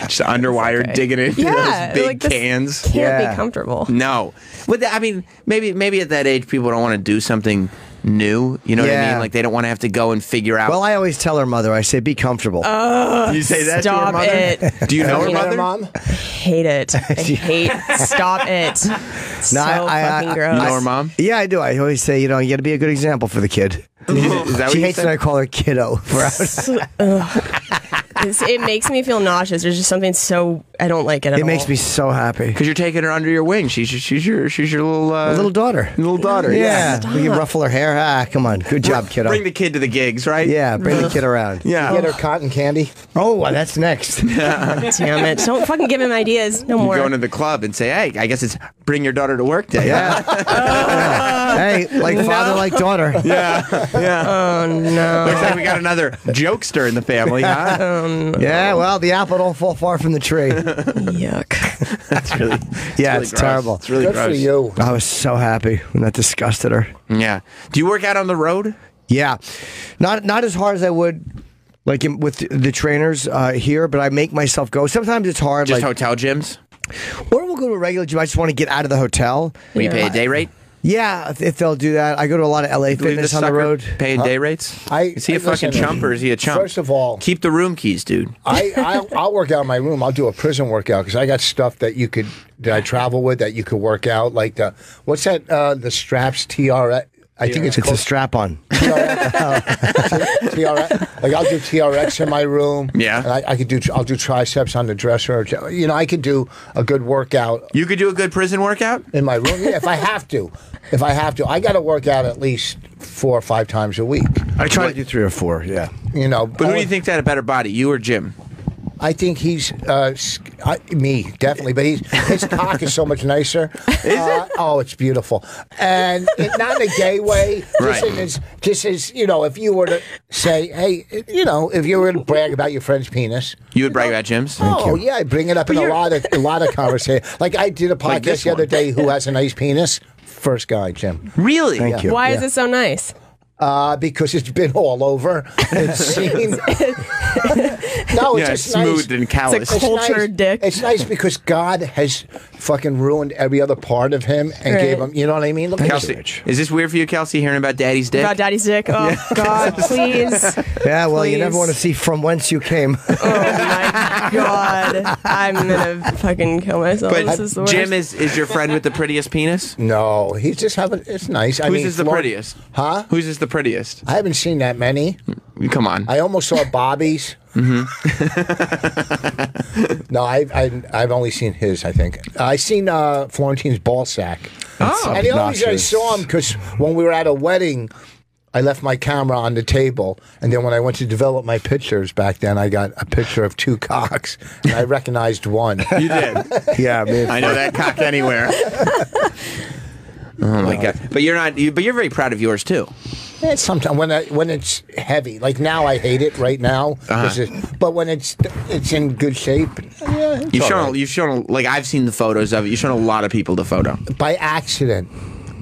Just underwire digging into Yeah, those big like this cans. Can't be comfortable. No. But I mean, maybe at that age, people don't want to do something new. You know what I mean? Like they don't want to have to go and figure out. Well, I always tell her mother, I say, be comfortable. You say that to her Stop mother? it. Do you know her mother? Mom? I hate it. I hate. Stop it. So fucking gross. You know her mom? Yeah, I do. I always say, you got to be a good example for the kid. Is that what She you hates said? that I call her kiddo. It makes me feel nauseous. There's just something so I don't like it at all. It makes me so happy. Because you're taking her under your wing. She's your little daughter. Little daughter. Yeah. Stop. We can ruffle her hair. Come on. Good job, kiddo. Bring the kid to the gigs, right? Yeah, bring the kid around. Yeah. Get her cotton candy. Oh, that's next. Damn it. Don't fucking give him ideas. No You more. go into the club and say, hey, I guess it's bring your daughter to work day. Yeah. Hey, like father, like daughter. Yeah. Oh, no. Looks like we got another jokester in the family, huh? Yeah, well, the apple don't fall far from the tree. Yuck. That's really, It's terrible. It's really Good gross. for you. I was so happy when that disgusted her. Yeah. Do you work out on the road? Yeah, not as hard as I would, like with the trainers here, but I make myself go. Sometimes it's hard. Just like, hotel gyms? or we'll go to a regular gym. I just want to get out of the hotel. Will you pay a day rate? Yeah, if they'll do that. I go to a lot of LA Fitness on the road. Paying day rates? Is he a fucking chump or is he a chump? First of all, keep the room keys, dude. I'll work out in my room. I'll do a prison workout because I got stuff that I travel with that you could work out. Like what's that? The straps TRX. I think it's a strap on. TRX. Like I'll do TRX in my room. Yeah. And I'll do triceps on the dresser. I could do a good workout. You could do a good prison workout? In my room? Yeah, if I have to. I got to work out at least 4 or 5 times a week. I try to do 3 or 4, yeah. But who do you think's had a better body, you or Jim? I think he's me, definitely. But his cock is so much nicer. Is it? Oh, it's beautiful, and not in a gay way. Right. Just as if you were to say, hey, if you were to brag about your friend's penis, you would brag about Jim's. Yeah, I bring it up in a lot of conversations. Like I did a podcast the other day. Who has a nice penis? First guy, Jim. Really? Thank you. Why is it so nice? Because it's been all over. It's seen. No, it's just smooth nice. and callous. It's a cultured dick. It's nice because God has fucking ruined every other part of him and gave him. You know what I mean? Look at Kelsey, is this weird for you, Kelsey, hearing about Daddy's dick? About Daddy's dick? Oh, God, please. Yeah, well, you never Please. want to see from whence you came. Oh, my God. I'm going to fucking kill myself. This is the But worst. Jim is your friend with the prettiest penis? No, he's just having. It's nice. Whose is the prettiest? Huh? Whose is the prettiest? I haven't seen that many. Come on. I almost saw Bobby's. No, I've only seen his. I think I seen Florentine's ball sack. Oh, and the only reason I saw him because when we were at a wedding, I left my camera on the table, and then when I went to develop my pictures back then, I got a picture of 2 cocks, and I recognized one. You did? Yeah, man. I know that cock anywhere. Oh my God! But you're not. But you're very proud of yours too. It's sometimes when it's heavy, like now I hate it right now. But when it's in good shape, yeah, you've shown like I've seen the photos of it. You've shown a lot of people the photo by accident.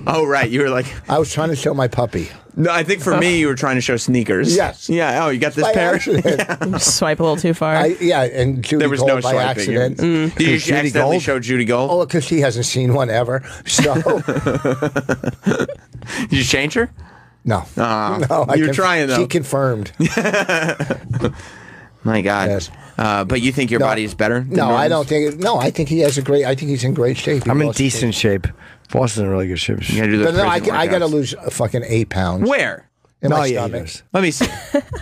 Oh right, you were like I was trying to show my puppy. No, I think for me you were trying to show sneakers. Yes. Yeah. Oh, you got this pair. Yeah. Swipe a little too far. And Judy there was Gold no by swiping. accident. Did you accidentally show Judy Gold? Oh, because she hasn't seen one ever. So did you change her? No. No, you're trying though. She confirmed. My God. Yes. But you think your body is better? No, I don't think. No, I think he has a great. I think he's in great shape. I'm in decent shape. Boston's in really good shape. You gotta do those I got to lose fucking 8 pounds. Where? In my stomach. Let me see.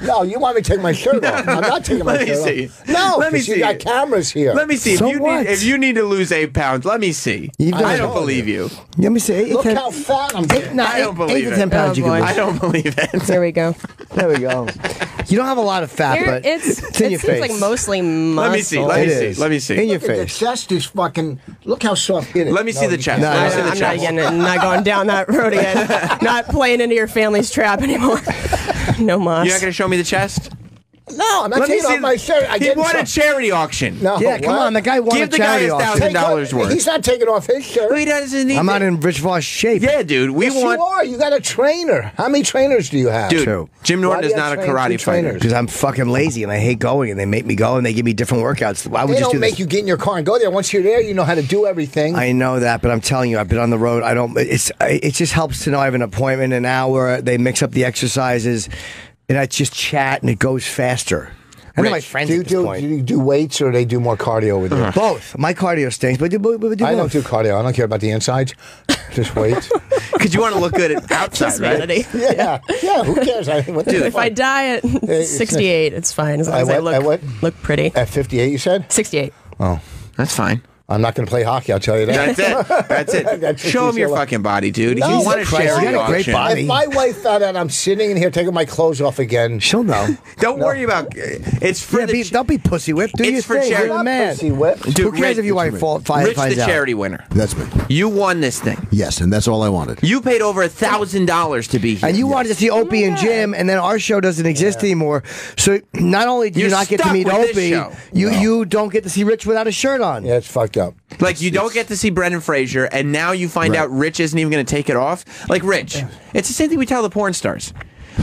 No, you want me to take my shirt off? I'm not taking my shirt off. Let me see. No, Let me see. You got cameras here. Let me see. So if you need to lose 8 pounds, let me see. I don't believe you. Let me see. Look how fat I'm getting. I don't believe 8 to 10 pounds you can lose. I don't believe it. There we go. There we go. You don't have a lot of fat, but it's in your it seems face. like mostly muscle. Let me see. Let me see. Let me see. In your Look at face. the chest is fucking. Look how soft it is. Let me see the chest. Let me see the I'm chest. not going down that road again. Not playing into your family's trap anymore. No mas. You're not going to show me the chest? No, I'm not taking off my shirt. He won a charity auction. No, Yeah, come on. The guy won Give a the guy charity auction. $1,000 worth. He's not taking off his shirt. He doesn't need I'm not in Rich Voss shape. Yeah, dude. We Yes, want. you are. You got a trainer. How many trainers do you have? Dude, Two. Jim Why Norton do is you not a have karate fighter. Because I'm fucking lazy and I hate going, and they make me go and they give me different workouts. Why would They you just don't do make this? you get in your car and go there. Once you're there, you know how to do everything. I know that, but I'm telling you, I've been on the road. I don't. It just helps to know I have an appointment in an hour. They mix up the exercises, and I just chat, and it goes faster. I know my friends do at this point. you do weights or they do more cardio with you? Both. My cardio stinks, but we do I don't both. do cardio. I don't care about the insides. Just weights. Because you want to look good outside, right? Vanity. Yeah. Who cares? Dude, if I die at 68, it's fine as long as I look pretty. At 58, you said? 68. Oh, that's fine. I'm not going to play hockey. I'll tell you that. That's it. That's it. Show him your fucking body, dude. No, You want a charity you got a great auction. body. If my wife found out I'm sitting in here taking my clothes off again, She'll know. Don't worry about. It's for Yeah, don't be pussy whipped. Do It's your for thing. charity. You're the man. pussy whip. Dude, Who cares if your wife Rich, finds the out? charity winner. That's me. You won this thing. Yes, and that's all I wanted. You paid over $1,000 to be here. And you wanted to see Opie and Jim, and then our show doesn't exist anymore. So not only do you You're not get to stuck meet with this Opie, show. you don't get to see Rich without a shirt on. Yeah, it's fucked up. Like, you don't get to see Brendan Fraser, and now you find out Rich isn't even going to take it off. Like, Rich, it's the same thing we tell the porn stars.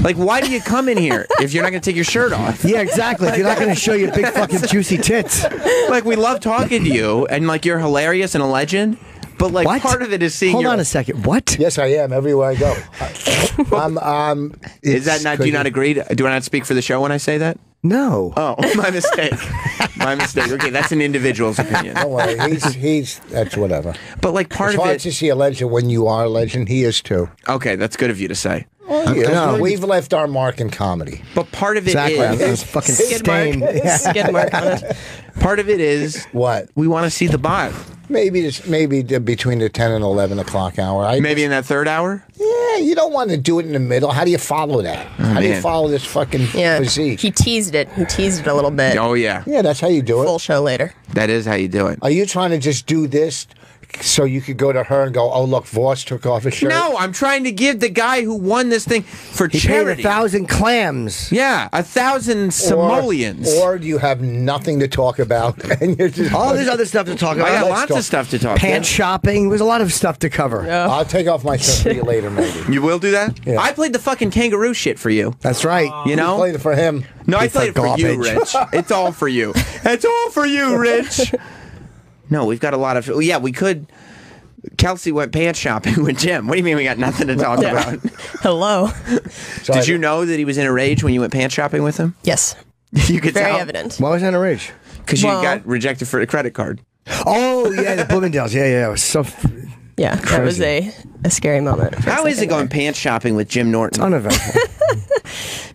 Like, why do you come in here if you're not going to take your shirt off? Yeah, exactly. If you're not going to show your big fucking juicy tits. Like, we love talking to you, and, like, you're hilarious and a legend. But, like, What? part of it is seeing Hold your... on a second. What? Yes, I am. Everywhere I go. Is that not... Do you not agree? Do I not speak for the show when I say that? No. Oh, my mistake. My mistake. Okay, that's an individual's opinion. Don't worry. He's that's whatever. But, like, part It's of hard it... to see a legend when you are a legend. He is too. Okay, that's good of you to say. We've left our mark in comedy. But part of it Exactly. I'm is... fucking Skid mark. stained. Skid mark on it. Part of it is... What? We want to see the bot. Maybe between the 10 and 11 o'clock hour. Maybe in that third hour? Yeah, you don't want to do it in the middle. How do you follow that? How do you man. follow this fucking physique? He teased it. He teased it a little bit. Oh, yeah. Yeah, that's how you do it. Full show later. That is how you do it. Are you trying to just do this so you could go to her and go, oh, look, Voss took off his shirt? No, I'm trying to give the guy who won this thing for He charity. paid 1,000 clams. Yeah, 1,000 simoleons. Or do you have nothing to talk about? And you're just Oh, there's other stuff to talk about. I got lots of stuff to talk about. Pants shopping. There's a lot of stuff to cover. I'll take off my shirt for you later, maybe. You will do that? Yeah. I played the fucking kangaroo shit for you. That's right. You know? You played it for him. No, I played it for you, garbage. Rich. It's all for you. It's all for you, Rich. No, we've got a lot of... Yeah, we could... Kelsey went pants shopping with Jim. What do you mean we got nothing to talk about? Hello. Did you know that he was in a rage when you went pants shopping with him? Yes. You could Very tell. evident. Why was that a rage? Because you got rejected for a credit card. Oh, yeah, the Bloomingdale's. Yeah. It was so... Yeah, that was a scary moment. How is it going pants shopping with Jim Norton? Uneventful.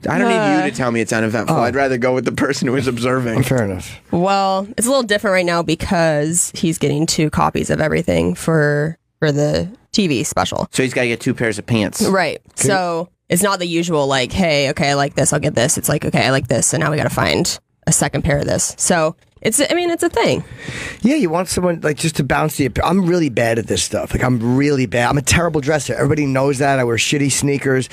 I don't need you to tell me it's uneventful. I'd rather go with the person who is observing. Fair enough. Well, it's a little different right now because he's getting 2 copies of everything for the TV special. So he's got to get 2 pairs of pants. Right. So it's not the usual like, hey, okay, I like this, I'll get this. It's like, okay, I like this, and now we got to find a second pair of this. So it's a thing. Yeah, you want someone like just to bounce the. I'm really bad at this stuff. Like I'm really bad. I'm a terrible dresser. Everybody knows that. I wear shitty sneakers,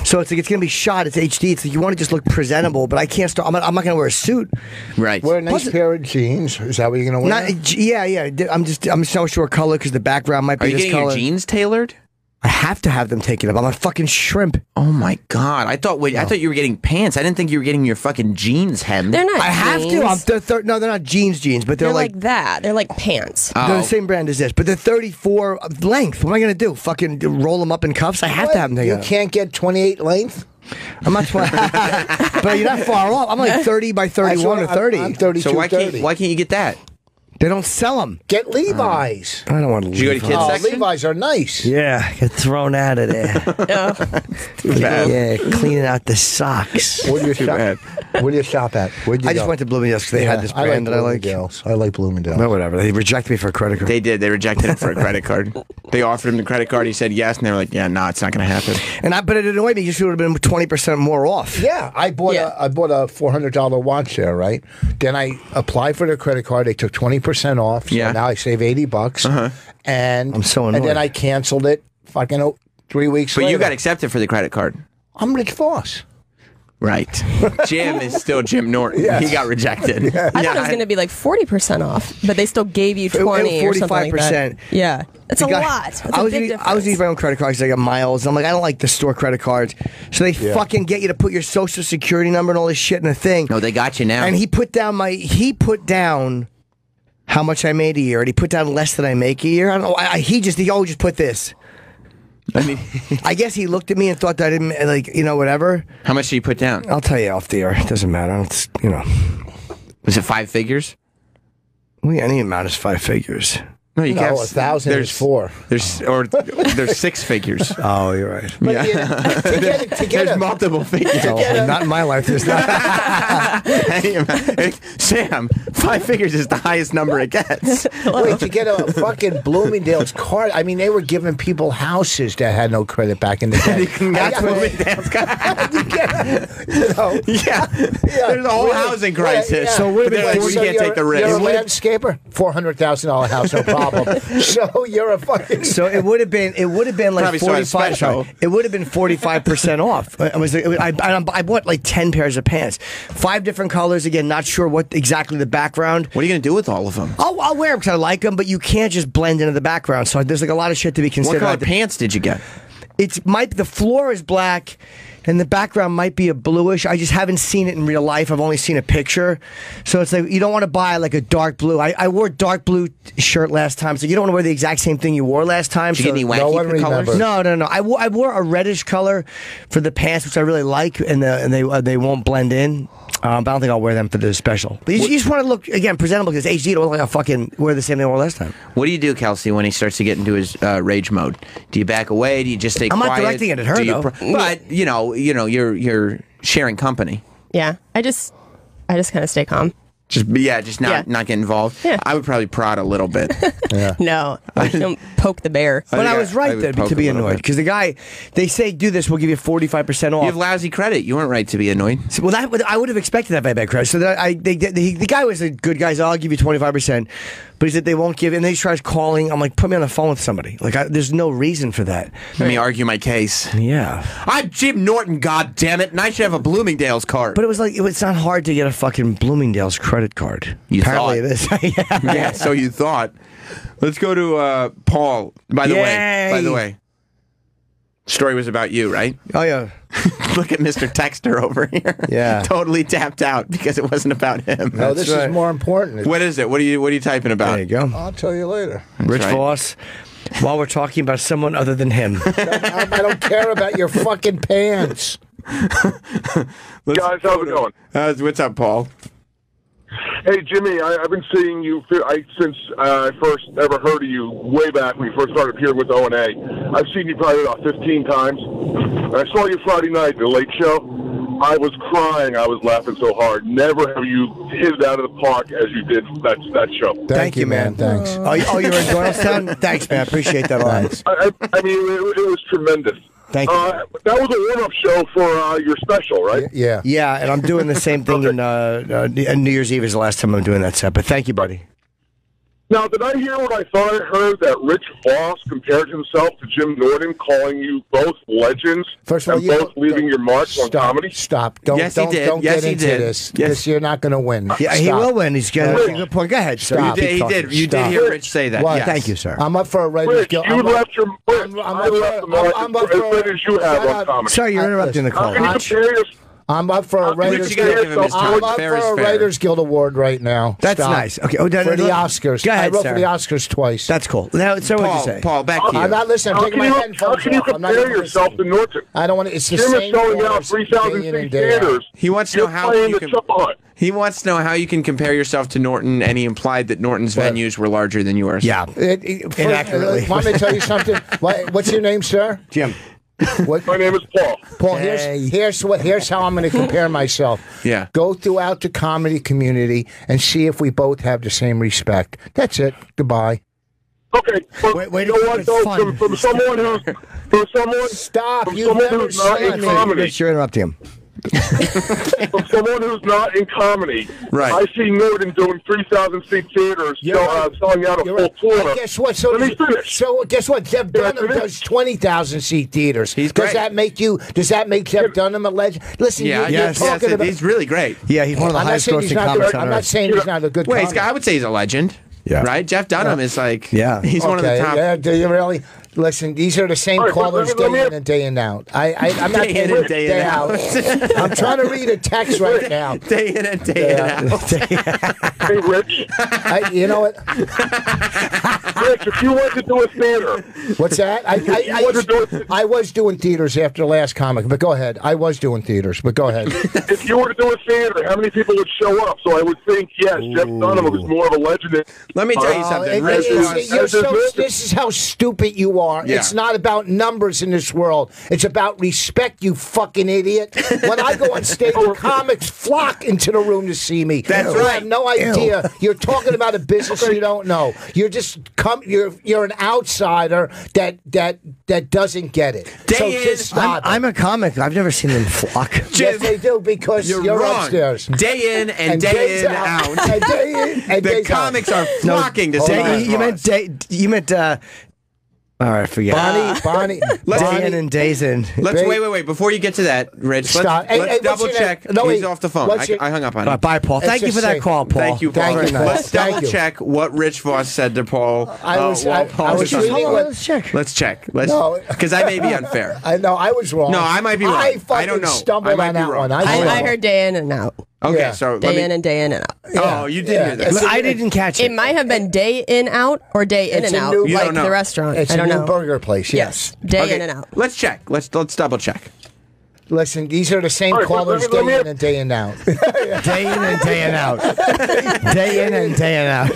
so it's like it's gonna be shot. It's HD. It's like you want to just look presentable, but I can't start. I'm not gonna wear a suit. Right. Wear a nice pair of jeans. Is that what you're gonna wear? Yeah. I'm so sure color because the background might be Are you this getting color. your jeans tailored? I have to have them taken up. I'm a fucking shrimp. Oh my god! I thought you were getting pants. I didn't think you were getting your fucking jeans hemmed. They're not. I have to. No, they're not jeans, but they're like that. They're like pants. They're the same brand as this, but they're 34 length. What am I gonna do? Fucking roll them up in cuffs? I have to have them taken You can't get 28 length. I'm not 20, but you're not far off. I'm like 30 by 31 or 30. I'm 32. So why can't you get that? They don't sell them. Get Levi's. I don't want to. Did you go to kids section? Levi's are nice. Yeah, get thrown out of there. Too bad. Yeah, cleaning out the socks. Where do you shop? Where do you shop at? Where'd you I go? just went to Bloomingdale's because they had this brand that I like. I like Bloomingdale's. No, whatever. They rejected me for a credit card. They did. They rejected it for a credit card. They offered him the credit card. He said yes, and they were like, "Yeah, no, it's not going to happen." But it annoyed me. Just it would have been 20% more off. Yeah, I bought a $400 watch there, right? Then I applied for the credit card. They took 20% off. So now I save $80. And I'm so annoyed. And then I canceled it. Fucking 3 weeks later. But you got accepted for the credit card. I'm Rich Voss. Right. Jim is still Jim Norton. Yes. He got rejected. I thought it was going to be like 40% off, but they still gave you 20 or something like that. Yeah. That's a lot. That's a big difference. I was using my own credit cards because I got miles. I'm like, I don't like the store credit cards. So they fucking get you to put your social security number and all this shit in a thing. No, they got you now. And he put down how much I made a year, and he put down less than I make a year. I don't know. He always just put this. I mean, I guess he looked at me and thought that I didn't, whatever. How much did you put down? I'll tell you off the air. It doesn't matter. Was it 5 figures? Well, any amount is 5 figures. No, you can't. 1,000 is 4. There's 6 figures. Oh, you're right. But There's multiple figures. Not in my life. There's not. Sam, 5 figures is the highest number it gets. Wait, to get a fucking Bloomingdale's card, I mean, they were giving people houses that had no credit back in the day. You can get Bloomingdale's card. Yeah. There's a whole housing crisis. Yeah. So you can't take the risk. You're a landscaper? $400,000 house, no problem. So you're a fucking. So it would have been like 45. Sorry, it would have been 45% off. I bought like 10 pairs of pants, 5 different colors. Again, not sure what exactly the background. What are you going to do with all of them? I'll wear them because I like them, but you can't just blend into the background. So there's like a lot of shit to be considered. What color pants did you get? The floor is black. And the background might be a bluish. I just haven't seen it in real life. I've only seen a picture. So it's like, you don't want to buy like a dark blue. I wore a dark blue shirt last time. So you don't want to wear the exact same thing you wore last time. Did you get any wacky colors? No. I wore a reddish color for the pants, which I really like, and they won't blend in. But I don't think I'll wear them for the special. But you just want to look, again, presentable because HD don't look like I fucking wear the same thing I wore last time. What do you do, Kelsey, when he starts to get into his rage mode? Do you back away? Do you just stay quiet? I'm not directing it at her, though. But, you're sharing company. Yeah. I just kind of stay calm. Just not get involved. Yeah. I would probably prod a little bit. No, don't poke the bear. But I was right to be annoyed because the guy, they say do this, we'll give you 45% off. You have lousy credit. You weren't right to be annoyed. So, I would have expected that by bad credit. So the guy was a good guy. So I'll give you 25%. But he said they won't give, and then he tries calling. I'm like, put me on the phone with somebody. Like, there's no reason for that. Let me argue my case. Yeah, I'm Jim Norton. God damn it! And I should have a Bloomingdale's card. But it was like it's not hard to get a fucking Bloomingdale's credit card. Apparently it is. Yeah, so you thought. Let's go to Paul. By the way, story was about you, right? Oh yeah. Look at Mr. Texter over here. Yeah. Totally tapped out because it wasn't about him. No, this is more important. What is it? What are you typing about? There you go. I'll tell you later. Rich Voss. While we're talking about someone other than him. I don't care about your fucking pants. Guys, how's it going? What's up, Paul? Hey, Jimmy, I've been seeing you since I first ever heard of you way back when you first started appearing with O&A. I've seen you probably about 15 times. And I saw you Friday night, the Late Show. I was crying. I was laughing so hard. Never have you hit it out of the park as you did that show. Thank you, man. Thanks. Oh, you're in Doylestown? Thanks, man. Appreciate that a lot. I mean, it was tremendous. Thank you. That was a warm-up show for your special, right? Yeah. Yeah, and I'm doing the same thing in New Year's Eve is the last time I'm doing that set. But thank you, buddy. Now, did I hear what I thought I heard, that Rich Voss compared himself to Jim Norton, calling you both legends First of all, and both leaving your marks on comedy? Stop. Don't get into this. Yes. You're not going to win. Yeah, he will win. He's got a good point. Go ahead, sir. Stop. He did hear Rich say that. What? Yes. Thank you, sir. I'm up for a Writers Rich, Guild. you left your I left the mark as good as you have on comedy. Sorry, you're interrupting the call. How can you compare your... I'm up for a Writers Guild. I'm up for a Writers Guild award right now. That's nice. Okay, for the Oscars. Go ahead, I wrote sir. for the Oscars twice. That's cool. Now, so what'd you say? Paul, back to you. I'm not listening. I'm taking my headphones off. How can you compare yourself to Norton? I don't want to. It's the Jim same. is selling out 3,000 seat theaters. He wants to know how you can. He wants to know how you can compare yourself to Norton, and he implied that Norton's venues were larger than yours. Yeah, inaccurately. Want me to tell you something? What's your name, sir? Jim. My name is Paul. Paul, here's how I'm going to compare myself. Yeah. Go throughout the comedy community and see if we both have the same respect. That's it. Goodbye. Okay. Wait, you know what, though? From someone who's... Stop. From someone who's not in comedy. Rich, you're interrupting him. From someone who's not in comedy, right. I see Norton doing 3,000 seat theaters, selling out a full tour. Guess what? So guess what? Jeff Dunham does 20,000 seat theaters. He's great. Does that make Jeff Dunham a legend? Listen, you're talking about. He's really great. Yeah, he's one of the highest grossing comics on I'm not saying he's not a good comic. I would say he's a legend. Yeah. Right? Jeff Dunham is like, he's one of the top. Yeah, do you really? Listen, these are the same callers day in and day in out. I'm not day in and day out. I'm trying to read a text right now. Day in and day out. Hey, Rich. You know what? Rich, if you wanted to do a theater. What's that? I was doing theaters after the last comic, but go ahead. I was doing theaters, but go ahead. If you were to do a theater, how many people would show up? So I would think, yes, Jeff Dunham was more of a legend. Let me tell you something. This is how stupid you are. Yeah. It's not about numbers in this world. It's about respect, you fucking idiot. When I go on stage, comics flock into the room to see me. That's you right. have no idea. Ew. You're talking about a business you don't know. You're just you're an outsider that doesn't get it. So just stop. I'm a comic. I've never seen them flock. Yes, they do because you're wrong. upstairs. Day in and day in out. And day in and the comics are flocking to see You meant all right, forget Bonnie. Day in and days in. Let's wait. Before you get to that, Rich, let's double check. No, he's off the phone. I hung up on him. Bye, Paul. Thank you for that call, Paul. Thank you, Paul. Let's double check what Rich Voss said to Paul. Let's check. Let's check. Because I may be unfair. I know I was wrong. No, I might be wrong. I don't know. Stumbled on that one. I heard day in and out. Okay, so day in and day in and out. Oh, you did hear that. I didn't catch it. It might have been day in out or day in and out, like the restaurant. It's I don't a know. new burger place. Yes, day in and out. Let's check. Let's double check. Listen, these are the same callers day in and day in out. Day in and day in out. Day in and day in out.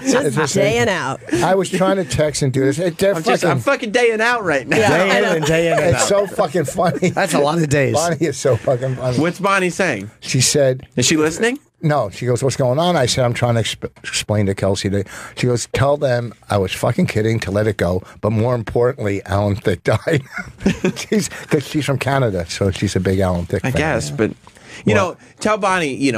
Just day in out. I was trying to text and do this. I'm fucking daying out right now. Day in and day in and out. It's so fucking funny. That's a lot of days. Bonnie is so fucking funny. What's Bonnie saying? She said... Is she listening? No, she goes, what's going on? I said, I'm trying to explain to Kelsey. She goes, tell them I was fucking kidding to let it go, but more importantly, Alan Thicke died. she's from Canada, so she's a big Alan Thicke fan. I guess, but, you know, tell Bonnie,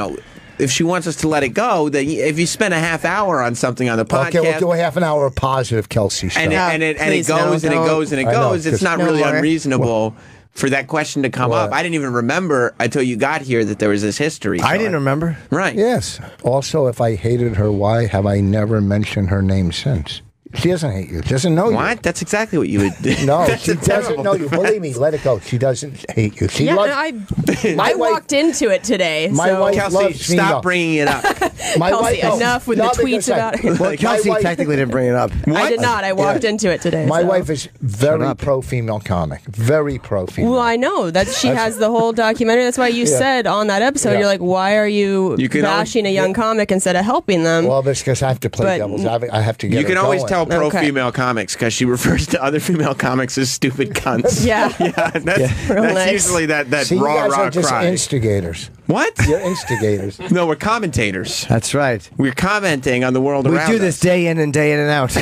if she wants us to let it go, that if you spend a half hour on something on the podcast... Okay, we'll do a half an hour of positive Kelsey stuff. And it goes and it goes and it goes. It's not really unreasonable... for that question to come up. I didn't even remember until you got here that there was this history. I didn't remember. Right. Yes. Also, if I hated her, why have I never mentioned her name since? She doesn't hate you. She doesn't know you. What? That's exactly what you would do. No, she doesn't know you. Believe me, let it go. She doesn't hate you. I walked into it today. My wife Kelsey, stop bringing it up. Kelsey, enough with the tweets about it. Well, Kelsey technically didn't bring it up. What? I did not. I walked into it today. My wife is very pro-female comic. Very pro-female. Well, I know. That she has the whole documentary. That's why you said on that episode, you're like, why are you bashing a young comic instead of helping them? Well, that's because I have to play devil's advocate. I have to get You can always tell pro-female comics because she refers to other female comics as stupid cunts. Yeah. That's usually that See, you guys raw are just cry. instigators. What? You're instigators. No, we're commentators. That's right. We're commenting on the world We around do us. this day in and out.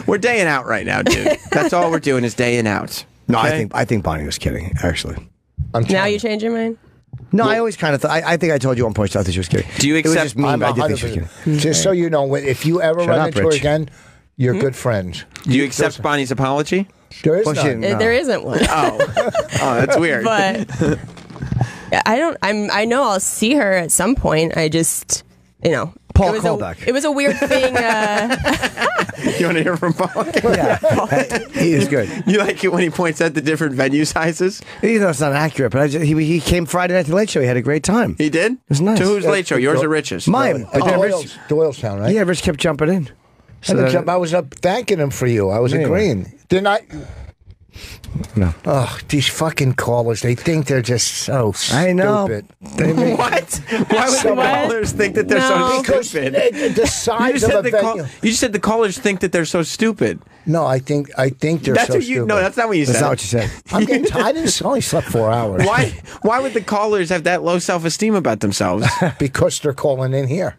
We're day and out right now, dude. That's all we're doing is day and out. No, Okay? I think Bonnie was kidding. Actually, Now you change your mind? no, I always kind of thought. I think I told you one point. I thought she was kidding. Do you It was accept- just mean, I'm but I did think she was 100%. kidding. Just so you know, if you ever Shut run up, into her Rich. again, you're good friends. Do you accept Bonnie's apology? There is Well, she none. didn't- No. There isn't one. Oh, that's weird. But I know I'll see her at some point. I just, Paul, it was call back. It was a weird thing. You want to hear from Paul? He is good. You like it when he points out the different venue sizes? Even though it's not accurate, but he came Friday night to the Late Show. He had a great time. He did? It was nice. To whose late show? Yours or Rich's? Mine. But then Rich, Doylestown, right? yeah, Rich kept jumping in. I was up thanking him for you. I was Anyway. agreeing. Didn't I? No. Oh, these fucking callers, they think they're just so stupid. I know. What? Why would the callers think that they're so Because stupid? the size of a venue. You just said the callers think that they're so stupid. No, I think they're That's so what you. stupid. No, that's not what you said. That's not what you said. I'm getting tired. I only slept 4 hours. Why would the callers have that low self-esteem about themselves? Because they're calling in here.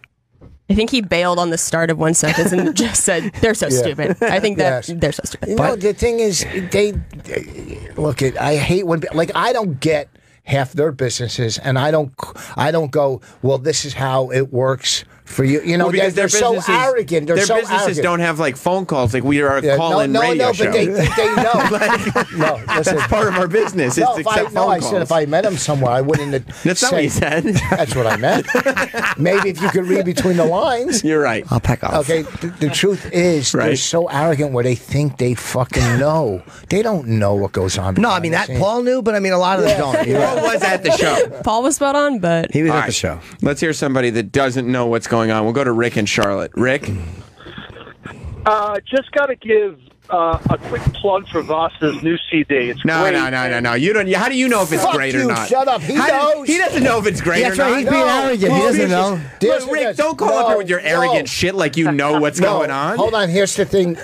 I think he bailed on the start of one sentence and just said, they're so stupid. I think that Yes. they're so stupid. You know, the thing is, they look. I hate when I don't get half their businesses, and I don't go. Well, this is how it works for you. You know, Well, because they're so businesses- arrogant. They're their so businesses arrogant. don't have like phone calls like we are a call-in no, radio show. but they know. No, listen. That's part of our business. No, It's accept phone Oh, calls. I said if I met him somewhere, I wouldn't. That's not what you said. That's what I meant. Maybe if you could read between the lines. You're right. I'll pack off. Okay, the truth is, they're Right. so arrogant where they think they fucking know. They don't know what goes on. No, I mean that Paul knew, but I mean a lot of them don't. You're Paul right. was at the show. Paul was spot on, but He was All at right. the show. Let's hear somebody that doesn't know what's going on. We'll go to Rick in Charlotte. Rick? Just got to give a quick plug for Voss's new CD. It's No, great. no. You don't. How do you know if it's Fuck great or you, not? shut up. He knows. He doesn't know if it's great That's or right. not. He's being arrogant. He doesn't know. Look, Rick, don't call up here with your arrogant shit like you know what's going on. Hold on. Here's the thing.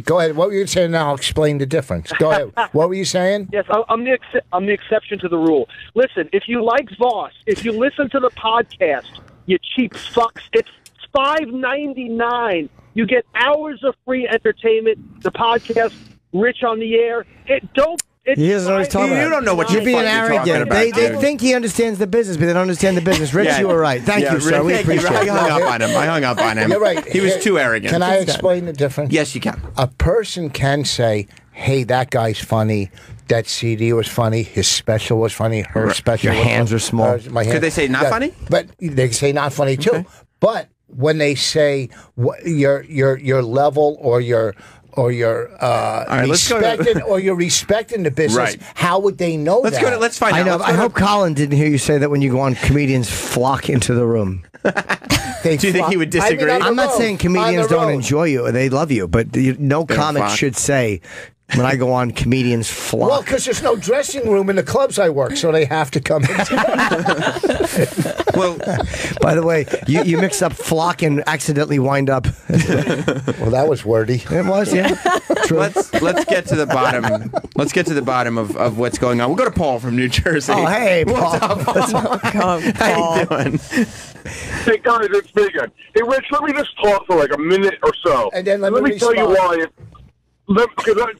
Go ahead. What were you saying now? I'll explain the difference. Go ahead. What were you saying? Yes, I'm the exception to the rule. Listen, if you like Voss, if you listen to the podcast, you cheap fucks, it's $5.99. You get hours of free entertainment. The podcast, Rich on the Air. He doesn't know what he's talking about. You don't know what You're you're being fucking arrogant. talking about, They dude. think he understands the business, but they don't understand the business. Rich, Yeah. you were right. Thank you, sir. Rick, We thank you. appreciate it. I hung up on him. You're right. He was too arrogant. Can I explain the difference? Yes, you can. A person can say, hey, that guy's funny. That CD was funny. His special was funny. Her special Your was hands funny. are small. My Could they say not funny? But they say not funny, too. Okay. But when they say your level or your right, let's go to- respecting or you're respecting the business, Right. how would they know Let's that? go to. Let's find I out. know. Let's I go hope Colin didn't hear you say that when you go on, comedians flock into the room. Do you think he would disagree? I mean, I'm not saying comedians don't enjoy you; they love you, but no comic flock. should say when I go on, comedians flock. Well, because there's no dressing room in the clubs I work, so they have to come in. Well, by the way, you mix up flock and accidentally wind up. Well, that was wordy. It was, yeah. True. let's get to the bottom. Let's get to the bottom of what's going on. We'll go to Paul from New Jersey. Oh, hey, Paul. What's up, Paul? How you doing? Hey guys, it's me again. Hey Rich, let me just talk for like a minute or so, And then let me me tell you respond. why.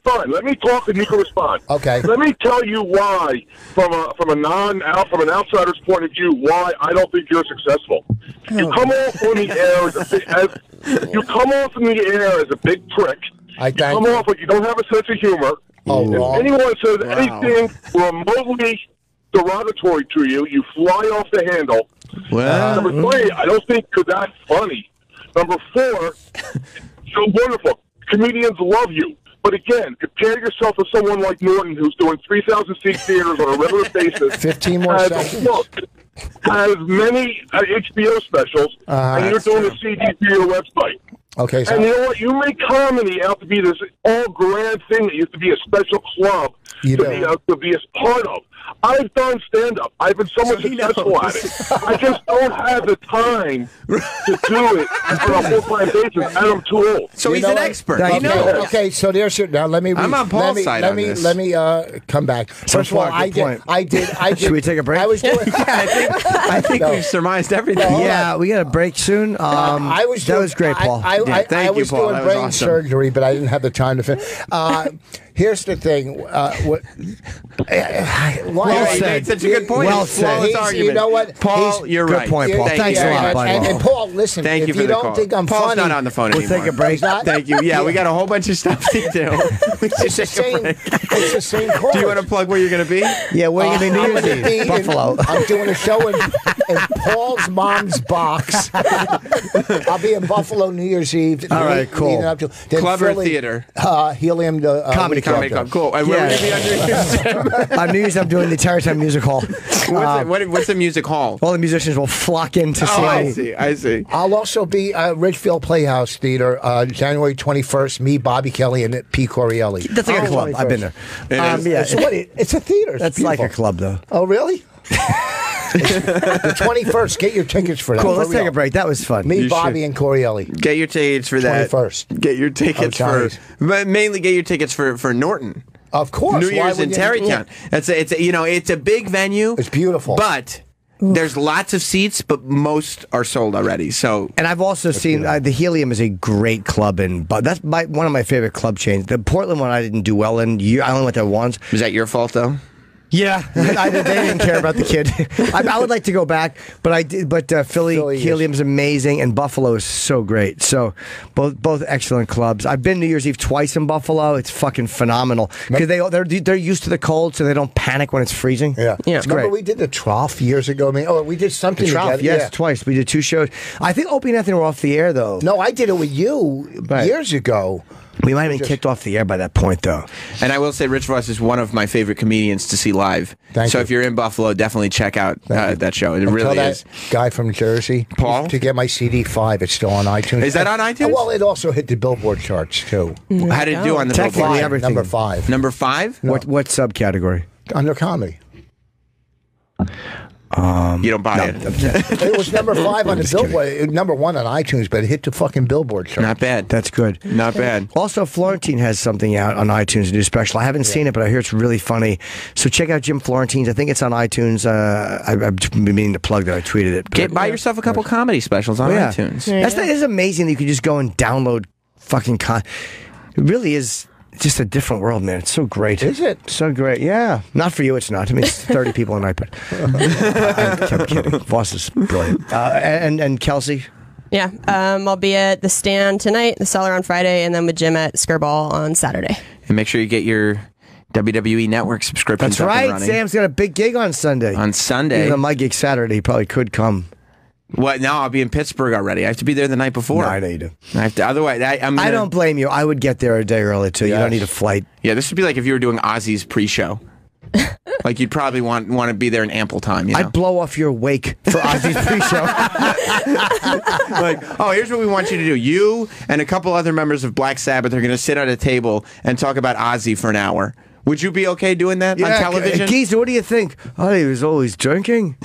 Fine. Let me talk and you can respond. Okay. Let me tell you why, from an outsider's point of view, why I don't think you're successful. You come off on the air as a big prick. I You thank come you. off like you don't have a sense of humor. Oh, If wrong. anyone says Wow. anything remotely derogatory to you, you fly off the handle. Well, Number 3, I don't think that's funny. Number 4, you're wonderful. Comedians love you. But again, compare yourself to someone like Norton, who's doing 3,000-seat theaters on a regular basis. 15 more has seconds. booked, has many HBO specials, and you're that's doing true. a CD for your website. Okay, so And you know what? You make comedy out to be this all grand thing that used to be a special club You to do. be a part of. I've done stand-up. I've been somewhat successful at it. I just don't have the time to do it on a full-time basis, and I'm too old. So he's an expert. Okay, so there's your. Now let me. I'm on Paul's side on this. Let me come back. First of all, I did. Should we take a break? I was doing. I think we've surmised everything. Yeah, we got a break soon. That was great, Paul. I was Paul. doing brain surgery, but I didn't have the time to finish. Here's the thing. Well said. Such a good point. Well said. You know what, Paul? You're right. Good point, Paul. Thanks a lot, buddy. And Paul, listen. Thank you if for you the don't call. think I'm Paul's funny, not on the phone anymore. We'll take a break. Thank you. Yeah, we got a whole bunch of stuff to do. It's the same call. Do you want to plug where you're going to be? Yeah, where are you going to be? Buffalo. I'm doing a show in Paul's mom's box. I'll be in Buffalo New Year's Eve. All right, cool. Then Club or Philly, theater? Helium, the Comedy Club. Cool. And where will you be on New Year's? On New Year's, I'm doing the Tarrytown Music Hall. What's the music hall? All the musicians will flock in to see. I see. I'll also be at Ridgefield Playhouse Theater January 21st. Me, Bobby Kelly, and Pete Corielli. That's like a club. 21st. I've been there. It's a theater. That's like a club, though. Oh, really? The 21st. Get your tickets for that. Cool. Let's take a break. That was fun. Me, Bobby, and Corielli. Get your tickets for that. 21st. Get your tickets but mainly get your tickets for Norton. Of course. New Year's in Tarrytown. It's a big venue. It's beautiful. But there's lots of seats, but most are sold already. So, and I've also seen the Helium is a great club, but that's one of my favorite club chains. The Portland one I didn't do well in. I only went there once. Was that your fault though? Yeah, they didn't care about the kid. I would like to go back, but I did. But Philly Helium's amazing, and Buffalo is so great. So both excellent clubs. I've been New Year's Eve twice in Buffalo. It's fucking phenomenal because they're used to the cold, so they don't panic when it's freezing. Yeah. It's Remember great. we did the Trough years ago. We did something together. Yes, twice. We did 2 shows. I think Opie and Anthony were off the air though. No, I did it with you years ago. We might have been kicked off the air by that point, though. And I will say, Rich Voss is one of my favorite comedians to see live. So if you're in Buffalo, definitely check out that show. It really is. Guy from Jersey, Paul, to get my CD5. It's still on iTunes. Is that on iTunes? Well, it also hit the Billboard charts too. How did it do on the Billboard? Everything. Number 5. Number 5? No. What subcategory? Under comedy. You don't buy it. It was number 5 on the Billboard, number 1 on iTunes, but it hit the fucking Billboard chart. Not bad. That's good. Not bad. Also, Florentine has something out on iTunes, a new special. I haven't seen it, but I hear it's really funny. So check out Jim Florentine's. I think it's on iTunes. I've been meaning to plug that. I tweeted it. Buy yourself a couple comedy specials on iTunes. That is amazing that you can just go and download fucking It really is. Just a different world, man. It's so great. Is it? So great. Yeah. Not for you, it's not. I mean, it's 30 people a night, but I'm kidding. Voss is brilliant. And Kelsey? Yeah. I'll be at the Stand tonight, the Cellar on Friday, and then with Jim at Skirball on Saturday. And make sure you get your WWE Network subscription. That's right. Sam's got a big gig on Sunday. On Sunday. Even though my gig Saturday, he probably could come. What? No, I'll be in Pittsburgh already. I have to be there the night before. No, I know you do. I have to. Otherwise, I don't blame you. I would get there a day early too. Yes. You don't need a flight. Yeah, this would be like if you were doing Ozzy's pre-show. Like you'd probably want to be there in ample time. You know? I'd blow off your wake for Ozzy's pre-show. Like, oh, here's what we want you to do. You and a couple other members of Black Sabbath are going to sit at a table and talk about Ozzy for an hour. Would you be okay doing that on television? Geezer, what do you think? Oh, he was always drinking.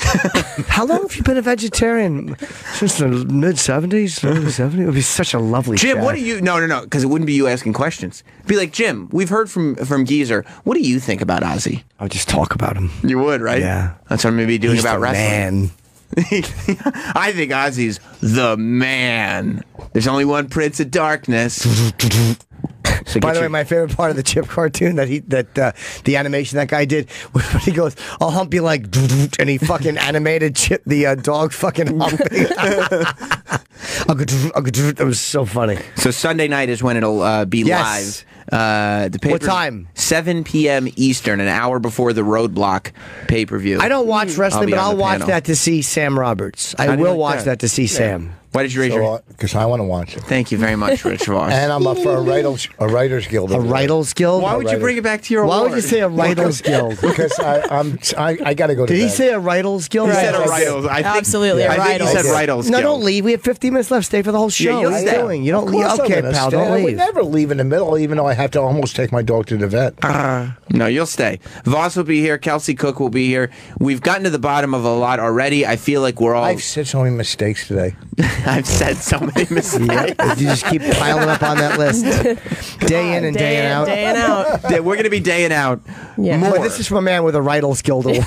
How long have you been a vegetarian? Since the mid-70s? Early 70s? It would be such a lovely Jim, chat. what do you... No, because it wouldn't be you asking questions. It'd be like, Jim, we've heard from Geezer. What do you think about Ozzy? I would just talk about him. You would, right? Yeah. That's what I'm going to be doing He's about the wrestling. Man. I think Ozzy's the man. There's only one Prince of Darkness. So by the way, my favorite part of the Chip cartoon that the animation that guy did was when he goes, "I'll hump you like," and he fucking animated Chip the dog fucking humping. It was so funny. So Sunday night is when it'll be live. The what time? 7 p.m. Eastern, an hour before the Roadblock pay-per-view. I don't watch wrestling, but I'll watch that to see Sam Roberts. I will watch that to see Sam. Why did you raise your? Because I want to watch it. Thank you very much, Rich Voss. And I'm up for a Writers Guild. A Writers Guild? Why would you bring it back to your award? Why would you say a Writers Guild? Because I got to go to Did bed. he say a Writers Guild? He said a Writers. Absolutely, I think he said Writers No, Guild. don't leave. We have 15 minutes left. Stay for the whole show. Yeah, you'll what are you stay. doing? You don't Of leave. course I'm Okay, gonna pal, stay. don't We leave. never leave in the middle, even though I have to almost take my dog to the vet. No, you'll stay. Voss will be here. Kelsey Cook will be here. We've gotten to the bottom of a lot already. I feel like we're all. I've said so many mistakes today. I've said so many mistakes. You just keep piling up on that list. Day in and day out. Day in out. Yeah, we're going to be day in out. Yeah. More. But this is from a man with a Writers Guild award.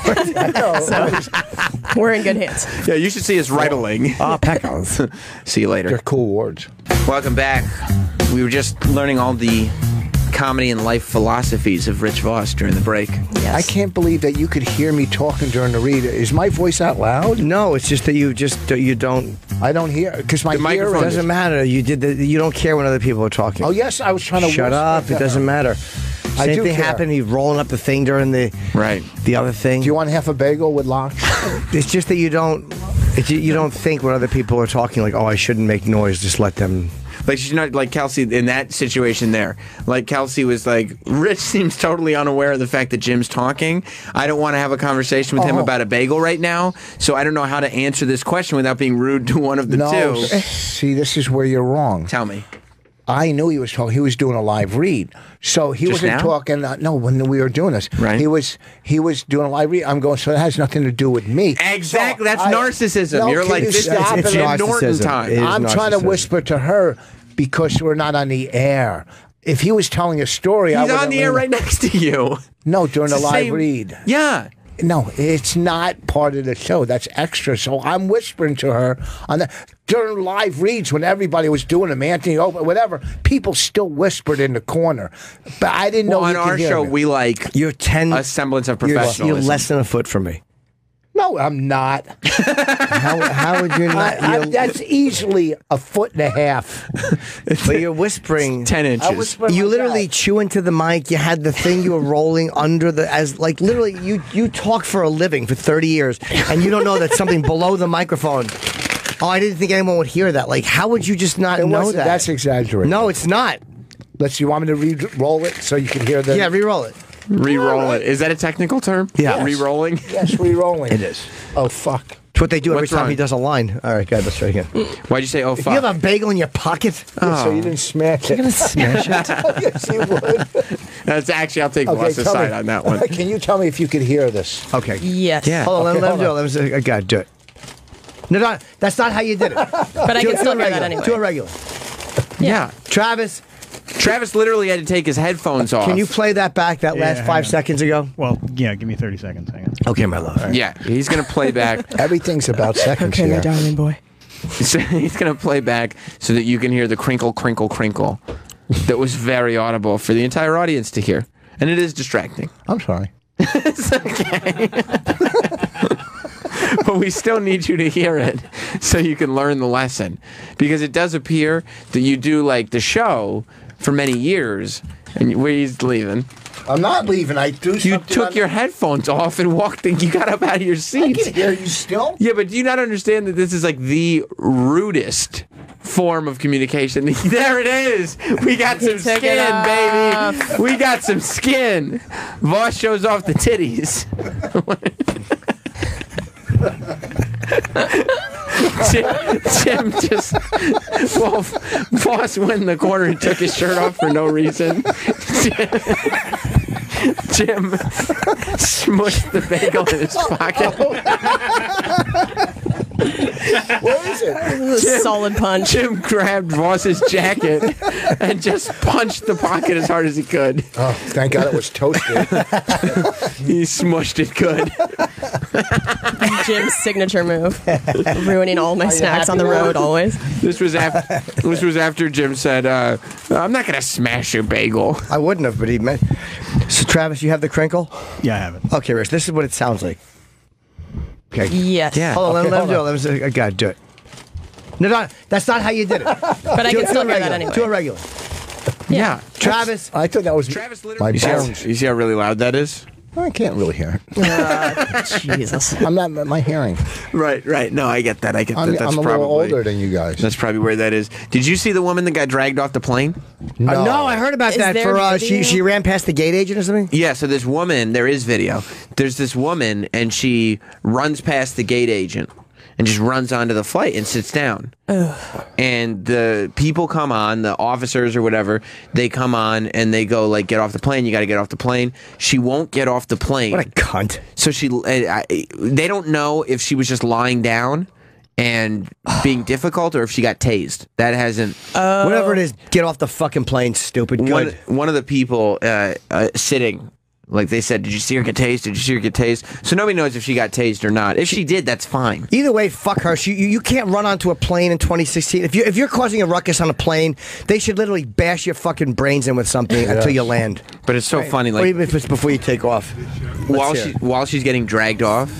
We're in good hands. Yeah, you should see us writeling. Peckles. See you later. They're cool words. Welcome back. We were just learning all the comedy and life philosophies of Rich Voss during the break. Yes. I can't believe that you could hear me talking during the read. Is my voice out loud? No, it's just that you don't. I don't hear because my The microphone hearing Doesn't matter. You don't care when other people are talking. Oh yes, I was trying to Shut whisper up. to It doesn't her. matter. I Same do thing care. happened. He's rolling up the thing during the other thing. Do you want half a bagel with lox? It's just that you don't think when other people are talking like, oh, I shouldn't make noise. Just let them. Like she's not like Kelsey in that situation there. Like Kelsey was like, Rich seems totally unaware of the fact that Jim's talking. I don't want to have a conversation with him about a bagel right now, so I don't know how to answer this question without being rude to one of the two. See, this is where you're wrong. Tell me. I knew he was talking. He was doing a live read, so he Just wasn't now? talking. No, when we were doing this, Right. He was doing a live read. I'm going. So that has nothing to do with me. Exactly. So That's narcissism. No, You're can like, you this stop is it? Jim Norton time. It is I'm trying to narcissism. whisper to her because we're not on the air. If he was telling a story, I He's would on the air right next to you. No, during It's the the live same- read. Yeah. No, it's not part of the show. That's extra. So I'm whispering to her on the during live reads when everybody was doing them, Anthony, whatever. People still whispered in the corner, but I didn't know. Well, on you could our hear show, me. we like You're 10. a semblance of You're professionalism. less than a foot from me. No, I'm not. How would you not? That's easily a foot and a half. But you're whispering 10 inches. I whisper You like literally that. chew into the mic. You had the thing you were rolling under like literally you talk for a living for 30 years and you don't know that something below the microphone. Oh, I didn't think anyone would hear that. Like, how would you just not It know wasn't- that? That's exaggerated. No, it's not. You want me to re-roll it so you can hear the? Yeah, re-roll it. Re-roll it. Is that a technical term? Yeah. Yes. Re-rolling? Yes, re-rolling. It is. Oh fuck. It's what they do every What's time wrong? he does a line. All right, guys, let's try again. Why'd you say, oh, If fuck? you have a bagel in your pocket, So you didn't smash it. you're gonna smash it. Yes, you would. That's actually, I'll take Voss's tell me. side on that one. Can you tell me if you could hear this? Okay. Yes. Yeah. Hold on, Okay, let him do it. hold Let me. I gotta do it. No, that's not how you did it. But I can still hear that anyway. Do it regular. Yeah. Travis, literally had to take his headphones off. can you play that back? That last hang 5 on. seconds ago. Well, yeah, give me 30 seconds. Hang on. Okay, my love. Yeah, he's going to play back. Everything's about seconds Okay, my here. darling boy. So he's going to play back so that you can hear the crinkle, crinkle, crinkle that was very audible for the entire audience to hear. And it is distracting. I'm sorry. It's okay. But we still need you to hear it so you can learn the lesson. Because it does appear that you do like the show for many years. And where he's leaving. I'm not leaving. I do something. You took your headphones off and walked and you got up out of your I seat. can hear you still. Yeah, but do you not understand that this is like the rudest form of communication? There it is. We got some took skin, it off. baby. We got some skin. Voss shows off the titties. Jim just Voss went in the corner and took his shirt off for no reason. Jim smushed the bagel in his pocket. What is it? This is a solid punch. Jim grabbed Voss's jacket and just punched the pocket as hard as he could. Oh, thank God it was toasted. He smushed it good. Jim's signature move. Ruining all my snacks on the happy now? road always. This was after Jim said, "I'm not gonna smash your bagel." I wouldn't have, but he meant. So, Travis, you have the crinkle? Yeah, I have it. Okay, Rich, this is what it sounds like. Okay. Yes. Yeah. Hold on, Okay, let him do it. hold Let me. I gotta do it. No, that's not how you did it. But I can still hear that anyway. Do it regular. Yeah. Travis, I thought that was Travis my literally. bones. You see how really loud that is? I can't really hear it. Jesus. I'm not my hearing. Right. No, I get that. That's I'm a probably little older than you guys. That's probably where that is. Did you see the woman that got dragged off the plane? No, I heard about that. For she ran past the gate agent or something. Yeah. So this woman, there is video. There's this woman, and she runs past the gate agent and just runs onto the flight and sits down. Ugh. And the people come on, the officers or whatever, they come on and they go like, get off the plane. You got to get off the plane. She won't get off the plane. What a cunt. So they don't know if she was just lying down and being difficult or if she got tased. That hasn't... Whatever it is, get off the fucking plane, stupid. Good. One of the people sitting... Like they said, did you see her get tased? Did you see her get tased? So nobody knows if she got tased or not. If she did, that's fine. Either way, fuck her. You can't run onto a plane in 2016. If you're causing a ruckus on a plane, they should literally bash your fucking brains in with something until you land. But it's so funny. Like, or even if it's before you take off. While she's getting dragged off,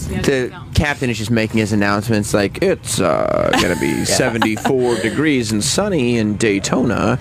the captain is just making his announcements like, it's going to be 74 degrees and sunny in Daytona.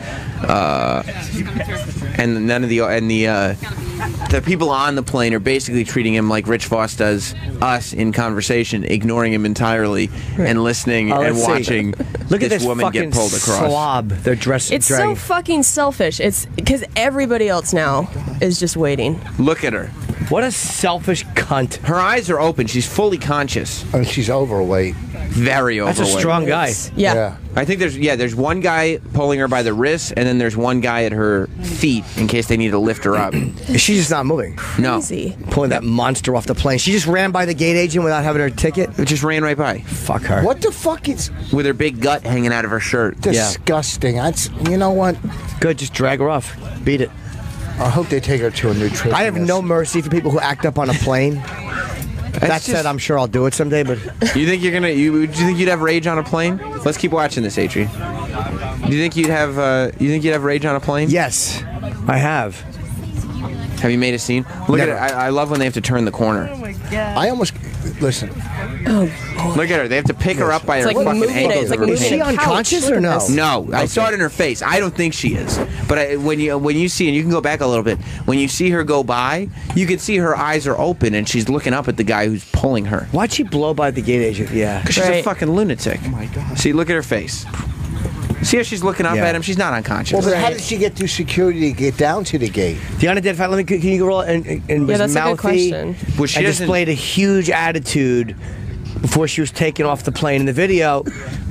And none of the people on the plane are basically treating him like Rich Voss does us in conversation, ignoring him entirely and listening and watching Look at this woman get pulled across. Slob. They're dressed. It's so fucking selfish. It's because everybody else now is just waiting. Look at her. What a selfish cunt. Her eyes are open. She's fully conscious. And she's overweight. Very overweight. That's a strong guy. Yeah. I think there's one guy pulling her by the wrists, and then there's one guy at her feet in case they need to lift her up. She's just not moving. No. Crazy. Pulling that monster off the plane. She just ran by the gate agent without having her ticket. It just ran right by. Fuck her. What the fuck is... With her big gut hanging out of her shirt. Disgusting. That's, you know what? Good, just drag her off. Beat it. I hope they take her to a nutritionist. I have no mercy for people who act up on a plane. That said, I'm sure I'll do it someday. But you think you're gonna? Do you think you'd have rage on a plane? Let's keep watching this, Adrian. Do you think you'd have? You think you'd have rage on a plane? Yes, I have. Have you made a scene? Look at it. I love when they have to turn the corner. I almost listen. Look at her. They have to pick her up by her fucking ankles. Is she unconscious or no? No, I saw it in her face. I don't think she is. But when you see, and you can go back a little bit, when you see her go by, you can see her eyes are open and she's looking up at the guy who's pulling her. Why'd she blow by the gate agent? Yeah, because she's a fucking lunatic. Oh my god! See, look at her face. See how she's looking up at him? She's not unconscious. Well, but how did she get through security to get down to the gate? The unidentified. Can you roll and was that's mouthy? a good question. Well, she and displayed a huge attitude before she was taken off the plane. In the video,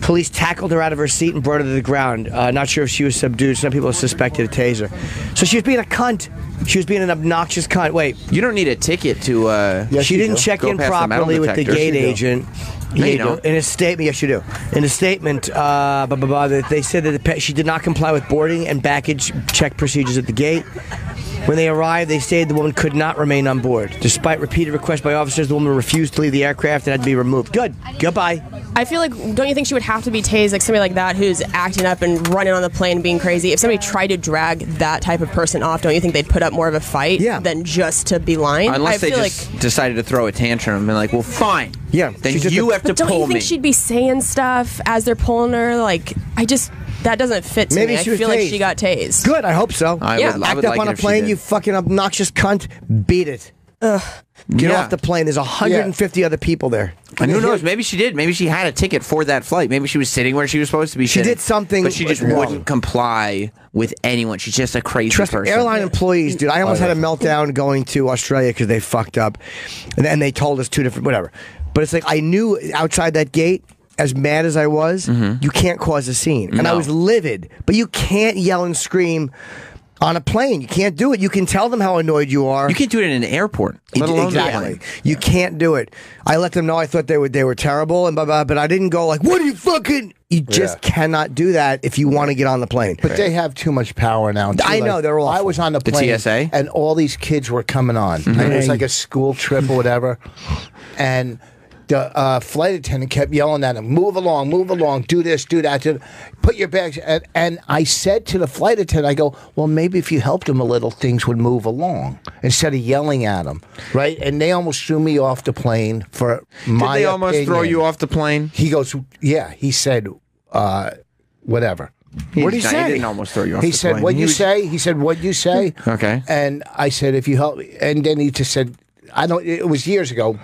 police tackled her out of her seat and brought her to the ground. Not sure if she was subdued. Some people suspected a taser. So she was being a cunt. She was being an obnoxious cunt. Wait, you don't need a ticket to. She didn't check in properly with the gate agent. In a statement, yes, you do. In a statement, they said that she did not comply with boarding and baggage check procedures at the gate. When they arrived, they stated the woman could not remain on board. Despite repeated requests by officers, the woman refused to leave the aircraft and had to be removed. Good. Goodbye. I feel like, don't you think she would have to be tased, like somebody like that who's acting up and running on the plane being crazy? If somebody tried to drag that type of person off, don't you think they'd put up more of a fight than just to be lying? Unless they just decided to throw a tantrum and like, well, fine. Yeah. Then you have to but don't pull you think me. she'd be saying stuff as they're pulling her? Like, that doesn't fit to Maybe me. I she was feel like tased. she got tased. Good, I hope so. I would Act up like on it a if she plane, did. you fucking obnoxious cunt. Beat it. Get off the plane. There's 150 other people there. And who knows? Maybe she did. Maybe she had a ticket for that flight. Maybe she was sitting where she was supposed to be She sitting. did something But she just wrong. wouldn't comply with anyone. She's just a crazy Trust me, person. airline employees, dude. I almost had a meltdown going to Australia because they fucked up. And they told us two different, whatever. But it's like, I knew outside that gate, as mad as I was, you can't cause a scene. And I was livid. But you can't yell and scream on a plane. You can't do it. You can tell them how annoyed you are. You can't do it in an airport, let alone exactly. You can't do it. I let them know I thought they were terrible and blah, blah, but I didn't go like, what are you fucking... You just cannot do that if you want to get on the plane. But they have too much power now. Too. I know, they're awful. I was on the plane. TSA? And all these kids were coming on. And it was like a school trip or whatever. And the flight attendant kept yelling at him, move along, do this, do that, put your bags. And I said to the flight attendant, I go, well, maybe if you helped him a little, things would move along instead of yelling at him, right? And they almost threw me off the plane for my Did they almost opinion. throw you off the plane? He goes, yeah. He said, whatever. What did he say? He didn't almost throw you off He the said, plane. "What'd you say?" He said, "What'd you say?" Okay. And I said, "If you help," and then he just said, "I don't." It was years ago.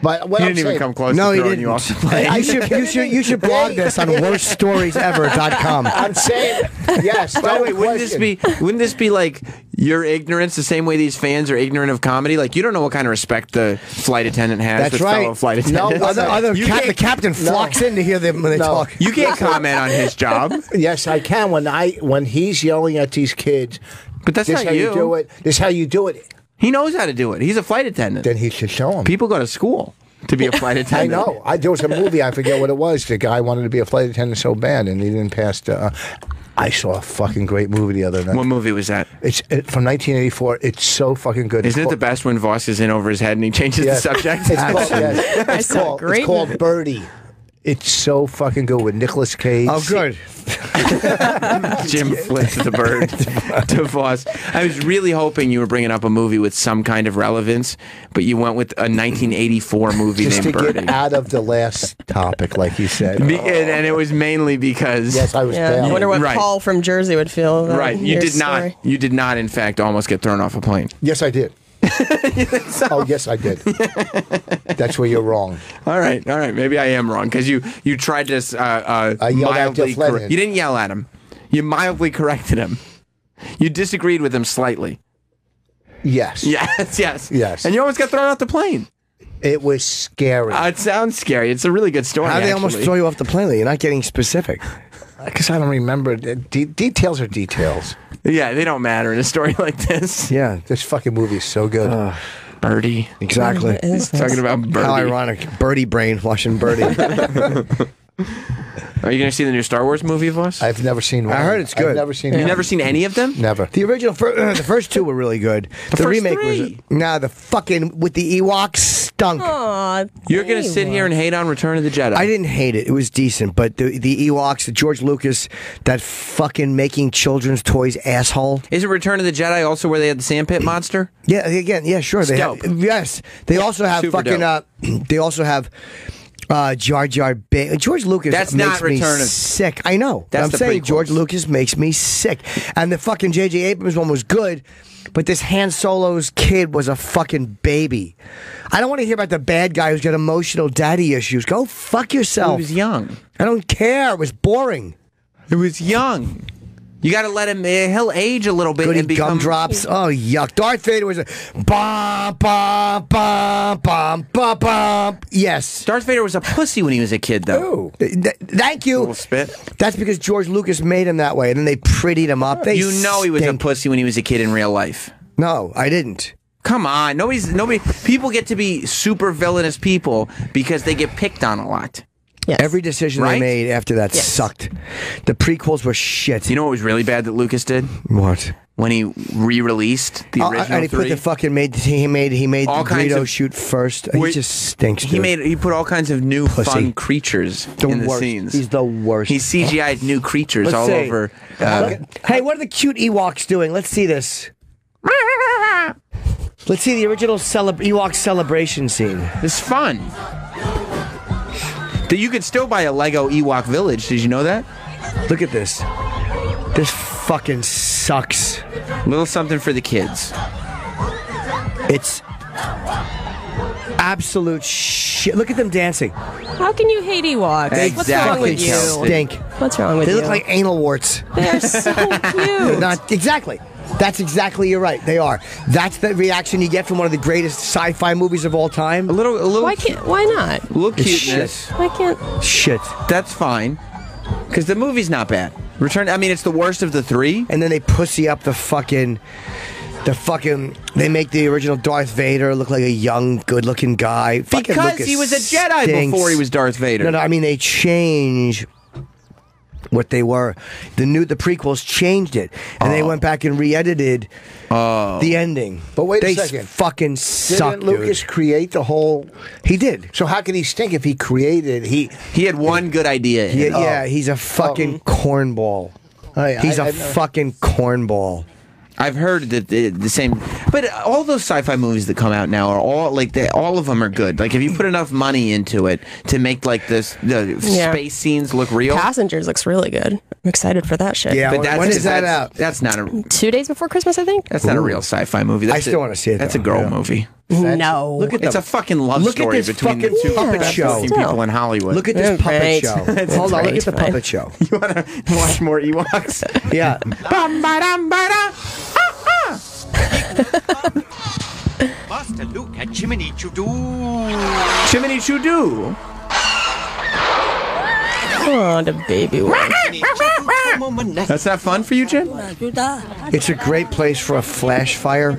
But what he I'm didn't even saying, come close No, to he throwing didn't. you off the plane. You should blog this on worststoriesever.com. I'm saying, yes. By the way, wouldn't this be like your ignorance the same way these fans are ignorant of comedy? Like, you don't know what kind of respect the flight attendant has That's with right. fellow flight attendants. The captain flocks in to hear them when they talk. You can't comment on his job. Yes, I can. When he's yelling at these kids, but that's this not how you do it. This is how you do it. He knows how to do it. He's a flight attendant. Then he should show him. People go to school to be a flight attendant. I know. There was a movie, I forget what it was. The guy wanted to be a flight attendant so bad, and he didn't pass the... I saw a fucking great movie the other night. What movie was that? It's from 1984. It's so fucking good. Isn't it the best when Voss is in over his head and he changes the subject? It's called Birdie. It's so fucking good with Nicolas Cage. Oh, good. Jim flips the bird to Voss. I was really hoping you were bringing up a movie with some kind of relevance, but you went with a 1984 movie Just named to Birdie. get out of the last topic, like you said. And it was mainly because... Yes, I was Yeah, I wonder what Right. Paul from Jersey would feel. about Right. You your did story. not. You did not, in fact, almost get thrown off a plane. Yes, I did. Oh, yes, I did. That's where you're wrong. All right. Maybe I am wrong because you tried to mildly correct. You didn't yell at him. You mildly corrected him. You disagreed with him slightly. Yes. Yes. And you almost got thrown off the plane. It was scary. It sounds scary. It's a really good story. How they almost throw you off the plane? You're not getting specific. Because I don't remember. Details are details. Yeah, they don't matter in a story like this. Yeah. This fucking movie is so good. Birdie. Exactly. Talking about Birdie. How ironic. Birdie brain watching Birdie. Are you going to see the new Star Wars movie of us? I've never seen one. I heard it's good. I've never seen You've one. never seen any of them? Never. The original, the first two were really good. The first remake three. was the fucking with the Ewoks stunk. You're going to sit here and hate on Return of the Jedi. I didn't hate it. It was decent, but the Ewoks, the George Lucas, that fucking making children's toys asshole. Isn't Return of the Jedi also where they had the sandpit monster? Yeah, again, yeah, sure. They Dope. have, yes, they also have Super fucking. They also have. Jar Jar Binks. George Lucas That's makes not me Return of- sick. I know. That's I'm the saying prequels. George Lucas makes me sick. And the fucking J.J. Abrams one was good, but this Han Solo's kid was a fucking baby. I don't want to hear about the bad guy who's got emotional daddy issues. Go fuck yourself. He was young. I don't care. It was boring. It was young. You got to let him. He'll age a little bit Goody and become gumdrops. Oh, yuck. Darth Vader was a bum, bum, bum, bum, bum, bum. Yes. Darth Vader was a pussy when he was a kid, though. Thank you. A little spit. That's because George Lucas made him that way, and then they prettied him up. They You know he was a stink. pussy when he was a kid in real life. No, I didn't. Come on, nobody. People get to be super villainous people because they get picked on a lot. Yes. Every decision they Right? made after that sucked. The prequels were shit. You know what was really bad that Lucas did? What? When he re-released the original and he three. put the fucking he made All the kinds Greedo of- shoot first. He Wait, just stinks. He dude. he put all kinds of new Pussy. fun creatures The in the worst. scenes. He's the worst. He CGI'd new creatures Let's all see. over. Hey, what are the cute Ewoks doing? Let's see this. Let's see the original Ewok celebration scene. It's fun. You could still buy a Lego Ewok village. Did you know that? Look at this. This fucking sucks. Little something for the kids. It's absolute shit. Look at them dancing. How can you hate Ewoks? Exactly. What's wrong with you? Stink. What's wrong with They you? look like anal warts. They're so cute. They're not exactly. That's exactly. You're right. They are. That's the reaction you get from one of the greatest sci-fi movies of all time. A little. Why not? Little It's cuteness. Why can't? Shit. That's fine. Because the movie's not bad. It's the worst of the three. And then they pussy up the fucking. They make the original Darth Vader look like a young, good-looking guy. Fucking Because Lucas he was a Jedi stinks. before he was Darth Vader. No, I mean they change what they were. The prequels changed it, and they went back and re-edited the ending. But wait a they second. Fucking suck, Didn't Lucas dude. create the whole? He did. So how could he stink if he created? He had one good idea. Yeah, he's a fucking cornball. He's a fucking cornball. I've heard that the same. But all those sci-fi movies that come out now are all like all of them are good. Like if you put enough money into it to make like the space scenes look real. Passengers looks really good. I'm excited for that shit. Yeah, but when is that out? That's not a 2 days before Christmas, I think. That's not a real sci-fi movie. That's I still want to see it. That's a girl movie. No. It's a fucking love story between the two puppet show. people in Hollywood. Look at this puppet show. Hold on, look at the puppet show. You want to watch more Ewoks? Yeah. Master, look at Chimney Choo-Doo. Chimney Choo-Doo. Oh, the baby one. That's not fun for you, Jim? It's a great place for a flash fire.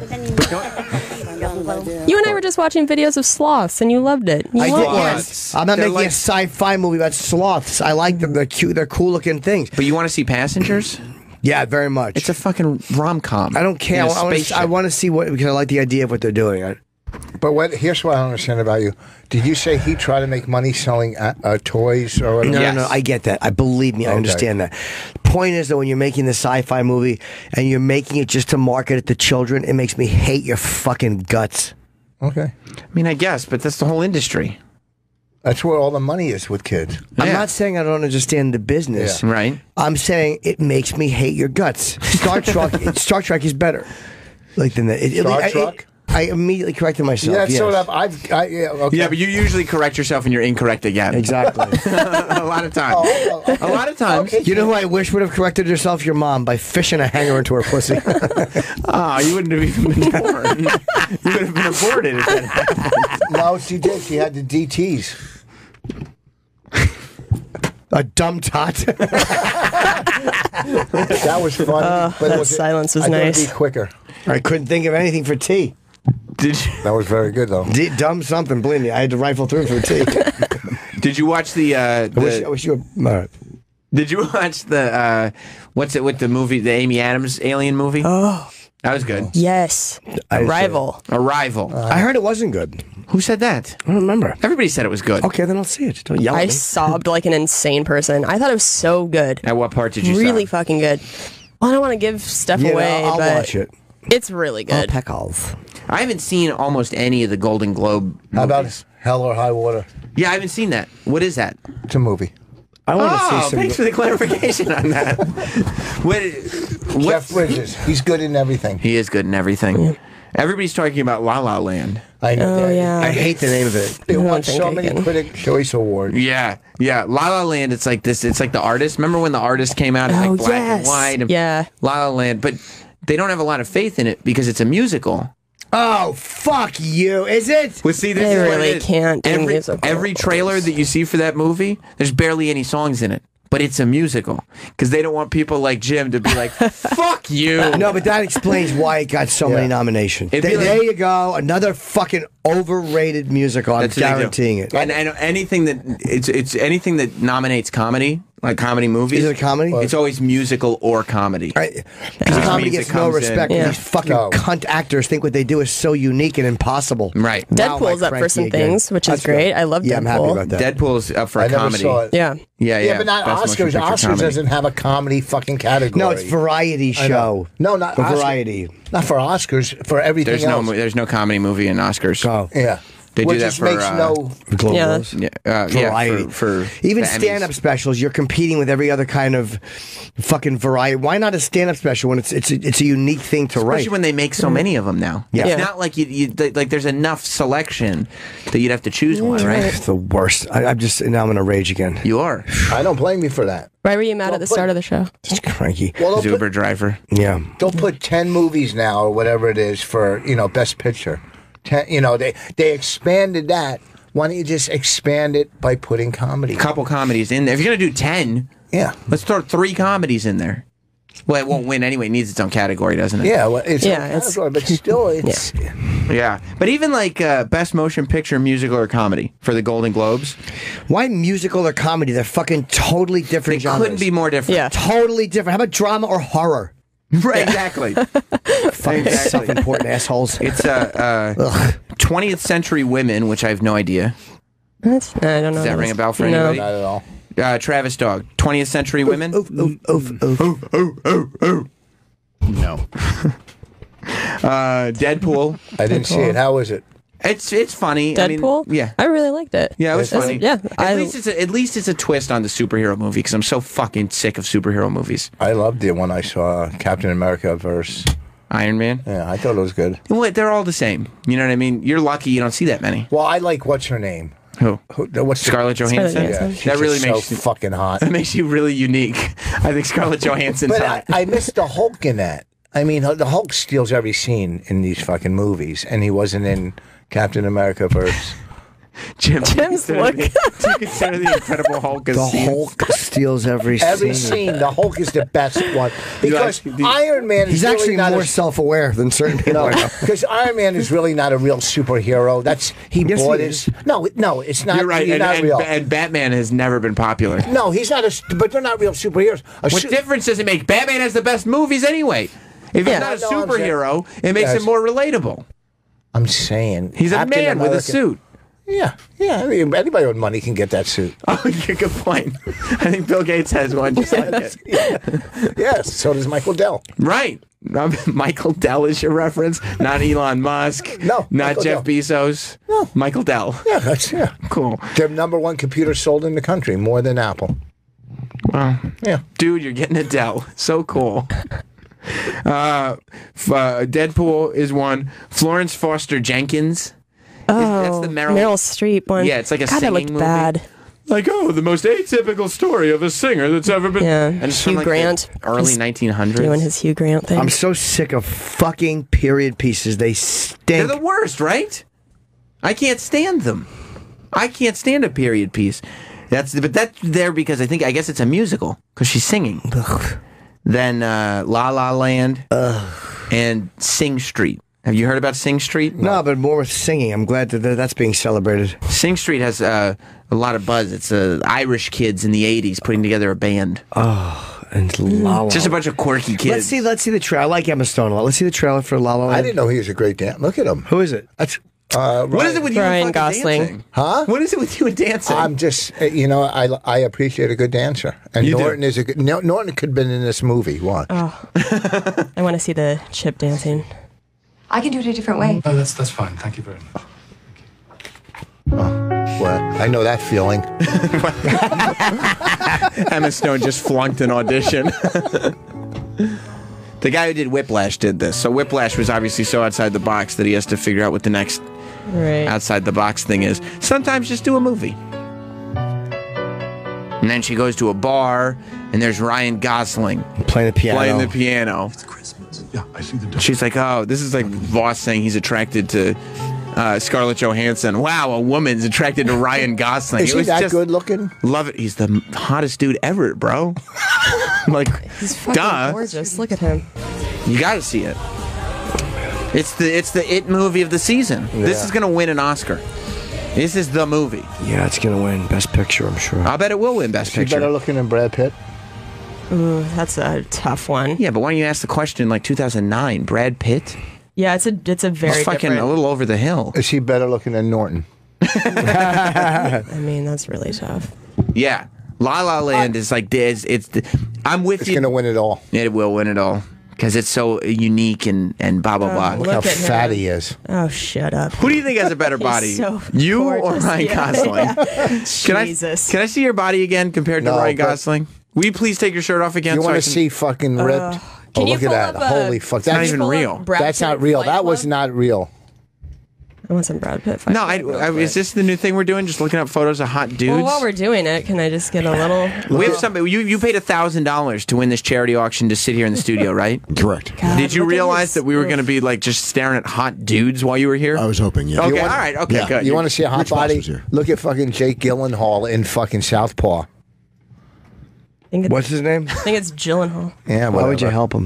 You and I were just watching videos of sloths, and you loved it. You I loved did. Yes. I'm not making a sci-fi movie about sloths. I like them. They're cute. They're cool-looking things. But you want to see Passengers? Yeah, very much. It's a fucking rom-com. I don't care. I want to see what, because I like the idea of what they're doing. But here's what I don't understand about you. Did you say he tried to make money selling toys or whatever? No, I get that. I believe me. I understand that. The point is that when you're making the sci-fi movie and you're making it just to market it to children, it makes me hate your fucking guts. Okay. I mean, I guess, but that's the whole industry. That's where all the money is with kids. I'm not saying I don't understand the business. Yeah. Right. I'm saying it makes me hate your guts. Star Trek is better. Like than that. Star Trek? I immediately corrected myself. Yeah, that's yes. sort of. Okay. Yeah, but you usually correct yourself and you're incorrect again. Exactly. A lot of times. A lot of times. Okay. You know who I wish would have corrected herself? Your mom, by fishing a hanger into her pussy. You wouldn't have even been born. You would have been aborted if that happened. No, she did. She had the DTs. A dumb tot. That was funny. But silence was I nice. Be quicker. I couldn't think of anything for tea. Did you? That was very good, though. Dumb something, believe me. I had to rifle through for tea. Did you watch the? I wish you were. Did you watch the? What's it with the movie? The Amy Adams Alien movie? Oh, that was good. Yes. Arrival. I heard it wasn't good. Who said that? I don't remember. Everybody said it was good. Okay, then I'll see it. Don't yell at I me. sobbed like an insane person. I thought it was so good. At what part did you really sob? fucking good. Well, I don't want to give stuff away, I'll but watch it. it's really good. Peckles. I haven't seen almost any of the Golden Globe movies. How about Hell or High Water? Yeah, I haven't seen that. What is that? It's a movie. I want to see some. Thanks for the clarification on that. Jeff Bridges. He's good in everything. He is good in everything. Yeah. Everybody's talking about La La Land. I know. Oh, yeah. I hate the name of it. They won so many Critic Choice Awards. Yeah. La La Land. It's like this. It's like The Artist. Remember when The Artist came out? Like black and white. And yeah. La La Land. But they don't have a lot of faith in it because it's a musical. Oh, fuck you. Is it? Well, see, this They is what really it is. can't do musical. Every trailer that you see for that movie, there's barely any songs in it. But it's a musical because they don't want people like Jim to be like, "Fuck you." No, but that explains why it got so many nominations. There you go, another fucking overrated musical. I'm guaranteeing it. And anything that it's anything that nominates comedy, like comedy movies. Is it a comedy? It's always musical or comedy. Because comedy gets no respect. These fucking cunt actors think what they do is so unique and impossible. Right. Deadpool's up for some things, which is great. I love Deadpool. I'm happy about that. Deadpool's up for a comedy. Never saw it. Yeah. Yeah, but not Best Oscars. motion picture Oscars comedy. doesn't have a comedy fucking category. No, it's variety show. No, not For Oscar- variety. Not for Oscars. For everything else. There's no comedy movie in Oscars. Oh. Yeah. They Which do that just for makes no. Globals. variety. For even the Emmys. stand-up specials, you're competing with every other kind of fucking variety. Why not a stand-up special when it's a unique thing to write? Especially when they make so many of them now. Yeah. It's not like like there's enough selection that you'd have to choose one, right? It's the worst. I'm gonna rage again. You are. I don't blame you for that. Why were you mad at the start of the show? Just cranky. Well, Uber driver. Yeah. They'll put 10 movies now or whatever it is for Best Picture. 10, they expanded that. Why don't you just expand it by putting comedy? A couple comedies in there. If you're gonna do 10, let's throw 3 comedies in there. Well, it won't win anyway. It needs its own category, doesn't it? Yeah, well, it's category, but still, it's Yeah, but even like best motion picture, musical or comedy for the Golden Globes. Why musical or comedy? They're fucking totally different They genres. couldn't be more different. Yeah. Totally different. How about drama or horror? Right, exactly. Fucking self-important assholes. It's 20th Century Women, which I have no idea. I don't know. Does that ring a bell for No. anybody? not at all. Travis Dog, 20th Century Women. Oof, oof, oof, oof. No. Deadpool. I didn't see it. How was it? It's funny. Deadpool? I mean, yeah. I really liked it. Yeah, it was funny. Yeah. At least it's a twist on the superhero movie because I'm so fucking sick of superhero movies. I loved it when I saw Captain America versus Iron Man. Yeah, I thought it was good. What? They're all the same. You know what I mean? You're lucky you don't see that many. Well, I like what's her name. Who? What's Scarlett Johansson? Yeah, that really makes so fucking hot. That makes you really unique. I think Scarlett Johansson's hot. I missed the Hulk in that. I mean, the Hulk steals every scene in these fucking movies, and he wasn't in Captain America versus. Jim's look. Do you consider the Incredible Hulk as The Hulk steals every scene. The Hulk is the best one because Iron Man is He's really actually not more self-aware than certain people. Because Iron Man is really not a real superhero. Bought his. No, it's not. You're right. He's not real. And Batman has never been popular. No, he's not. But they're not real superheroes. What difference does it make? Batman has the best movies anyway. If he's not a superhero, it makes him more relatable. I'm saying he's a man with a suit. Yeah. I mean, anybody with money can get that suit. Oh, you're good point. I think Bill Gates has one just like it. Yes, so does Michael Dell. Right. Michael Dell is your reference, not Elon Musk. No, not Michael Jeff Bezos. No, Michael Dell. Yeah, cool. The number 1 computer sold in the country, more than Apple. Wow. Yeah, dude, you're getting a Dell. So cool. Deadpool is one. Florence Foster Jenkins. Oh, that's the Meryl Streep one. Yeah, it's like a God, singing that looked movie. bad. Like, the most atypical story of a singer that's ever been. Yeah, and it's Hugh from, like, Grant. the early 1900s. Doing his Hugh Grant thing. I'm so sick of fucking period pieces. They stink. They're the worst, right? I can't stand them. I can't stand a period piece. But that's there because I guess it's a musical because she's singing. Then La La Land and Sing Street. Have you heard about Sing Street? No, but more with singing. I'm glad that that's being celebrated. Sing Street has a lot of buzz. It's Irish kids in the 80s putting together a band. Oh, and La La. Just a bunch of quirky kids. Let's see the trailer. I like Emma Stone a lot. Let's see the trailer for La La Land. I didn't know he was a great dancer. Look at him. Who is it? That's what is it with you Ryan and Gosling? dancing? Huh? What is it with you and dancing? I'm just, I appreciate a good dancer, and You Norton is a good. Norton could have been in this movie. Watch. Oh, I want to see the chip dancing. I can do it a different way. Oh, that's fine. Thank you very much. Well, I know that feeling. Emma Stone just flunked an audition. The guy who did Whiplash did this. So Whiplash was obviously so outside the box that he has to figure out what the next outside the box thing is. Sometimes just do a movie. And then she goes to a bar, and there's Ryan Gosling playing the piano. It's Christmas. Yeah, I see the. She's like, oh, this is like Voss saying he's attracted to Scarlett Johansson. Wow, a woman's attracted to Ryan Gosling. Is he that good looking? Love it. He's the hottest dude ever, bro. Like, He's fucking gorgeous. Look at him. You got to see it. It's the It movie of the season. Yeah. This is going to win an Oscar. This is the movie. Yeah, it's going to win Best Picture, I'm sure. I'll bet it will win Best Is he Picture. better looking than Brad Pitt? Ooh, that's a tough one. Yeah, but why don't you ask the question like 2009? Brad Pitt? Yeah, it's a very He's fucking different. a little over the hill. Is he better looking than Norton? I mean, that's really tough. Yeah. La La Land is like this. I'm with you. It's going to win it all. It will win it all because it's so unique and blah blah blah. Look how fat he is. Oh, shut up. Who do you think has a better body? so You or gorgeous. Ryan Yeah. Gosling? Jesus. Can I see your body again compared to No, Ryan but- Gosling? Will you please take your shirt off again? You so I want to can- see fucking ripped? Can you look at pull that. up Holy fuck. It's not even real. That's not real. That was not real. I want some Brad Pitt. No, is this the new thing we're doing? Just looking up photos of hot dudes? Well, while we're doing it, can I just get a little? We have somebody. You paid $1,000 to win this charity auction to sit here in the studio, right? Correct. Did you realize that we were going to be like just staring at hot dudes while you were here? I was hoping, yeah. Okay, all right, okay, good. You want to see a hot Rich Boss body? was here. Look at fucking Jake Gyllenhaal in fucking Southpaw. What's his name? I think it's Gyllenhaal. Yeah, Why would you help him?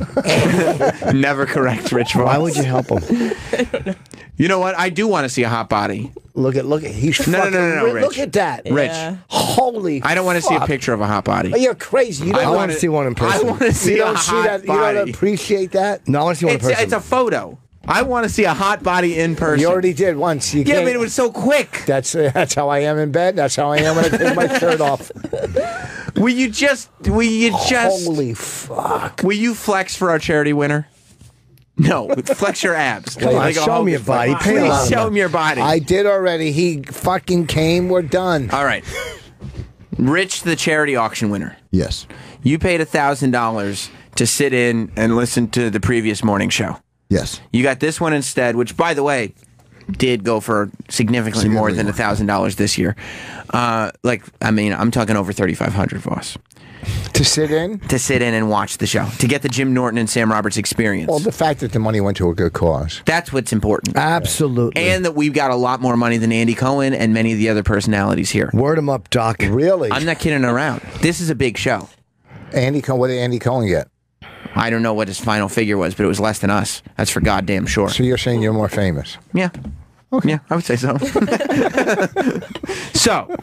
Never correct, Rich. Why would you help him? You know what? I do want to see a hot body. Look at he's No, fucking Rich. look at that. Rich. Yeah. Holy I don't want to see a fuck. picture of a hot body. Oh, you're crazy. You I don't want to see one in person. I want to see you a don't hot see that. body. You don't appreciate that. No, I want to see one in person. It's a photo. I want to see a hot body in person. You already did once. You Yeah, can't- but it was so quick. That's how I am in bed. That's how I am when I take my shirt off. Will you just Holy fuck. will you flex for our charity winner? No, flex your abs. Come on, show me your body. Please show him your body. I did already. He fucking came. We're done. All right. Rich, the charity auction winner. Yes. You paid $1,000 to sit in and listen to the previous morning show. Yes. You got this one instead, which, by the way, did go for significantly more than $1,000 this year. I'm talking over $3,500, Voss. To sit in? To sit in and watch the show. To get the Jim Norton and Sam Roberts experience. Well, the fact that the money went to a good cause. That's what's important. Absolutely. And that we've got a lot more money than Andy Cohen and many of the other personalities here. Word him up, Doc. Really? I'm not kidding around. This is a big show. What did Andy Cohen get? I don't know what his final figure was, but it was less than us. That's for goddamn sure. So you're saying you're more famous? Yeah. Okay. Yeah, I would say so. So,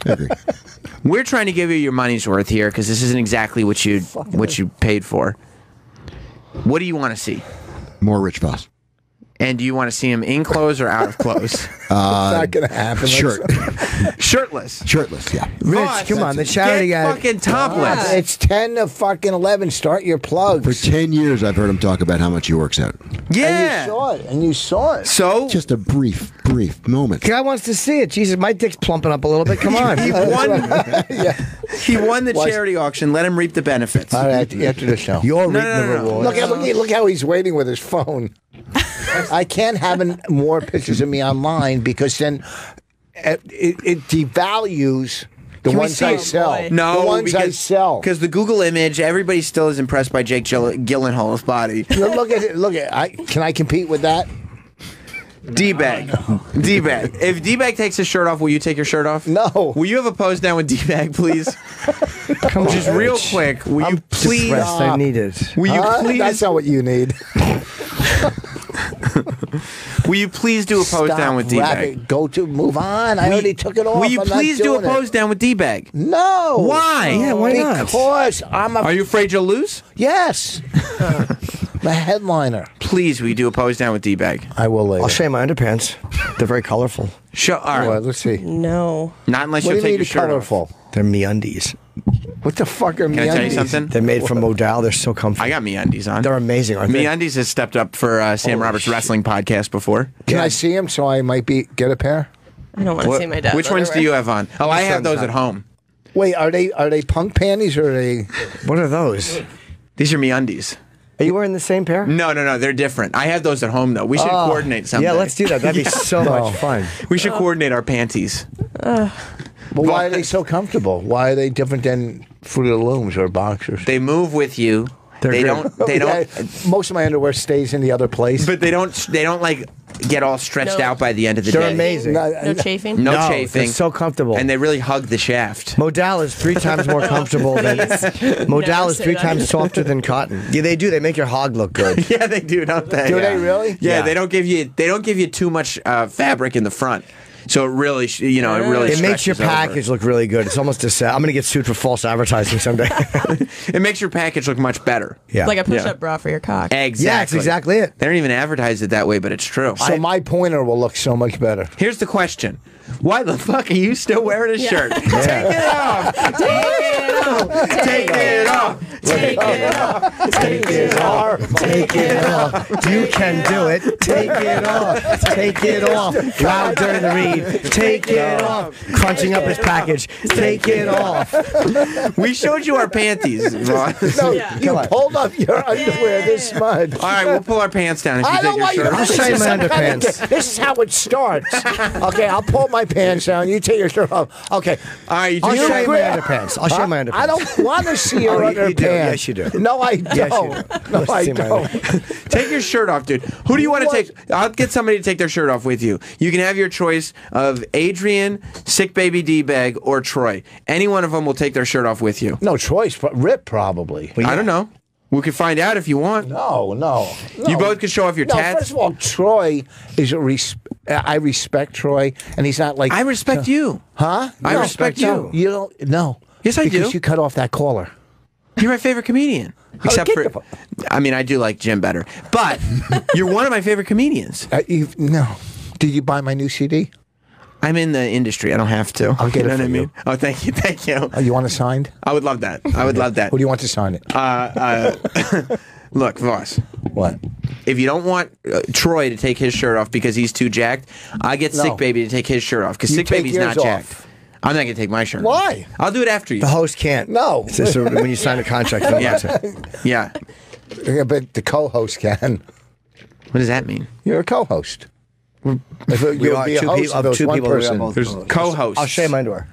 we're trying to give you your money's worth here because this isn't exactly what you paid for. What do you want to see? More Rich Voss. And do you want to see him in clothes or out of clothes? It's not going to happen. Shirtless. Shirtless, yeah. Rich, come on. The charity guy. Fucking topless. It's 10 to fucking 11. Start your plugs. For 10 years, I've heard him talk about how much he works out. Yeah. And you saw it. So? Just a brief moment. Guy wants to see it. Jesus, my dick's plumping up a little bit. Come on. He won the charity auction. Let him reap the benefits. All right, after the show. You're reaping the rewards. Look how he's waiting with his phone. I can't have more pictures of me online because then it devalues the ones I sell. No, the ones I sell. Because the Google image, everybody still is impressed by Jake Gyllenhaal's body. Look at it. Can I compete with that? D-Bag. D-Bag. If D-Bag takes his shirt off, will you take your shirt off? No. Will you have a pose down with D-Bag, please? Come on, just real quick. Will you please? I need it. Will you please? That's not what you need. Will you please do a pose down with D-Bag? Move on. I already took it off. Will you please do a pose down with D-Bag? No. Why? Yeah, why not? Because Are you afraid you'll lose? Yes. The headliner. Please, will you do a pose down with D-Bag? I will later. I'll show you my underpants. They're very colorful. All right. Well, let's see. No. Not unless What you do you take mean your shirt colorful? off. They're MeUndies. What the fuck are MeUndies? Can I tell you something? They're made from Modal. They're so comfortable. I got MeUndies on. They're amazing, aren't they? MeUndies has stepped up for Sam Roberts' wrestling podcast before. Can I see him so I might get a pair? I don't want to see my dad. Which ones do you have on? Oh, I have those at home. Wait, are they punk panties or are they? What are those? These are MeUndies. Are you wearing the same pair? No, they're different. I have those at home though. We should coordinate something. Yeah, let's do that. That'd be so much fun. We should coordinate our panties. But why are they so comfortable? Why are they different than Fruit of the Looms or boxers? They move with you. They don't. Most of my underwear stays in the other place. But they don't like get all stretched out by the end of the day. They're amazing. No chafing? No chafing. They're so comfortable. And they really hug the shaft. Modal is 3 times more comfortable than Modal is 3 times softer than cotton. Yeah, they do. They make your hog look good. Yeah, they do, don't they? Do they really? Yeah, they don't give you too much fabric in the front. So it really, it makes your package look really good. It's almost I'm going to get sued for false advertising someday. It makes your package look much better. Yeah, like a push-up bra for your cock. Exactly. Yeah, that's exactly it. They don't even advertise it that way, but it's true. So my pointer will look so much better. Here's the question. Why the fuck are you still wearing a shirt? Take it off! Take it off! Take it off! Take it off! Take it off! Take it off! You can do it. Take it off! Take it off! Loud during the read. Take it off! Crunching up his package. Take it off! We showed you our panties, Ron. No, you pulled up your underwear this much. All right, we'll pull our pants down if you take your shirt off. I'll show you my underpants. This is how it starts. Okay, I'll pull my pants down. You take your shirt off. Okay. All right, I'll show you my underpants. I'll show you my underpants. I don't want to see your underpants. You do. Yes, you do. No, I don't. Yes, No, I don't. Take your shirt off, dude. Who do you want to take? I'll get somebody to take their shirt off with you. You can have your choice of Adrian, Sick Baby D-Bag, or Troy. Any one of them will take their shirt off with you. No, Troy's Rip probably. I don't know. We can find out if you want. No. You both could show off your tats. First of all, Troy is I respect Troy, and he's not like... I respect you. Huh? I respect you. You don't... No. Yes, I do. Because you cut off that collar. You're my favorite comedian. Except for... I mean, I do like Jim better. But you're one of my favorite comedians. No. Did you buy my new CD? I'm in the industry. I don't have to. I'll get you know it what I for mean? you. Oh, thank you. Thank you. Oh, you want it signed? I would love that. I would love that. Who do you want to sign it? Look, Voss. What? If you don't want Troy to take his shirt off because he's too jacked, I get Sick Baby to take his shirt off because You Sick take Baby's yours not jacked. off. I'm not going to take my shirt. Why? I'll do it after you. The host can't. No. It's just when you sign a contract, you don't Yeah. have to. Yeah. Yeah, but the co-host can. What does that mean? You're a co-host. If We you'll are be a two host people. of those Two one people. We are person. both There's co-hosts. co-hosts. I'll show you my underwear.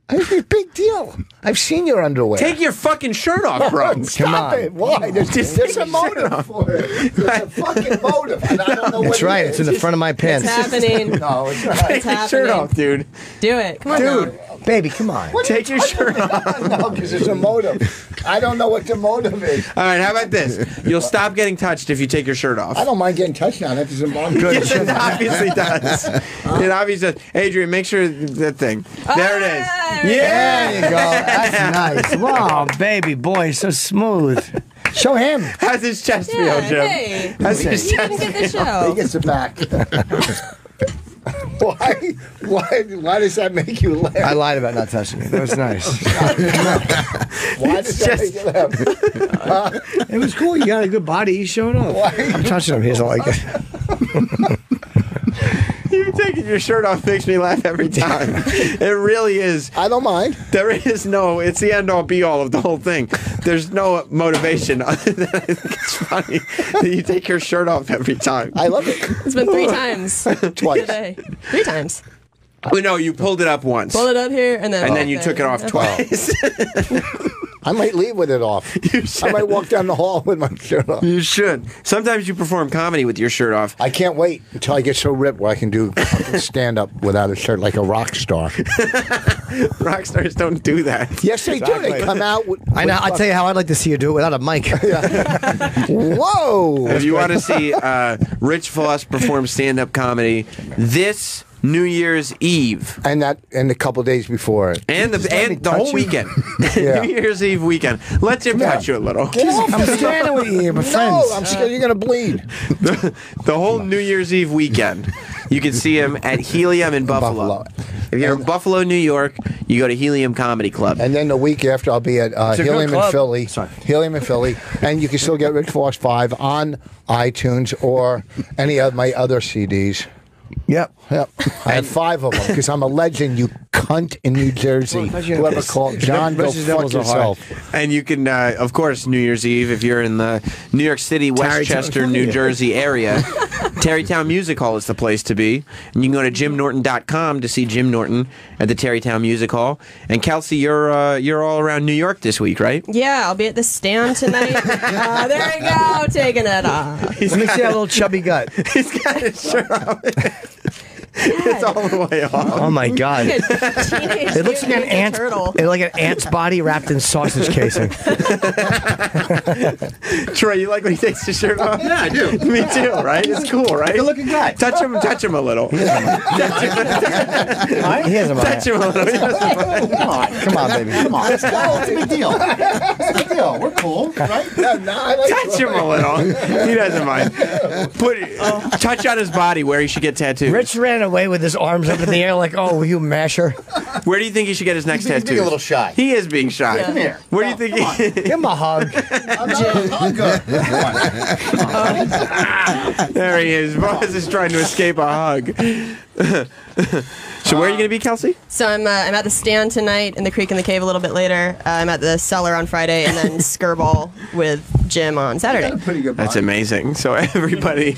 It's a big deal. I've seen your underwear. Take your fucking shirt off, bro. Stop it. Why? There's a motive for it. There's a fucking motive. And I don't know what That's right. It's in the front of my pants. It's happening. No, it's not. Take your shirt off, dude. Do it. Come on, Dude, baby, come on. Take your shirt off. No, because there's a motive. I don't know what the motive is. All right, how about this? You'll stop getting touched if you take your shirt off. I don't mind getting touched on it. Doesn't bother me. Yes, it obviously does. It obviously does. Adrian, make sure that thing. There it is. There you go. That's nice. Wow, baby boy, so smooth. Show him. How's his chest feel, Jim? Hey, How's his you didn't chest get the feel? show. He gets it back. Why does that make you laugh? I lied about not touching it. That was nice. Why does that make you laugh? It was cool. You got a good body. You showed up. I'm touching him. He doesn't like it. You taking your shirt off makes me laugh every time. It really is. I don't mind. There is no, it's the end all be all of the whole thing. There's no motivation other than I think it's funny that you take your shirt off every time. I love it. It's been 3 times Twice. today. 3 times. Oh, no, you pulled it up once. Pull it up here and then you took it off twice. I might leave with it off. I might walk down the hall with my shirt off. You should. Sometimes you perform comedy with your shirt off. I can't wait until I get so ripped where I can do stand up without a shirt like a rock star. Rock stars don't do that. Yes, they do. They come out with. I know. I'll tell you how I'd like to see you do it without a mic. Whoa! If you want to see Rich Voss perform stand-up comedy this New Year's Eve, and a couple days before it, and the whole weekend, Yeah. New Year's Eve weekend. Let Jim touch you a little. Get off I'm standing with you, my friends. No, I'm scared you're gonna bleed. The whole New Year's Eve weekend, you can see him at Helium in Buffalo. If you're in Buffalo, New York, you go to Helium Comedy Club. And then the week after, I'll be at Helium in Philly. Helium in Philly, and you can still get Rich Voss 5 on iTunes or any of my other CDs. Yep. I have 5 of them because I'm a legend, you cunt in New Jersey. Whoever called John, go fuck yourself. And you can, of course, New Year's Eve, if you're in the New York City, Westchester, New Jersey area, Tarrytown Music Hall is the place to be. And you can go to JimNorton.com to see Jim Norton at the Tarrytown Music Hall. And Kelsey, you're all around New York this week, right? Yeah, I'll be at the Stand tonight. There we go, taking it off. Let me see that little chubby gut. He's got his shirt off. It's all the way off. Oh my god! It looks like an ant. Like an ant's body wrapped in sausage casing. Troy, you like when he takes his shirt off? Yeah, I do. Me too, right? It's cool, right? Good looking guy. Touch him a little. He hasn't Touch him a little. Come on, baby. Come on. It's a big deal. It's a big deal. We're cool, right? I like Touch him a little. He doesn't mind. Touch on his body where he should get tattooed. Rich ran away with his arms up in the air like, oh, you masher. Where do you think he should get his next He's tattoo? being a little shy. He is being shy. Come here. Where do you think he... Give him a hug. I'm good. There he is. Voss is trying to escape a hug. So where are you going to be, Kelsey? So I'm at the Stand tonight, in the Creek in the Cave a little bit later. I'm at the Cellar on Friday, and then Skirball with Jim on Saturday. pretty good. That's amazing. So everybody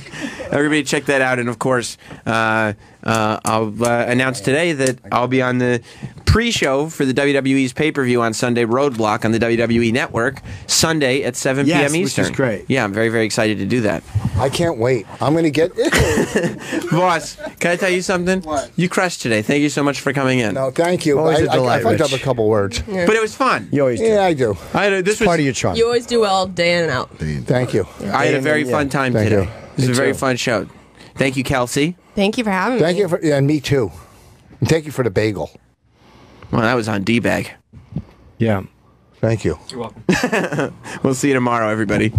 check that out. And of course, I'll announce today that I'll be on the pre-show for the WWE's pay-per-view on Sunday, Roadblock on the WWE Network, Sunday at 7 p.m. Eastern. Which is great. Yeah, I'm very, very excited to do that. I can't wait. I'm going to get Boss, can I tell you something? What? You crushed today. Thank you so much for coming in. No, thank you. Always a delight, I fucked up Rich. a couple words. Yeah. But it was fun. You always do. Yeah, I do. This was Part of your charm. You always do well day in and out. Thank you. I had a very fun time Thank today. you. This was Me a very too. fun show. Thank you, Kelsey. Thank you for having Thank me. you for, and me too. And thank you for the bagel. Well, that was on D-Bag. Yeah. Thank you. You're welcome. We'll see you tomorrow, everybody.